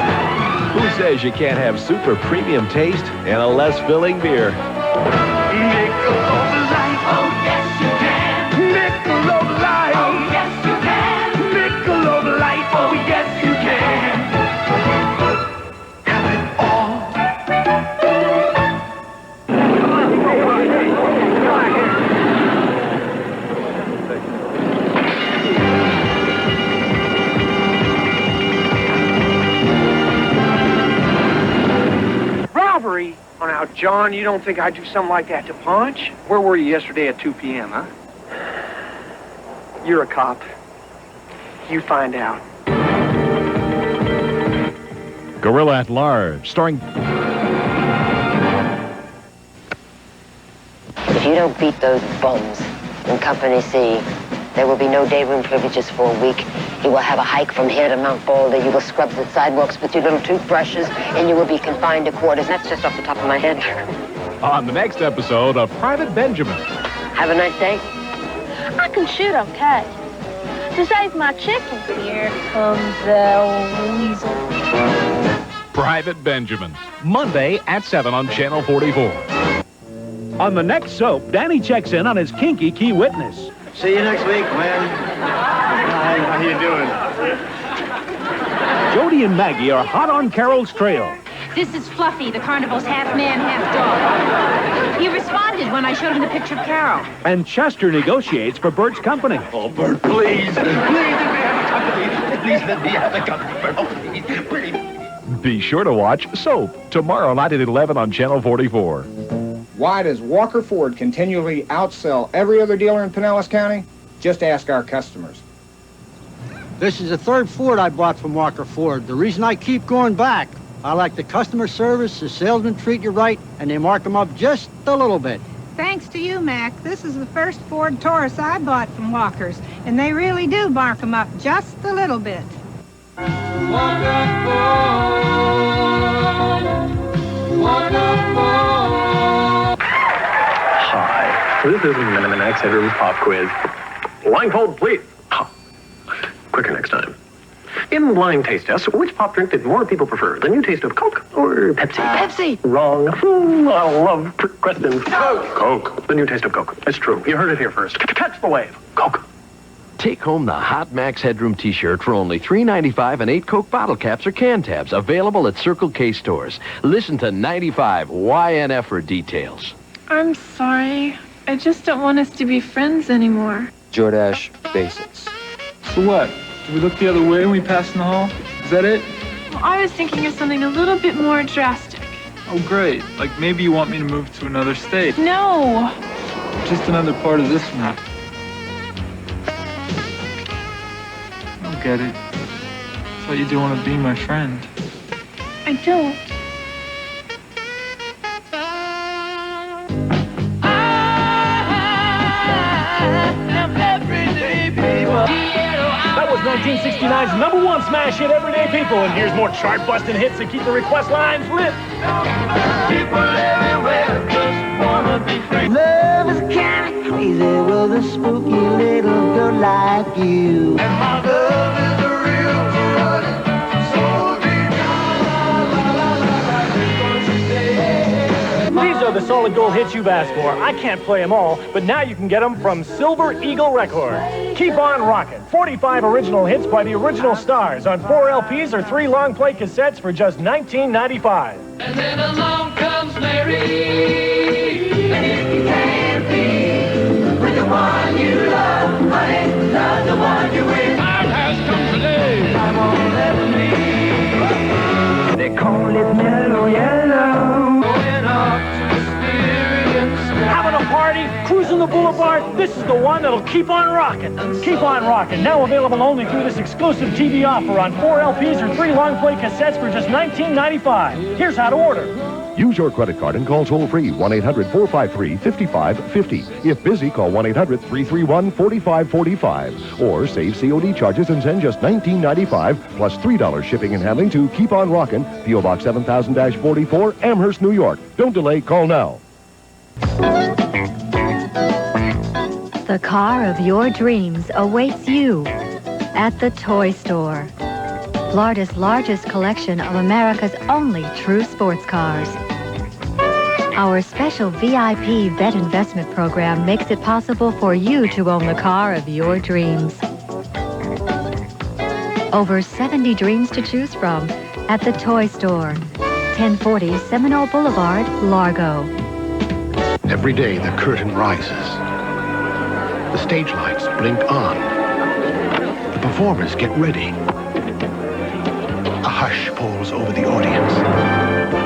Who says you can't have super premium taste and a less filling beer? Michelob Light. Oh, yes, you can. Michelob Light. Oh, yes, you can. Michelob Light. Oh, yes, you can. Have it all. Robbery? Oh, now, John, you don't think I'd do something like that to Punch? Where were you yesterday at 2 p.m., huh? You're a cop. You find out. Gorilla at Large, starring... If you don't beat those bums in Company C, there will be no day room privileges for a week. You will have a hike from here to Mount Boulder. You will scrub the sidewalks with your little toothbrushes, and you will be confined to quarters. That's just off the top of my head. On the next episode of Private Benjamin. Have a nice day. I can shoot okay. To save my chicken. Here comes the weasel. Private Benjamin, Monday at 7 on Channel 44. On the next soap, Danny checks in on his kinky key witness. See you next week, man. Hi, how you doing? Jody and Maggie are hot on Carol's trail. This is Fluffy, the carnival's half man, half dog. He responded when I showed him the picture of Carol. And Chester negotiates for Bert's company. Oh, Bert, please. Please let me have the company. Please let me have the company, Bert. Oh, please. Be sure to watch Soap tomorrow night at 11 on Channel 44. Why does Walker Ford continually outsell every other dealer in Pinellas County? Just ask our customers. This is the third Ford I bought from Walker Ford. The reason I keep going back, I like the customer service, the salesmen treat you right, and they mark them up just a little bit. Thanks to you, Mac. This is the first Ford Taurus I bought from Walker's, and they really do mark them up just a little bit. Walker Ford. Walker Ford. Hi, this is Max Headroom's pop quiz. Blindfold, please. Oh, quicker next time. In blind taste tests, which pop drink did more people prefer? The new taste of Coke or Pepsi? Pepsi! Wrong. I love questions. Coke! Coke. The new taste of Coke. It's true. You heard it here first. Catch the wave. Coke. Take home the Hot Max Headroom t-shirt for only $3.95 and 8 Coke bottle caps or can tabs. Available at Circle K stores. Listen to 95 YNF for details. I'm sorry. I just don't want us to be friends anymore. Jordache Basics. For what? Did we look the other way when we passed in the hall? Is that it? Well, I was thinking of something a little bit more drastic. Oh, great. Like maybe you want me to move to another state. No. Just another part of this one. I don't get it. I thought you didn't want to be my friend. I don't. That was 1969's #1 smash hit, Everyday People, and here's more chart-busting hits that keep the request lines lit. People everywhere just wanna be free. Love is kinda crazy with a spooky little girl like you. And my love is a real running, so deep. These are the solid gold hits you've asked for. I can't play them all, but now you can get them from Silver Eagle Records. Keep on rocking. 45 original hits by the original stars on 4 LPs or 3 long play cassettes for just $19.95. And then along comes Mary. And if you can't be with the one you love, honey, love the one you with. Our house comes to live. I won't let on that'll keep on rocking. Keep on rocking. Now available only through this exclusive TV offer on 4 LPs or 3 long play cassettes for just $19.95. Here's how to order. Use your credit card and call toll-free 1-800-453-5550. If busy, call 1-800-331-4545. Or save COD charges and send just $19.95 plus $3 shipping and handling to Keep On Rockin', P.O. Box 7000-44, Amherst, New York. Don't delay, call now. The car of your dreams awaits you at the toy store. Florida's largest collection of America's only true sports cars. Our special VIP vet investment program makes it possible for you to own the car of your dreams. Over 70 dreams to choose from at the toy store. 1040 Seminole Boulevard, Largo. Every day the curtain rises. The stage lights blink on. The performers get ready. A hush falls over the audience.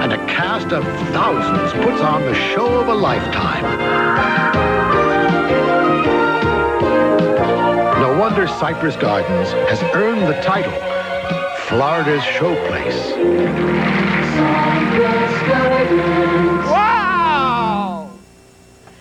And a cast of thousands puts on the show of a lifetime. No wonder Cypress Gardens has earned the title Florida's Showplace. Wow!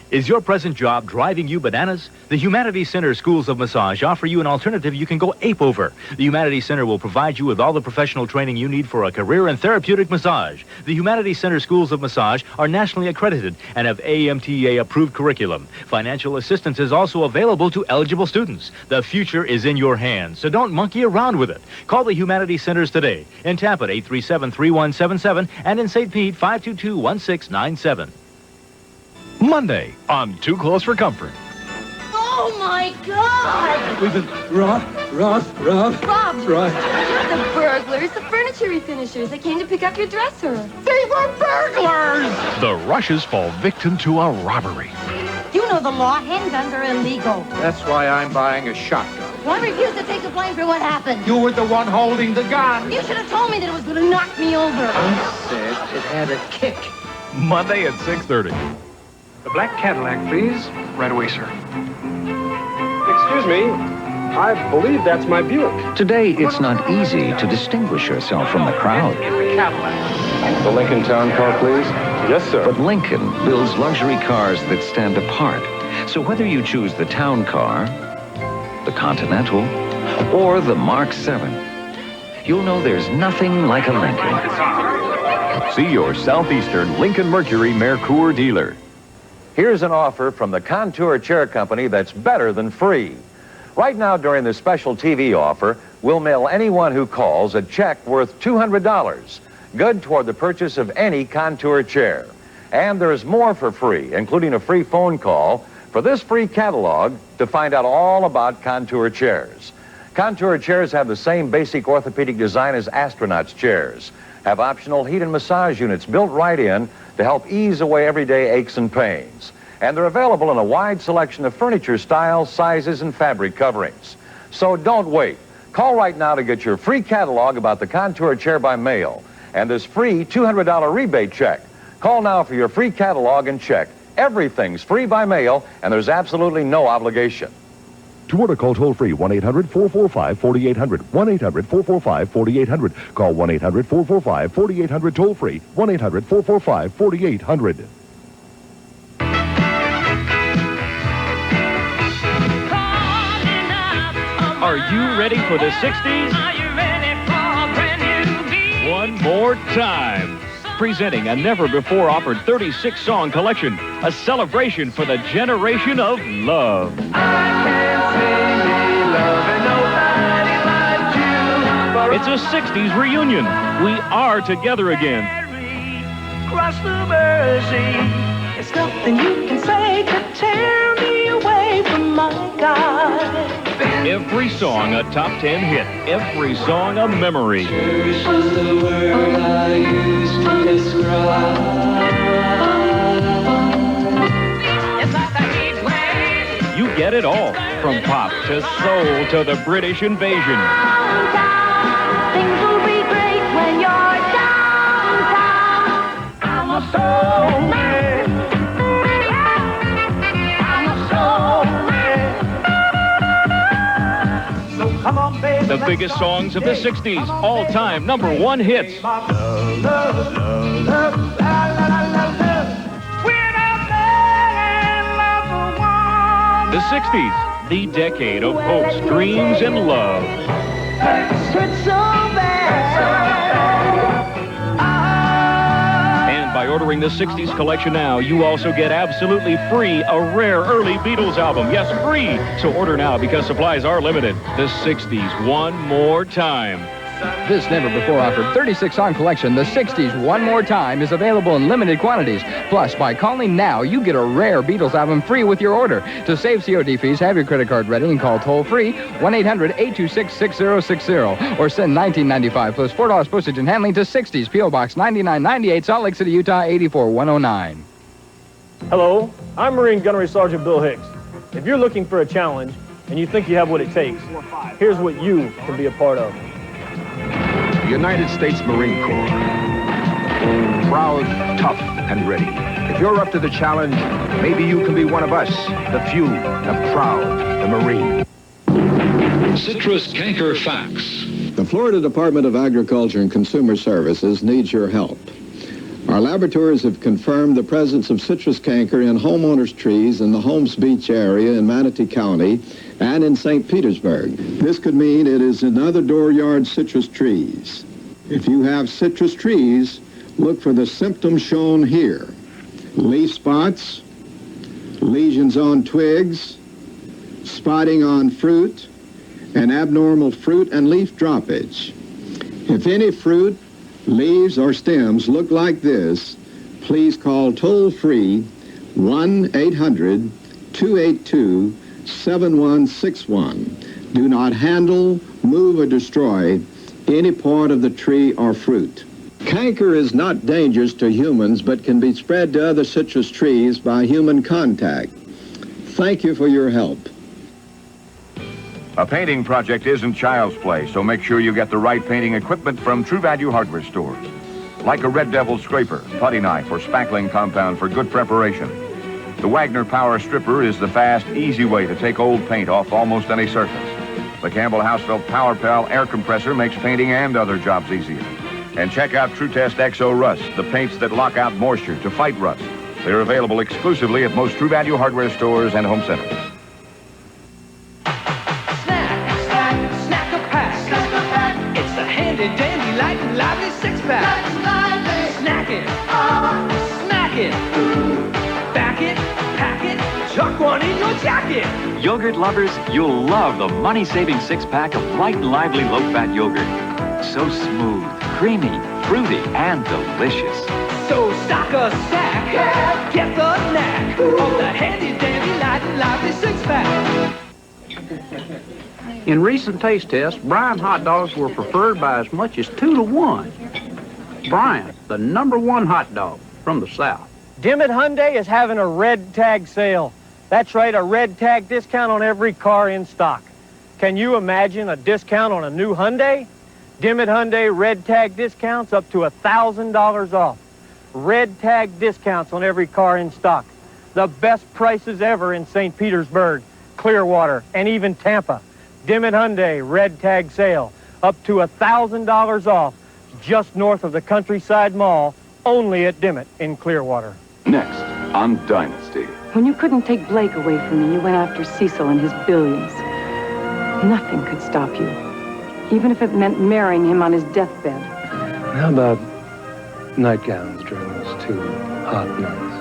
Is your present job driving you bananas? The Humanities Center Schools of Massage offer you an alternative you can go ape over. The Humanities Center will provide you with all the professional training you need for a career in therapeutic massage. The Humanities Center Schools of Massage are nationally accredited and have AMTA-approved curriculum. Financial assistance is also available to eligible students. The future is in your hands, so don't monkey around with it. Call the Humanities Centers today. In Tampa, 837-3177, and in St. Pete, 522-1697. Monday on Too Close for Comfort. Oh, my God! We've been robbed. Robbed? Right. Not the burglars, the furniture refinishers. They came to pick up your dresser. They were burglars! The Rushes fall victim to a robbery. You know the law. Handguns are illegal. That's why I'm buying a shotgun. Well, I refuse to take the blame for what happened. You were the one holding the gun. You should have told me that it was going to knock me over. I said it had a kick. Monday at 6:30. The black Cadillac, please. Right away, sir. Excuse me. I believe that's my Buick. Today, it's not easy to distinguish yourself from the crowd. The Lincoln Town Car, please. Yes, sir. But Lincoln builds luxury cars that stand apart. So whether you choose the Town Car, the Continental, or the Mark 7, you'll know there's nothing like a Lincoln. See your Southeastern Lincoln Mercury Mercure dealer. Here's an offer from the Contour Chair Company that's better than free. Right now, during this special TV offer, we'll mail anyone who calls a check worth $200, good toward the purchase of any Contour chair. And there's more for free, including a free phone call for this free catalog to find out all about Contour chairs. Contour chairs have the same basic orthopedic design as astronauts' chairs, have optional heat and massage units built right in to help ease away everyday aches and pains. And they're available in a wide selection of furniture styles, sizes, and fabric coverings. So don't wait. Call right now to get your free catalog about the Contour chair by mail and this free $200 rebate check. Call now for your free catalog and check. Everything's free by mail, and there's absolutely no obligation. To order, call toll-free 1-800-445-4800, 1-800-445-4800. Call 1-800-445-4800 toll-free, 1-800-445-4800. Are you ready for the 60s? Are you ready for a brand new beat? One more time. Presenting a never-before-offered 36-song collection, a celebration for the generation of love. It's a 60s reunion. We are together again. Cross the mercy. There's nothing you can say to tear me away from my God. Every song a top 10 hit. Every song a memory. Cherish was the word I used to describe. It's like a heat wave. You get it all, from pop to soul to the British invasion. Things will be great when you're downtown. I'm a soul man. I'm a soul man. biggest songs of the 60s, all-time #1 hits. The 60s, the decade of hopes, dreams, and love. And by ordering the 60s collection now, you also get absolutely free a rare early Beatles album. Yes, free. So order now because supplies are limited. The 60s, one more time. This never-before offered 36-song collection, The 60s One More Time, is available in limited quantities. Plus, by calling now, you get a rare Beatles album free with your order. To save COD fees, have your credit card ready and call toll-free 1-800-826-6060 or send $19.95 plus $4 postage and handling to 60s, P.O. Box 9998, Salt Lake City, Utah 84109. Hello, I'm Marine Gunnery Sergeant Bill Hicks. If you're looking for a challenge and you think you have what it takes, here's what you can be a part of. The United States Marine Corps. Proud, tough, and ready. If you're up to the challenge, maybe you can be one of us, the few, the proud, the Marine. Citrus Canker Facts. The Florida Department of Agriculture and Consumer Services needs your help. Our laboratories have confirmed the presence of citrus canker in homeowners' trees in the Holmes Beach area in Manatee County and in St. Petersburg. This could mean it is in other dooryard citrus trees. If you have citrus trees, look for the symptoms shown here. Leaf spots, lesions on twigs, spotting on fruit, and abnormal fruit and leaf droppage. If any fruit, leaves, or stems look like this, please call toll-free 1-800-282-7161. Do not handle, move, or destroy any part of the tree or fruit. Canker is not dangerous to humans, but can be spread to other citrus trees by human contact. Thank you for your help. A painting project isn't child's play, so make sure you get the right painting equipment from True Value hardware stores. Like a Red Devil scraper, putty knife, or spackling compound for good preparation. The Wagner Power Stripper is the fast, easy way to take old paint off almost any surface. The Campbell Hausfeld Power Pal air compressor makes painting and other jobs easier. And check out True Test XO Rust, the paints that lock out moisture to fight rust. They're available exclusively at most True Value hardware stores and home centers. It's the handy dandy light and lively six-pack. Snack it, smack it, back it, pack it, chuck one in your jacket. Yogurt lovers, you'll love the money-saving six-pack of light and lively low-fat yogurt. So smooth, creamy, fruity, and delicious. So stock a sack, get the knack of the handy dandy light and lively six-pack. In recent taste tests, Bryan hot dogs were preferred by as much as 2-to-1. Bryan, the #1 hot dog from the South. Dimmitt Hyundai is having a red tag sale. That's right, a red tag discount on every car in stock. Can you imagine a discount on a new Hyundai? Dimmitt Hyundai red tag discounts up to $1,000 off. Red tag discounts on every car in stock. The best prices ever in St. Petersburg, Clearwater, and even Tampa. Dimmitt Hyundai red tag sale, up to $1,000 off, just north of the Countryside Mall, only at Dimmitt in Clearwater. Next on Dynasty. When you couldn't take Blake away from me, you went after Cecil and his billions. Nothing could stop you, even if it meant marrying him on his deathbed. How about nightgowns during those 2 hot nights?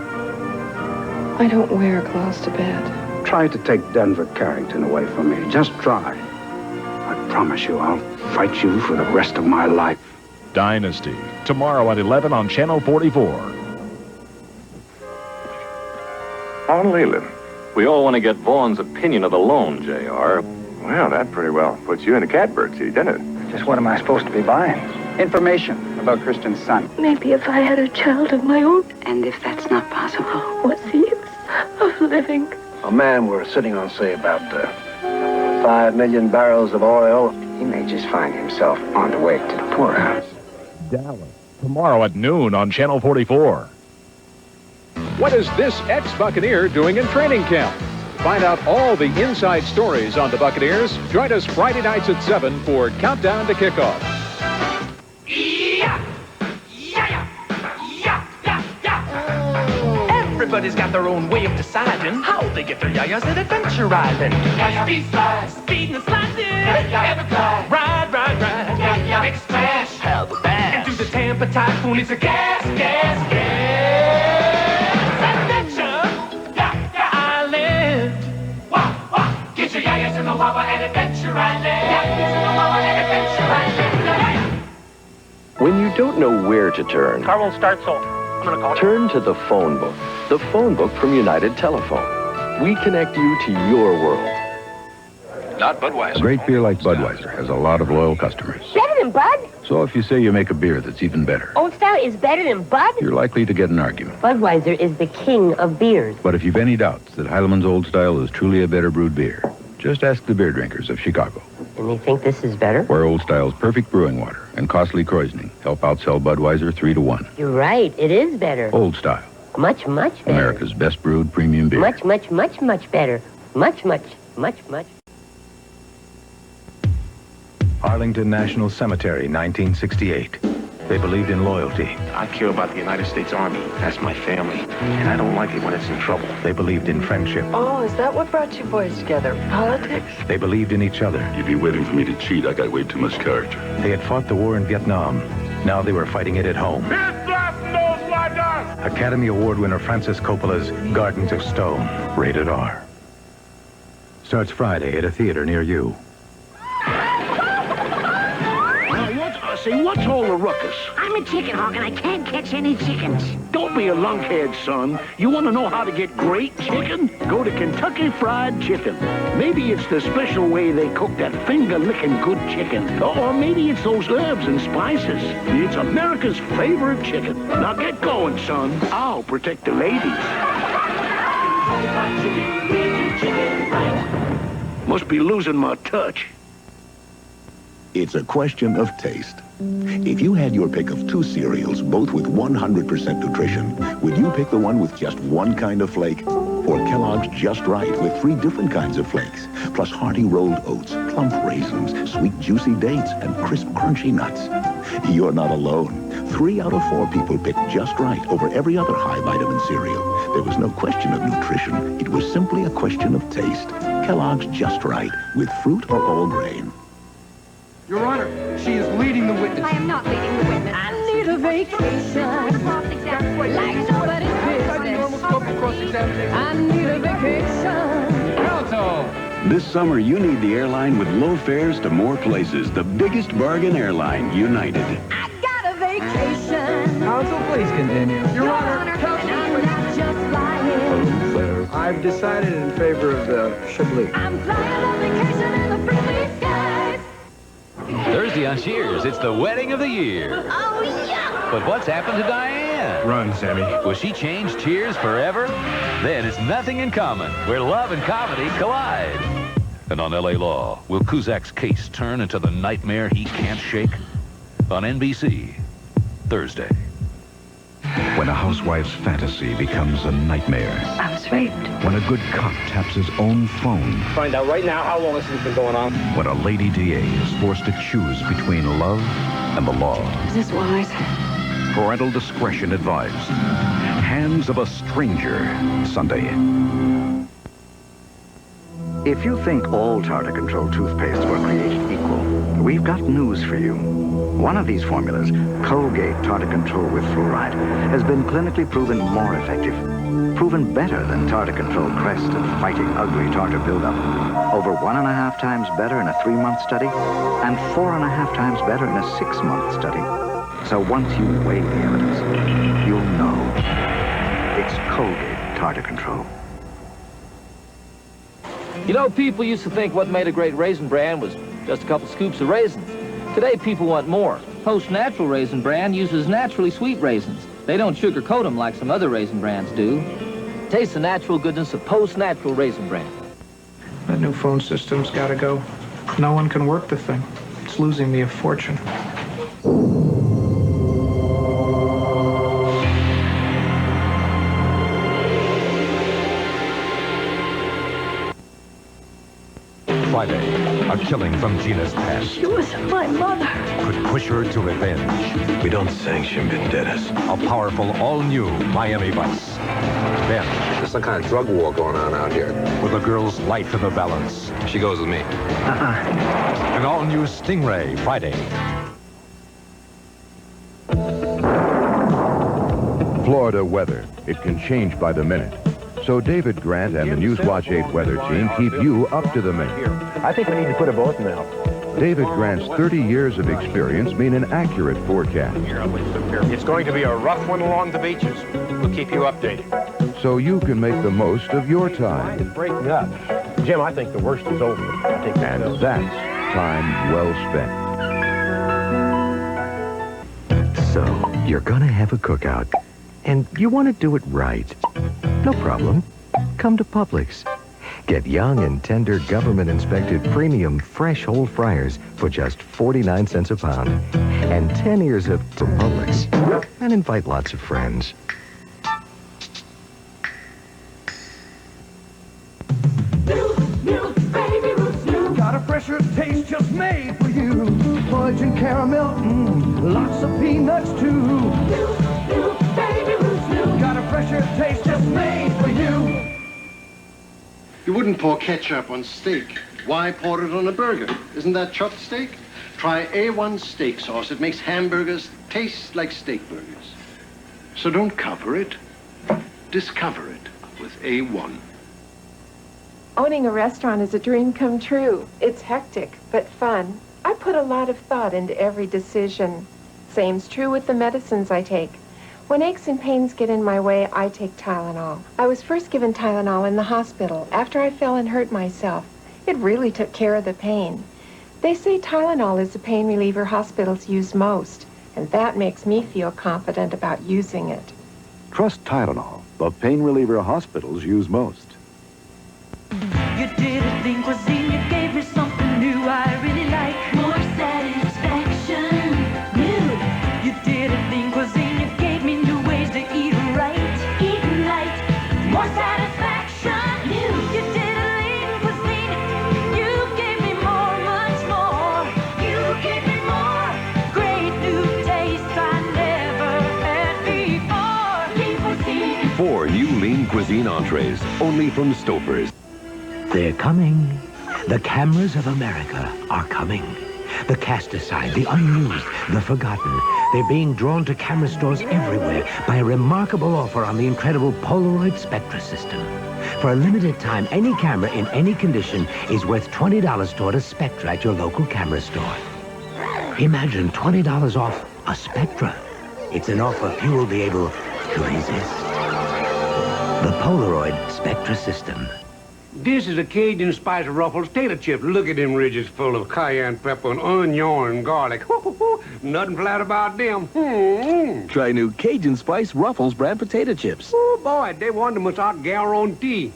I don't wear clothes to bed. Try to take Denver Carrington away from me. Just try. I promise you, I'll fight you for the rest of my life. Dynasty, tomorrow at 11 on Channel 44. On Leland. We all want to get Vaughn's opinion of the loan, J.R. Well, that pretty well puts you in a catbird seat, doesn't it? Just what am I supposed to be buying? Information about Kristen's son. Maybe if I had a child of my own. And if that's not possible? What's the use of living? A man we're sitting on, say, about 5 million barrels of oil. He may just find himself on the way to the poorhouse. Dallas, tomorrow at noon on Channel 44. What is this ex-Buccaneer doing in training camp? find out all the inside stories on the Buccaneers, join us Friday nights at 7 for Countdown to Kickoff. Everybody's got their own way of deciding how they get their yayas at Adventure Island. Speed slide, speeding and sliding. Ride, ride, ride. Big splash, have a bash. And do the Tampa Typhoon, it's a gas, gas, gas. Adventure Island. Wah, wah. Get your yayas in the wawa at Adventure Island. Yayas in the wawa at Adventure Island. When you don't know where to turn, Car won't start, so I'm gonna call. turn to the phone book. The phone book from United Telephone. We connect you to your world. Not Budweiser. A great beer like Budweiser has a lot of loyal customers. Better than Bud? So if you say you make a beer that's even better, Old Style is better than Bud? you're likely to get an argument. Budweiser is the king of beers. But if you've any doubts that Heileman's Old Style is truly a better brewed beer, just ask the beer drinkers of Chicago, And they think this is better? where Old Style's perfect brewing water and costly Kreuznach help outsell Budweiser 3-1. You're right. It is better. Old Style, Much, much better. America's best brewed premium beer. Much, much, much, much better. Much, much, much, much. Arlington National Cemetery, 1968. They believed in loyalty. I care about the United States Army. That's my family. And I don't like it when it's in trouble. They believed in friendship. Oh, is that what brought you boys together? Politics? They believed in each other. You'd be waiting for me to cheat. I got way too much character. They had fought the war in Vietnam. Now they were fighting it at home. Academy Award winner Francis Coppola's Gardens of Stone, rated R. Starts Friday at a theater near you. What's all the ruckus? I'm a chicken hawk and I can't catch any chickens. Don't be a lunkhead, son. You want to know how to get great chicken? Go to Kentucky Fried Chicken. Maybe it's the special way they cook that finger-licking good chicken. Or maybe it's those herbs and spices. It's America's favorite chicken. Now get going, son. I'll protect the ladies. Must be losing my touch. It's a question of taste. If you had your pick of two cereals, both with 100% nutrition, would you pick the one with just one kind of flake? Or Kellogg's Just Right with 3 different kinds of flakes, plus hearty rolled oats, plump raisins, sweet juicy dates, and crisp crunchy nuts? You're not alone. 3 out of 4 people picked Just Right over every other high vitamin cereal. There was no question of nutrition. It was simply a question of taste. Kellogg's Just Right with fruit or all grain. Your Honor, she is leading the witness. I am not leading the witness. I need a vacation. Like nobody's business. I need a vacation. Counsel! This summer, you need the airline with low fares to more places. The biggest bargain airline, United. I got a vacation. Counsel, please continue. Your Honor, counsel, and I'm not just flying. I've decided in favor of the Chablis. I'm flying on vacation in the friendly skies. Thursday on Cheers, it's the wedding of the year. Oh, yeah! But what's happened to Diane? Run, Sammy. Will she change Cheers forever? Then it's Nothing in Common, where love and comedy collide. And on L.A. Law, will Kuzak's case turn into the nightmare he can't shake? On NBC, Thursday. When a housewife's fantasy becomes a nightmare. I was raped. When a good cop taps his own phone. Find out right now how long this has been going on. When a lady DA is forced to choose between love and the law. Is this wise? Parental discretion advised. Hands of a Stranger, Sunday. If you think all tartar control toothpastes were created equal, we've got news for you. One of these formulas, Colgate Tartar Control with Fluoride, has been clinically proven more effective. Proven better than Tartar Control Crest at fighting ugly tartar buildup. Over 1.5 times better in a 3-month study, and 4.5 times better in a 6-month study. So once you weigh the evidence, you'll know. It's Colgate Tartar Control. You know, people used to think what made a great Raisin Bran was just a couple scoops of raisins. Today, people want more. Post Natural Raisin Bran uses naturally sweet raisins. They don't sugarcoat them like some other raisin brands do. Taste the natural goodness of Post Natural Raisin Bran. That new phone system's got to go. No one can work the thing. It's losing me a fortune. killing from Gina's past She was my mother. could push her to revenge. We don't sanction vendettas. A powerful, all-new Miami Vice. Then, There's some kind of drug war going on out here. with a girl's life in the balance, She goes with me. an all-new Stingray Friday. Florida weather. It can change by the minute. So David Grant and the Newswatch 8 weather team keep you up to the minute. I think we need to put a boat now. David Grant's 30 years of experience mean an accurate forecast. It's going to be a rough one along the beaches. We'll keep you updated. So you can make the most of your time. It's breaking up. Jim, I think the worst is over. I think And that's time well spent. So, you're gonna have a cookout, and you want to do it right. No problem. Come to Publix. Get young and tender government-inspected premium fresh whole fryers for just 49 cents a pound. And 10 ears of from Publix. And invite lots of friends. Got a fresher taste just made for you. Fudge and caramel, lots of peanuts too. Got a fresher taste just made for you. You wouldn't pour ketchup on steak. Why pour it on a burger? Isn't that chopped steak? Try A1 steak sauce. It makes hamburgers taste like steak burgers. So don't cover it. Discover it with A1. Owning a restaurant is a dream come true. It's hectic, but fun. I put a lot of thought into every decision. Same's true with the medicines I take. When aches and pains get in my way, I take Tylenol. I was first given Tylenol in the hospital after I fell and hurt myself. It really took care of the pain. They say Tylenol is the pain reliever hospitals use most, and that makes me feel confident about using it. Trust Tylenol, the pain reliever hospitals use most. You did a thing, cuisine, you gave me something new I really like. More satisfaction, new. You did a thing, cuisine, you gave me new ways to eat right. Eating right, more satisfaction, new. You did a lean cuisine, you gave me more, much more. You gave me more, great new taste I never had before. Lean cuisine. 4 new lean cuisine entrees, only from Stouffer's. They're coming. The cameras of America are coming. The cast aside, the unused, the forgotten. They're being drawn to camera stores everywhere by a remarkable offer on the incredible Polaroid Spectra system. For a limited time, any camera in any condition is worth $20 toward a Spectra at your local camera store. Imagine $20 off a Spectra. It's an offer few will be able to resist. The Polaroid Spectra system. This is a Cajun spice Ruffles tater chip. Look at them ridges full of cayenne pepper and onion and garlic. Nothing flat about them. Try new Cajun Spice Ruffles brand potato chips. Oh, boy, they want them without guarantee.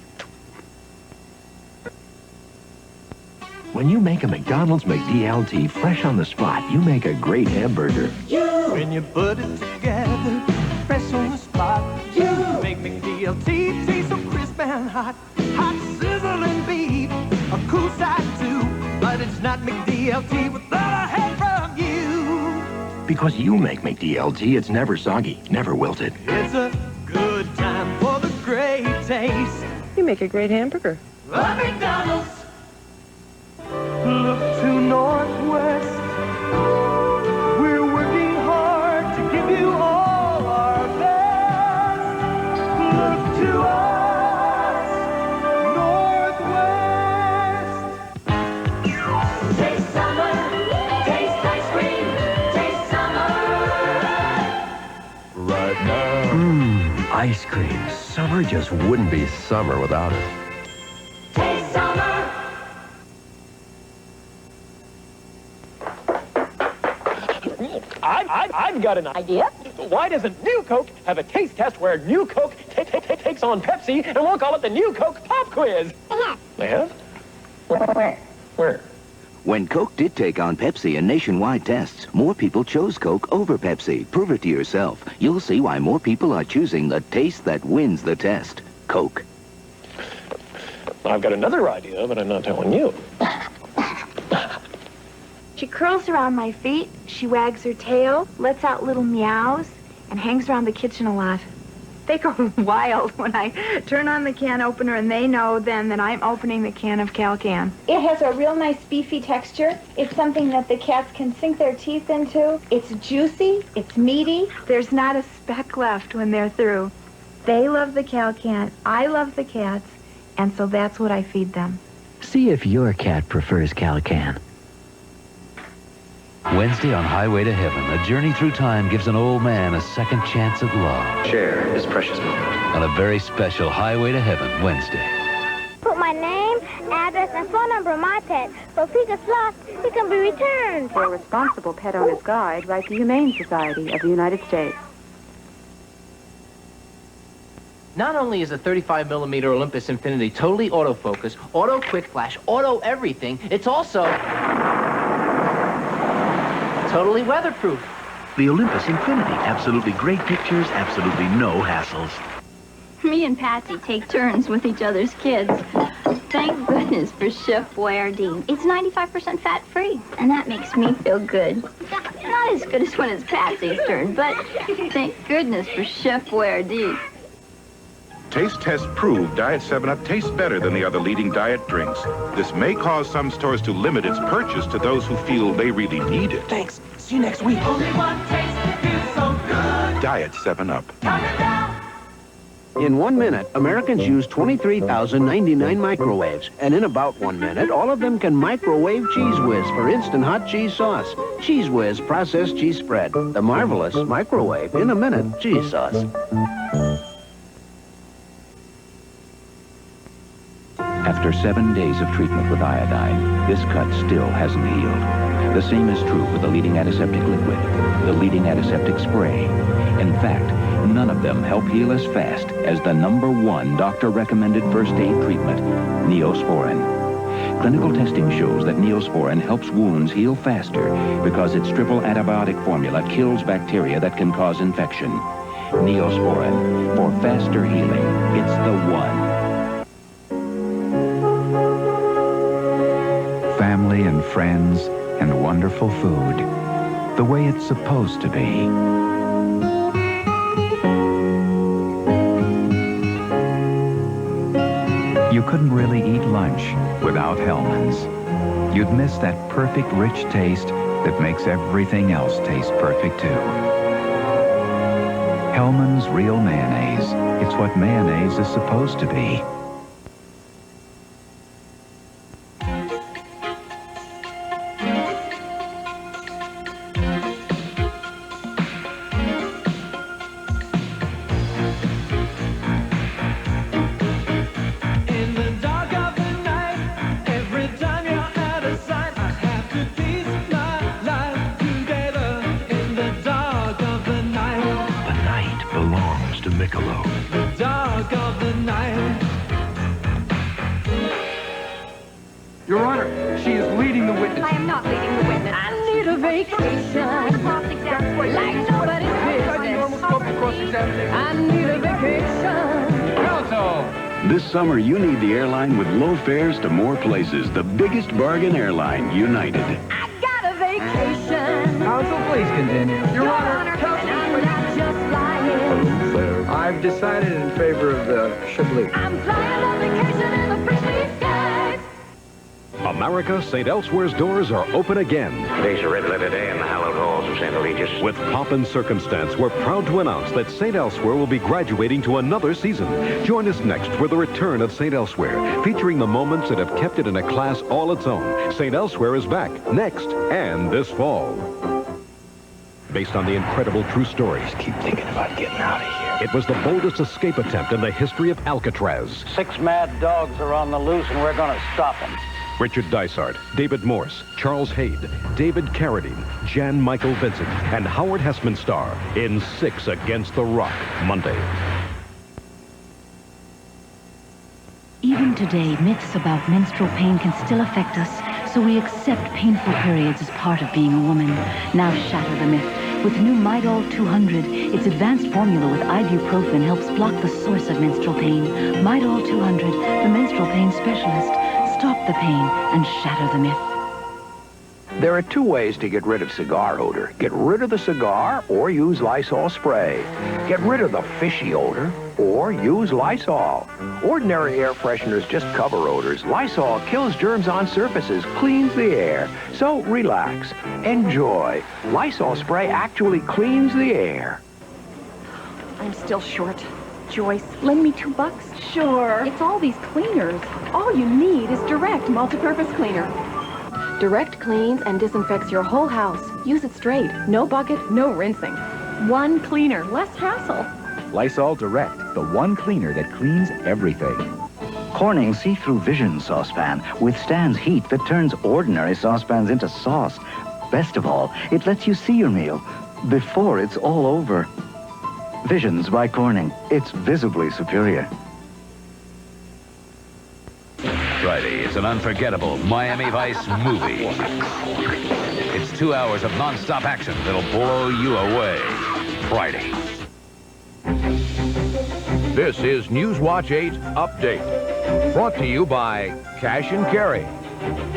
When you make a McDonald's McDLT fresh on the spot, you make a great hamburger. When you put it together, fresh on the spot, you make McDLT taste so crisp and hot. Hot sizzling beef, a cool side too, but it's not McDLT without a help from you. Because you make McDLT, it's never soggy, never wilted. It's a good time for the great taste. You make a great hamburger. A McDonald's. Look to Northwest. We're working hard to give you all our best. Look to us, Northwest. Taste summer, taste ice cream, taste summer. Right now. Ice cream. Summer just wouldn't be summer without it. Taste summer. I've got an idea. Why doesn't New Coke have a taste test where New Coke takes on Pepsi, and we'll call it the New Coke Pop Quiz? They have? Where? When Coke did take on Pepsi in nationwide tests, more people chose Coke over Pepsi. Prove it to yourself. You'll see why more people are choosing the taste that wins the test. Coke. I've got another idea, but I'm not telling you. She curls around my feet, she wags her tail, lets out little meows, and hangs around the kitchen a lot. They go wild when I turn on the can opener, and they know then that I'm opening the can of Cal-Can. It has a real nice beefy texture. It's something that the cats can sink their teeth into. It's juicy, it's meaty. There's not a speck left when they're through. They love the Cal-Can, I love the cats, and so that's what I feed them. See if your cat prefers Cal-Can. Wednesday on Highway to Heaven, a journey through time gives an old man a second chance at love. Share this precious moment. On a very special Highway to Heaven Wednesday. Put my name, address, and phone number on my pet, so if he gets lost, he can be returned. For a responsible pet owner's guide, write the Humane Society of the United States. Not only is a 35mm Olympus Infinity totally autofocus, auto quick flash, auto everything, it's also totally weatherproof. The Olympus Infinity. Absolutely great pictures, absolutely no hassles. Me and Patsy take turns with each other's kids. Thank goodness for Chef Boyardee. It's 95% fat-free, and that makes me feel good. Not as good as when it's Patsy's turn, but thank goodness for Chef Boyardee. Taste tests prove Diet 7-Up tastes better than the other leading diet drinks. This may cause some stores to limit its purchase to those who feel they really need it. Thanks. See you next week. Only one taste that feels so good. Diet 7-Up. In 1 minute, Americans use 23,099 microwaves. And in about 1 minute, all of them can microwave Cheese Whiz for instant hot cheese sauce. Cheese Whiz processed cheese spread. The marvelous microwave in a minute cheese sauce. After 7 days of treatment with iodine, this cut still hasn't healed. The same is true with the leading antiseptic liquid, the leading antiseptic spray. In fact, none of them help heal as fast as the #1 doctor-recommended first aid treatment, Neosporin. Clinical testing shows that Neosporin helps wounds heal faster because its triple antibiotic formula kills bacteria that can cause infection. Neosporin, for faster healing, it's the one. Family and friends and wonderful food, the way it's supposed to be. You couldn't really eat lunch without Hellmann's. You'd miss that perfect rich taste that makes everything else taste perfect too. Hellmann's Real Mayonnaise. It's what mayonnaise is supposed to be. Your Honor, she is leading the witness. I am not leading the witness. I need a vacation. Like nobody's business. I need a vacation. Counsel! This summer, you need the airline with low fares to more places. The biggest bargain airline, United. I got a vacation. Counsel, please continue. Your Honor, counsel, I'm not just lying. I've decided in favor of the Chablis. I'm flying on vacation in the pretty skies. America, St. Elsewhere's doors are open again. Today's a red-letter day in the hallowed halls of St. Regis. With pomp and circumstance, we're proud to announce that St. Elsewhere will be graduating to another season. Join us next for the return of St. Elsewhere, featuring the moments that have kept it in a class all its own. St. Elsewhere is back next and this fall. Based on the incredible true story. Just keep thinking about getting out of here. It was the boldest escape attempt in the history of Alcatraz. 6 mad dogs are on the loose, and we're going to stop them. Richard Dysart, David Morse, Charles Hayde, David Carradine, Jan Michael Vincent, and Howard Hessman star in 6 Against the Rock, Monday. Even today, myths about menstrual pain can still affect us, so we accept painful periods as part of being a woman. Now shatter the myth. With new Midol 200, its advanced formula with ibuprofen helps block the source of menstrual pain. Midol 200, the menstrual pain specialist. Stop the pain and shatter the myth. There are two ways to get rid of cigar odor. Get rid of the cigar or use Lysol spray. Get rid of the fishy odor or use Lysol. Ordinary air fresheners just cover odors. Lysol kills germs on surfaces, cleans the air. So relax, enjoy. Lysol spray actually cleans the air. I'm still short. Joyce, lend me $2? Sure. It's all these cleaners. All you need is Direct Multipurpose Cleaner. Direct cleans and disinfects your whole house. Use it straight. No bucket, no rinsing. One cleaner, less hassle. Lysol Direct, the one cleaner that cleans everything. Corning's see-through Vision saucepan withstands heat that turns ordinary saucepans into sauce. Best of all, it lets you see your meal before it's all over. Visions by Corning. It's visibly superior. Friday, it's an unforgettable Miami Vice movie. It's 2 hours of non-stop action that'll blow you away. Friday. This is Newswatch 8 Update. Brought to you by Cash and Carry.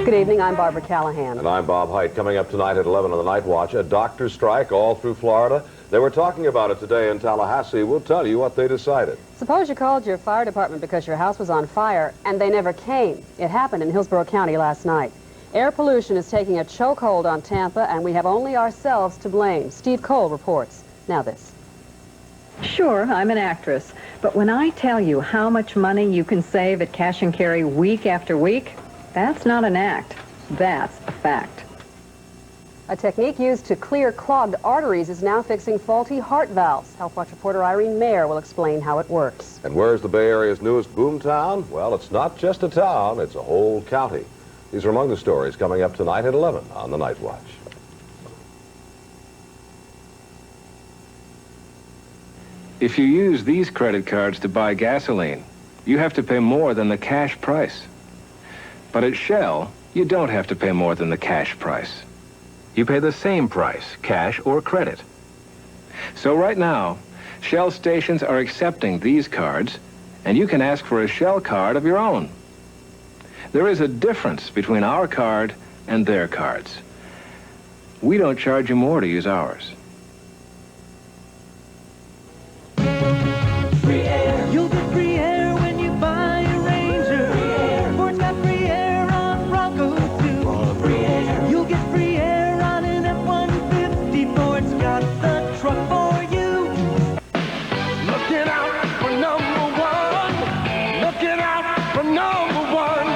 Good evening, I'm Barbara Callahan. And I'm Bob Height. Coming up tonight at 11 on the Night Watch, a doctor strike all through Florida. They were talking about it today in Tallahassee. We'll tell you what they decided. Suppose you called your fire department because your house was on fire and they never came. It happened in Hillsborough County last night. Air pollution is taking a chokehold on Tampa, and we have only ourselves to blame. Steve Cole reports. Now this. Sure, I'm an actress, but when I tell you how much money you can save at Cash and Carry week after week, that's not an act. That's a fact. A technique used to clear clogged arteries is now fixing faulty heart valves. Health Watch reporter Irene Mayer will explain how it works. And where's the Bay Area's newest boomtown? Well, it's not just a town, it's a whole county. These are among the stories coming up tonight at 11 on the Night Watch. If you use these credit cards to buy gasoline, you have to pay more than the cash price. But at Shell, you don't have to pay more than the cash price. You pay the same price, cash or credit. So right now, Shell stations are accepting these cards, and you can ask for a Shell card of your own. There is a difference between our card and their cards. We don't charge you more to use ours. Free air. You'll get free air when you buy a Ranger. Ford's got free air on Bronco too. Free air. You'll get free air on an F-150. Ford's got the truck for you. Looking out for number one. Looking out for number one.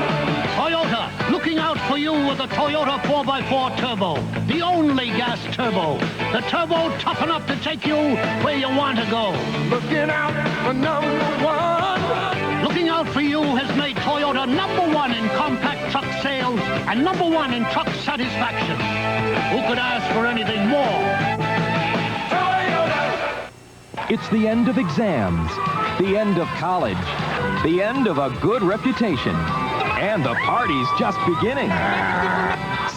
Toyota, looking out for you with the Toyota 4x4 Turbo. The only gas turbo. The turbo tough enough to take you where you want to go. Looking out for number one. Looking out for you has made Toyota #1 in compact truck sales and #1 in truck satisfaction. Who could ask for anything more? Toyota! It's the end of exams, the end of college, the end of a good reputation, and the party's just beginning.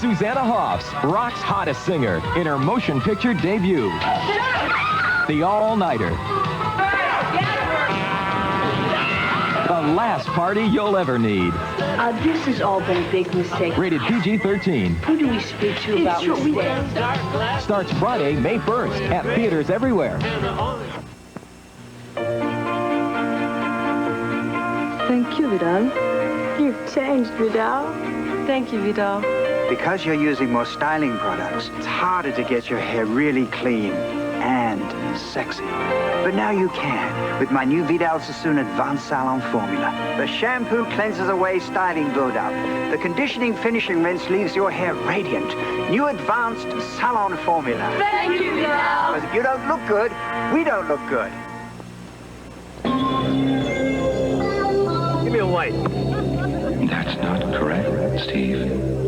Susanna Hoffs, rock's hottest singer, in her motion picture debut. The All-Nighter. The last party you'll ever need. This has all been a big mistake. Rated PG-13. Who do we speak to about mistakes? Starts Friday, May 1st at theaters everywhere. Thank you, Vidal. You've changed, Vidal. Thank you, Vidal. Because you're using more styling products, it's harder to get your hair really clean and sexy. But now you can with my new Vidal Sassoon Advanced Salon Formula. The shampoo cleanses away styling buildup. The conditioning finishing rinse leaves your hair radiant. New Advanced Salon Formula. Thank you, Vidal. Because if you don't look good, we don't look good. Give me a light. That's not correct, Steve.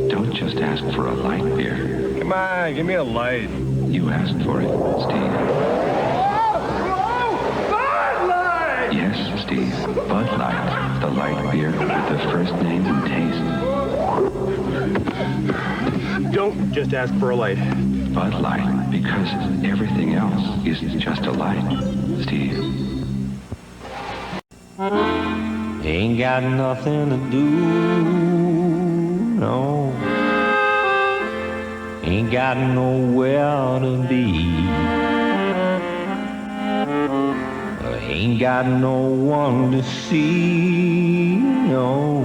Don't just ask for a light beer. Come on, give me a light. You asked for it, Steve. Bud Light! Yes, Steve. Bud Light. The light beer with the first name and taste. Don't just ask for a light. Bud Light, because everything else is just a light, Steve. Ain't got nothing to do, no. ain't got nowhere to be. Ain't got no one to see, no,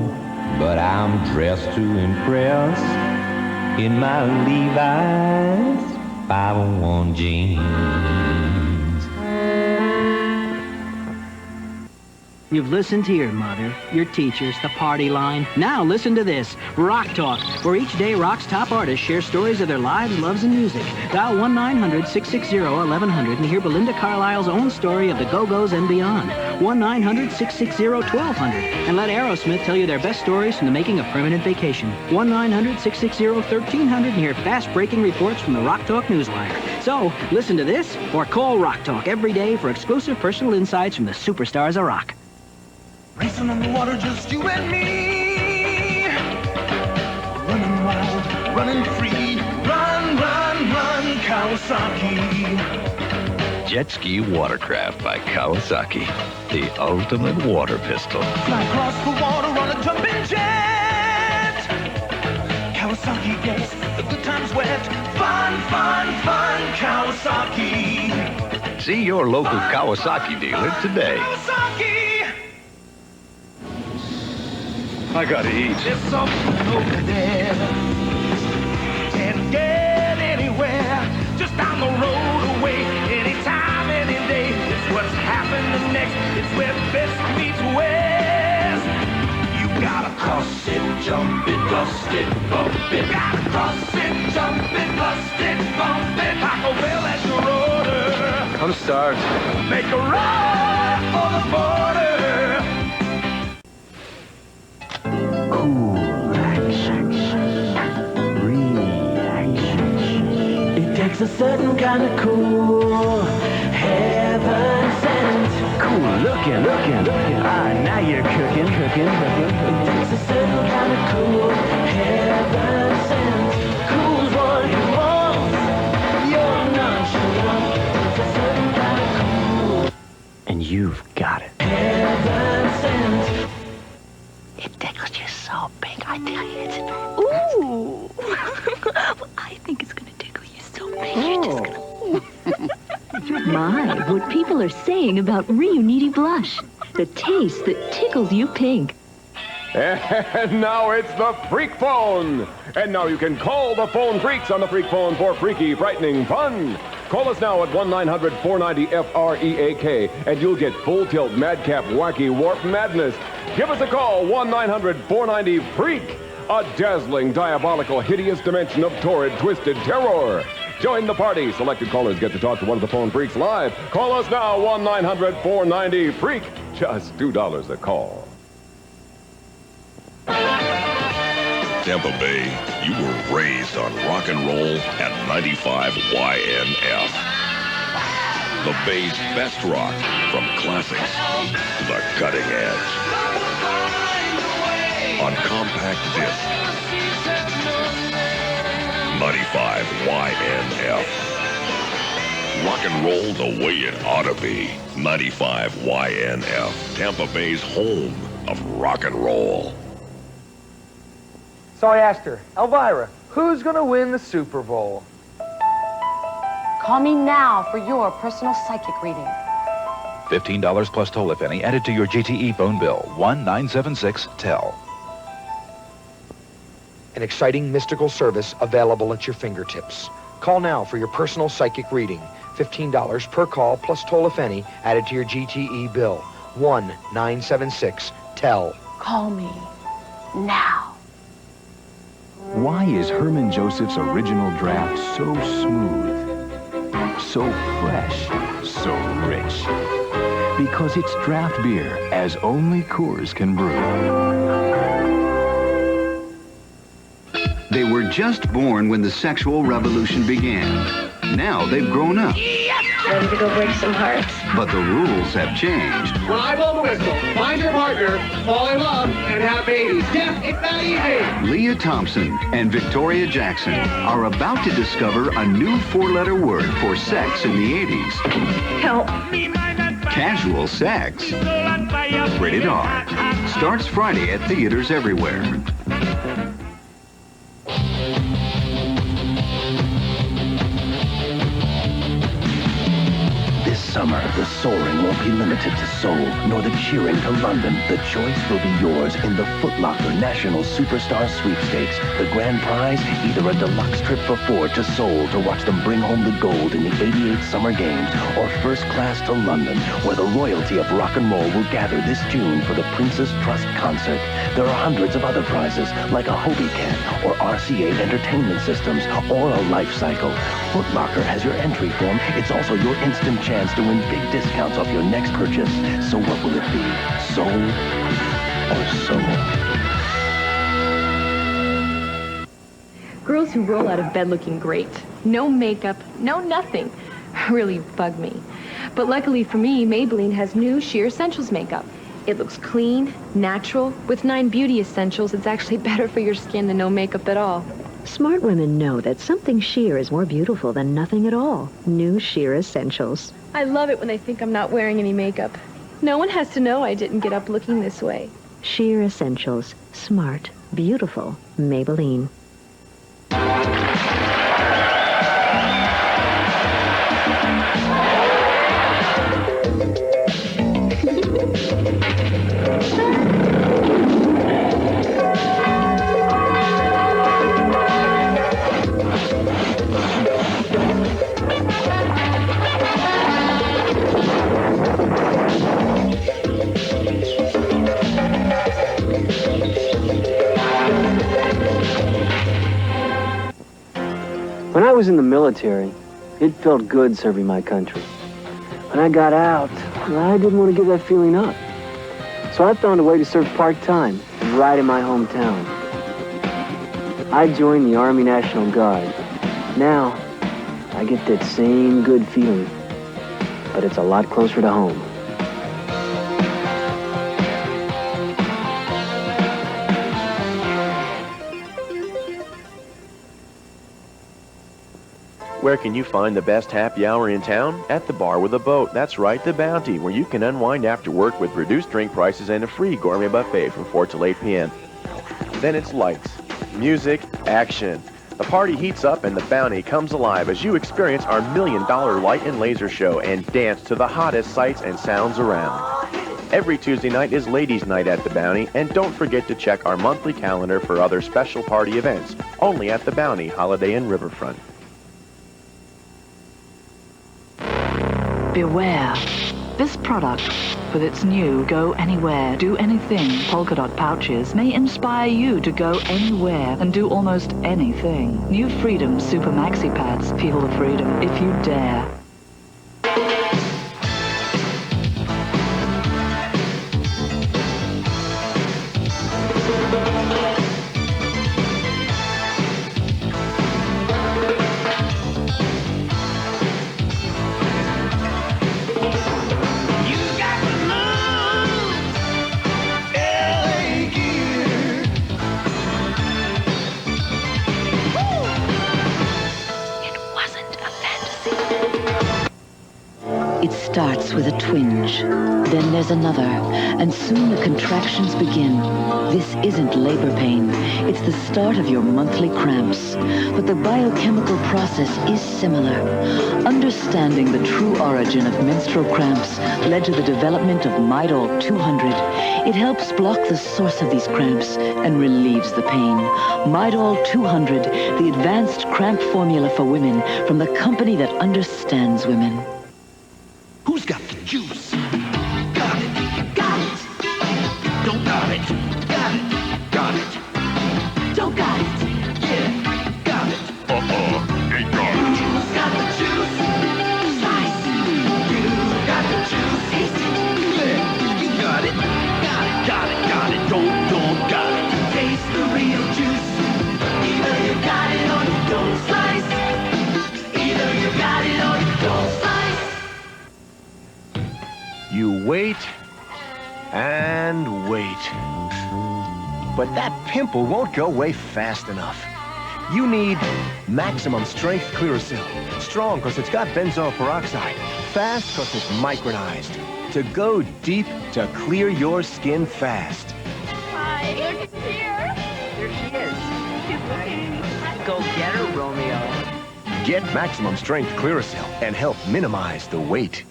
but I'm dressed to impress in my Levi's 501 jeans. You've listened to your mother, your teachers, the party line. Now listen to this, Rock Talk, where each day Rock's top artists share stories of their lives, loves, and music. Dial 1-900-660-1100 and hear Belinda Carlisle's own story of the Go-Go's and beyond. 1-900-660-1200 and let Aerosmith tell you their best stories from the making of Permanent Vacation. 1-900-660-1300 and hear fast-breaking reports from the Rock Talk Newswire. So, listen to this or call Rock Talk every day for exclusive personal insights from the superstars of rock. Racing on the water, just you and me. Running wild, running free. Run, run, run, Kawasaki. Jet Ski Watercraft by Kawasaki. The ultimate water pistol. Fly across the water on a jumping jet. Kawasaki gets the good times wet. Fun, fun, fun, Kawasaki. See your local Kawasaki dealer today. Kawasaki. I gotta eat. There's something over there. Can't get anywhere. Just down the road away. Anytime, any day. It's what's happening next. It's where best meets west. You gotta cross it, jump it, bust it, bump it. Gotta cross it, jump it, bust it, bump it. Taco Bell at your order. I'm starved. Make a run for the border. It's a certain kind of cool, heaven sent. Cool looking. Ah, now you're cooking. It's a certain kind of cool, heaven sent. Cool's what you want, you're nonchalant. It's a certain kind of cool. And you've got it. Heaven sent. It tickles you so big, I tell you, it's... Ooh! Well, I think it's gonna tickle you so big, you're just gonna... My, what people are saying about Reuniti Blush. The taste that tickles you pink. And now it's the Freak Phone. And now you can call the phone freaks on the Freak Phone for freaky, frightening fun. Call us now at 1-900-490-FREAK, and you'll get full tilt, madcap, wacky, warp madness. Give us a call, 1-900-490-FREAK. A dazzling, diabolical, hideous dimension of torrid, twisted terror. Join the party. Selected callers get to talk to one of the phone freaks live. Call us now, 1-900-490-FREAK. Just $2 a call. Tampa Bay, you were raised on rock and roll at 95 YNF. The Bay's best rock, from classics to the cutting edge. On compact disc, 95 YNF. Rock and roll the way it ought to be. 95 YNF, Tampa Bay's home of rock and roll. So I asked her, Elvira, who's going to win the Super Bowl? Call me now for your personal psychic reading. $15 plus toll, if any, added to your GTE phone bill. 1976-TEL. An exciting mystical service available at your fingertips. Call now for your personal psychic reading. $15 per call plus toll, if any, added to your GTE bill. 1-976-TEL. Call me now. Why is Herman Joseph's original draft so smooth, so fresh, so rich? Because it's draft beer, as only Coors can brew. They were just born when the sexual revolution began. Now they've grown up. Ready to go break some hearts. But the rules have changed. When I blow the whistle, find your partner, fall in love, and have babies. Yes, it's that easy. Leah Thompson and Victoria Jackson are about to discover a new four-letter word for sex in the 80s. Help. Casual sex. Rated R. Starts Friday at theaters everywhere. summer, the soaring won't be limited to Seoul, nor the cheering to London. The choice will be yours in the Foot Locker National Superstar Sweepstakes. The grand prize, either a deluxe trip for four to Seoul to watch them bring home the gold in the 88 Summer Games, or first class to London, where the royalty of rock and roll will gather this June for the Princess Trust concert. There are hundreds of other prizes, like a Hobie Cat, or RCA Entertainment Systems, or a Life Cycle. Foot Locker has your entry form. It's also your instant chance to win big discounts off your next purchase. So what will it be? Soul or soul? Girls who roll out of bed looking great. No makeup, no nothing. Really bug me. But luckily for me, Maybelline has new Sheer Essentials makeup. It looks clean, natural. With 9 beauty essentials, it's actually better for your skin than no makeup at all. Smart women know that something sheer is more beautiful than nothing at all. New Sheer Essentials. I love it when they think I'm not wearing any makeup. No one has to know I didn't get up looking this way. Sheer Essentials. Smart. Beautiful. Maybelline. When I was in the military, it felt good serving my country. When I got out, I didn't want to give that feeling up. So I found a way to serve part-time right in my hometown. I joined the Army National Guard. Now, I get that same good feeling, but it's a lot closer to home. Where can you find the best happy hour in town? At the Bar with a Boat. That's right, the Bounty, where you can unwind after work with reduced drink prices and a free gourmet buffet from 4 till 8 p.m. Then it's lights, music, action. The party heats up and the Bounty comes alive as you experience our $1 million light and laser show and dance to the hottest sights and sounds around. Every Tuesday night is Ladies' Night at the Bounty, and don't forget to check our monthly calendar for other special party events, only at the Bounty, Holiday Inn Riverfront. Beware. This product, with its new Go Anywhere, Do Anything polka dot pouches, may inspire you to go anywhere and do almost anything. New Freedom Super Maxi Pads. Feel the freedom if you dare. It starts with a twinge, then there's another, and soon the contractions begin. This isn't labor pain, it's the start of your monthly cramps. But the biochemical process is similar. Understanding the true origin of menstrual cramps led to the development of Midol 200. It helps block the source of these cramps and relieves the pain. Midol 200, the advanced cramp formula for women from the company that understands women. Who's got the juice? Got it. Got it. Don't got it. Got it. Got it. Don't got it. Yeah. Got it. Ain't got it. Who's got the juice? Slice. You got the juice. Taste it. Yeah. You got it. Got it. Got it. Got it. Don't got it. Taste the real juice. Either you got it or you don't slice. Either you got it or you don't slice. You wait and wait. But that pimple won't go away fast enough. You need maximum strength Clearasil. Strong because it's got benzoyl peroxide. Fast because it's micronized. To go deep, to clear your skin fast. Hi, look, it's here. There she is. Go get her, Romeo. Get maximum strength Clearasil and help minimize the wait.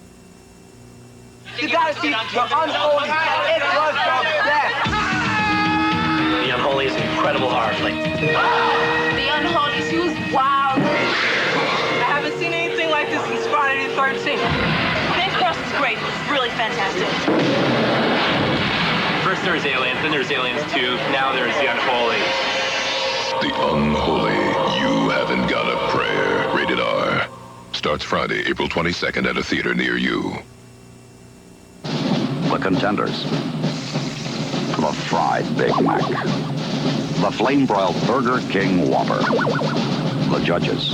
You gotta see the Unholy. It was the best. The Unholy is an incredible horror flick. The Unholy, she was wild. I haven't seen anything like this since Friday the 13th. James Cross is great. It's really fantastic. First there was Aliens, then there's Aliens 2, now there's The Unholy. The Unholy. You haven't got a prayer. Rated R. Starts Friday, April 22nd at a theater near you. The contenders. The Fried Big Mac. The Flame-Broiled Burger King Whopper. The judges.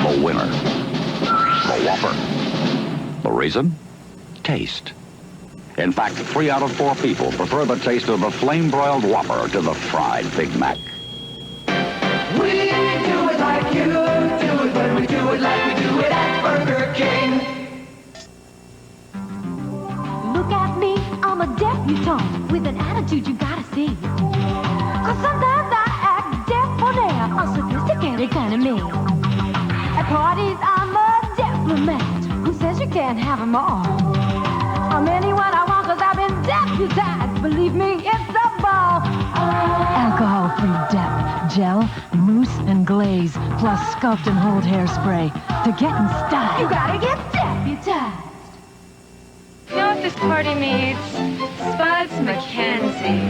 The winner. The Whopper. The reason? Taste. In fact, 3 out of 4 people prefer the taste of the Flame-Broiled Whopper to the Fried Big Mac. We do it like you do it when we do it like we do it at Burger King. Look at me, I'm a debutante with an attitude you gotta see. Cause sometimes I act debonair, a sophisticated kind of me. At parties, I'm a diplomat who says you can't have them all. I'm anyone I want cause I've been deputized. Believe me, it's a ball. Alcohol-free dep, gel, mousse, and glaze, plus sculpt and hold hairspray to get in style. You gotta get deputized. You know what this party needs? Spuds McKenzie.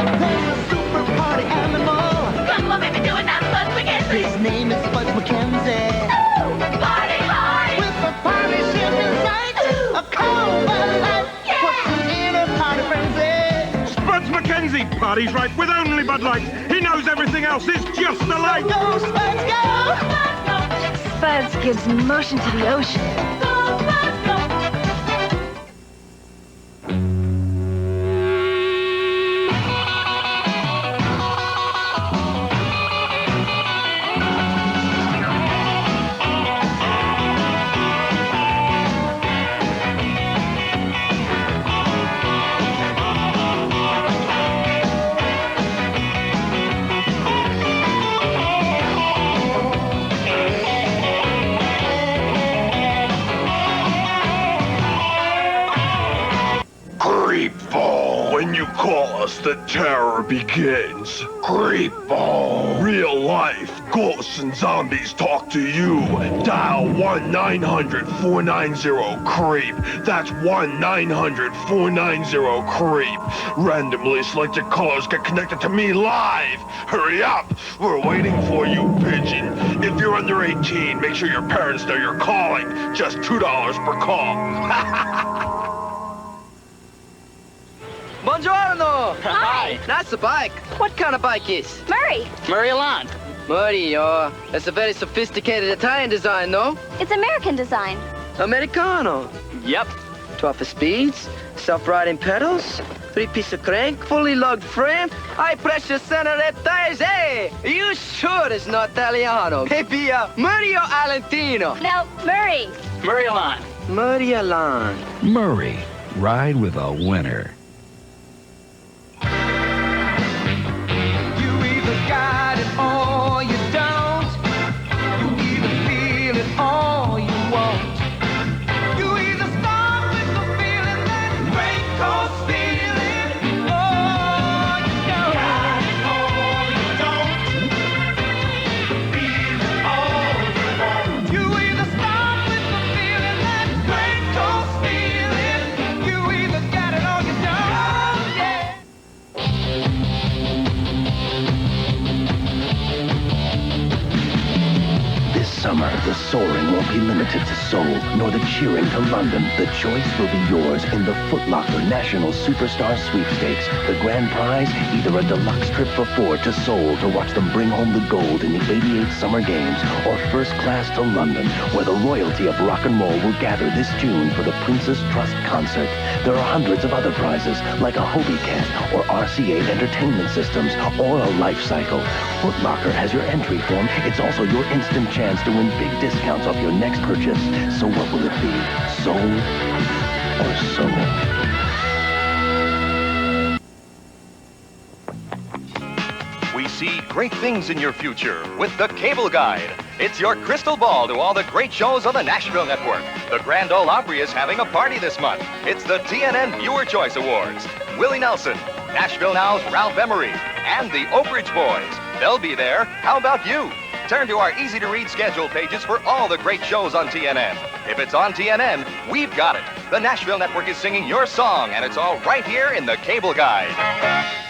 Super party animal. Come on, baby, do it now, Spuds McKenzie. His name is Spuds McKenzie. Party hard! With a party ship in sight. A cold Bud Light. Puts him in a party frenzy. Spuds McKenzie parties right with only Bud Light. He knows everything else is just a light. Go, Spuds, go! Spuds gives motion to the ocean. When you call us, the terror begins. Creepball. Real life, ghosts and zombies talk to you. Dial 1-900-490-CREEP. That's 1-900-490-CREEP. Randomly selected callers get connected to me live. Hurry up. We're waiting for you, pigeon. If you're under 18, make sure your parents know you're calling. Just $2 per call. Buongiorno! Hi! That's a bike. What kind of bike is? Murray! Murray Lawn. Murray, that's a very sophisticated Italian design, no? It's American design. Americano. Yep. 12 speeds, self-riding pedals, 3-piece crank, fully lugged frame, high pressure center retaise. You sure it's not Italiano? Maybe Murray or Alentino? No, Murray. Murray Lawn. Murray Lawn. Murray. Ride with a winner. Got it or you don't. You either feel it or you won't. You either start with the feeling, that great coast feeling, or you don't. Got it or you don't. Feel it or you won't. You either start with the feeling, that great coast feeling. You either got it or you don't. Yeah. This summer, the soaring won't be limited to Seoul, nor the cheering to London. The choice will be yours in the Foot Locker National Superstar Sweepstakes. The grand prize, either a deluxe trip for 4 to Seoul to watch them bring home the gold in the 88 Summer Games, or first class to London, where the royalty of rock and roll will gather this June for the Princess Trust Concert. There are hundreds of other prizes, like a Hobie Cat or RCA Entertainment Systems, or a Life Cycle. Foot Locker has your entry form. It's also your instant chance to win big discounts off your next purchase. So what will it be? Soul or soul? We see great things in your future with the Cable Guide. It's your crystal ball to all the great shows on the Nashville Network. The Grand Ole Opry is having a party this month. It's the TNN Viewer Choice Awards. Willie Nelson, Nashville Now's Ralph Emery, and the Oak Ridge Boys. They'll be there. How about you? Turn to our easy-to-read schedule pages for all the great shows on TNN. If it's on TNN, we've got it. The Nashville Network is singing your song, and it's all right here in the Cable Guide.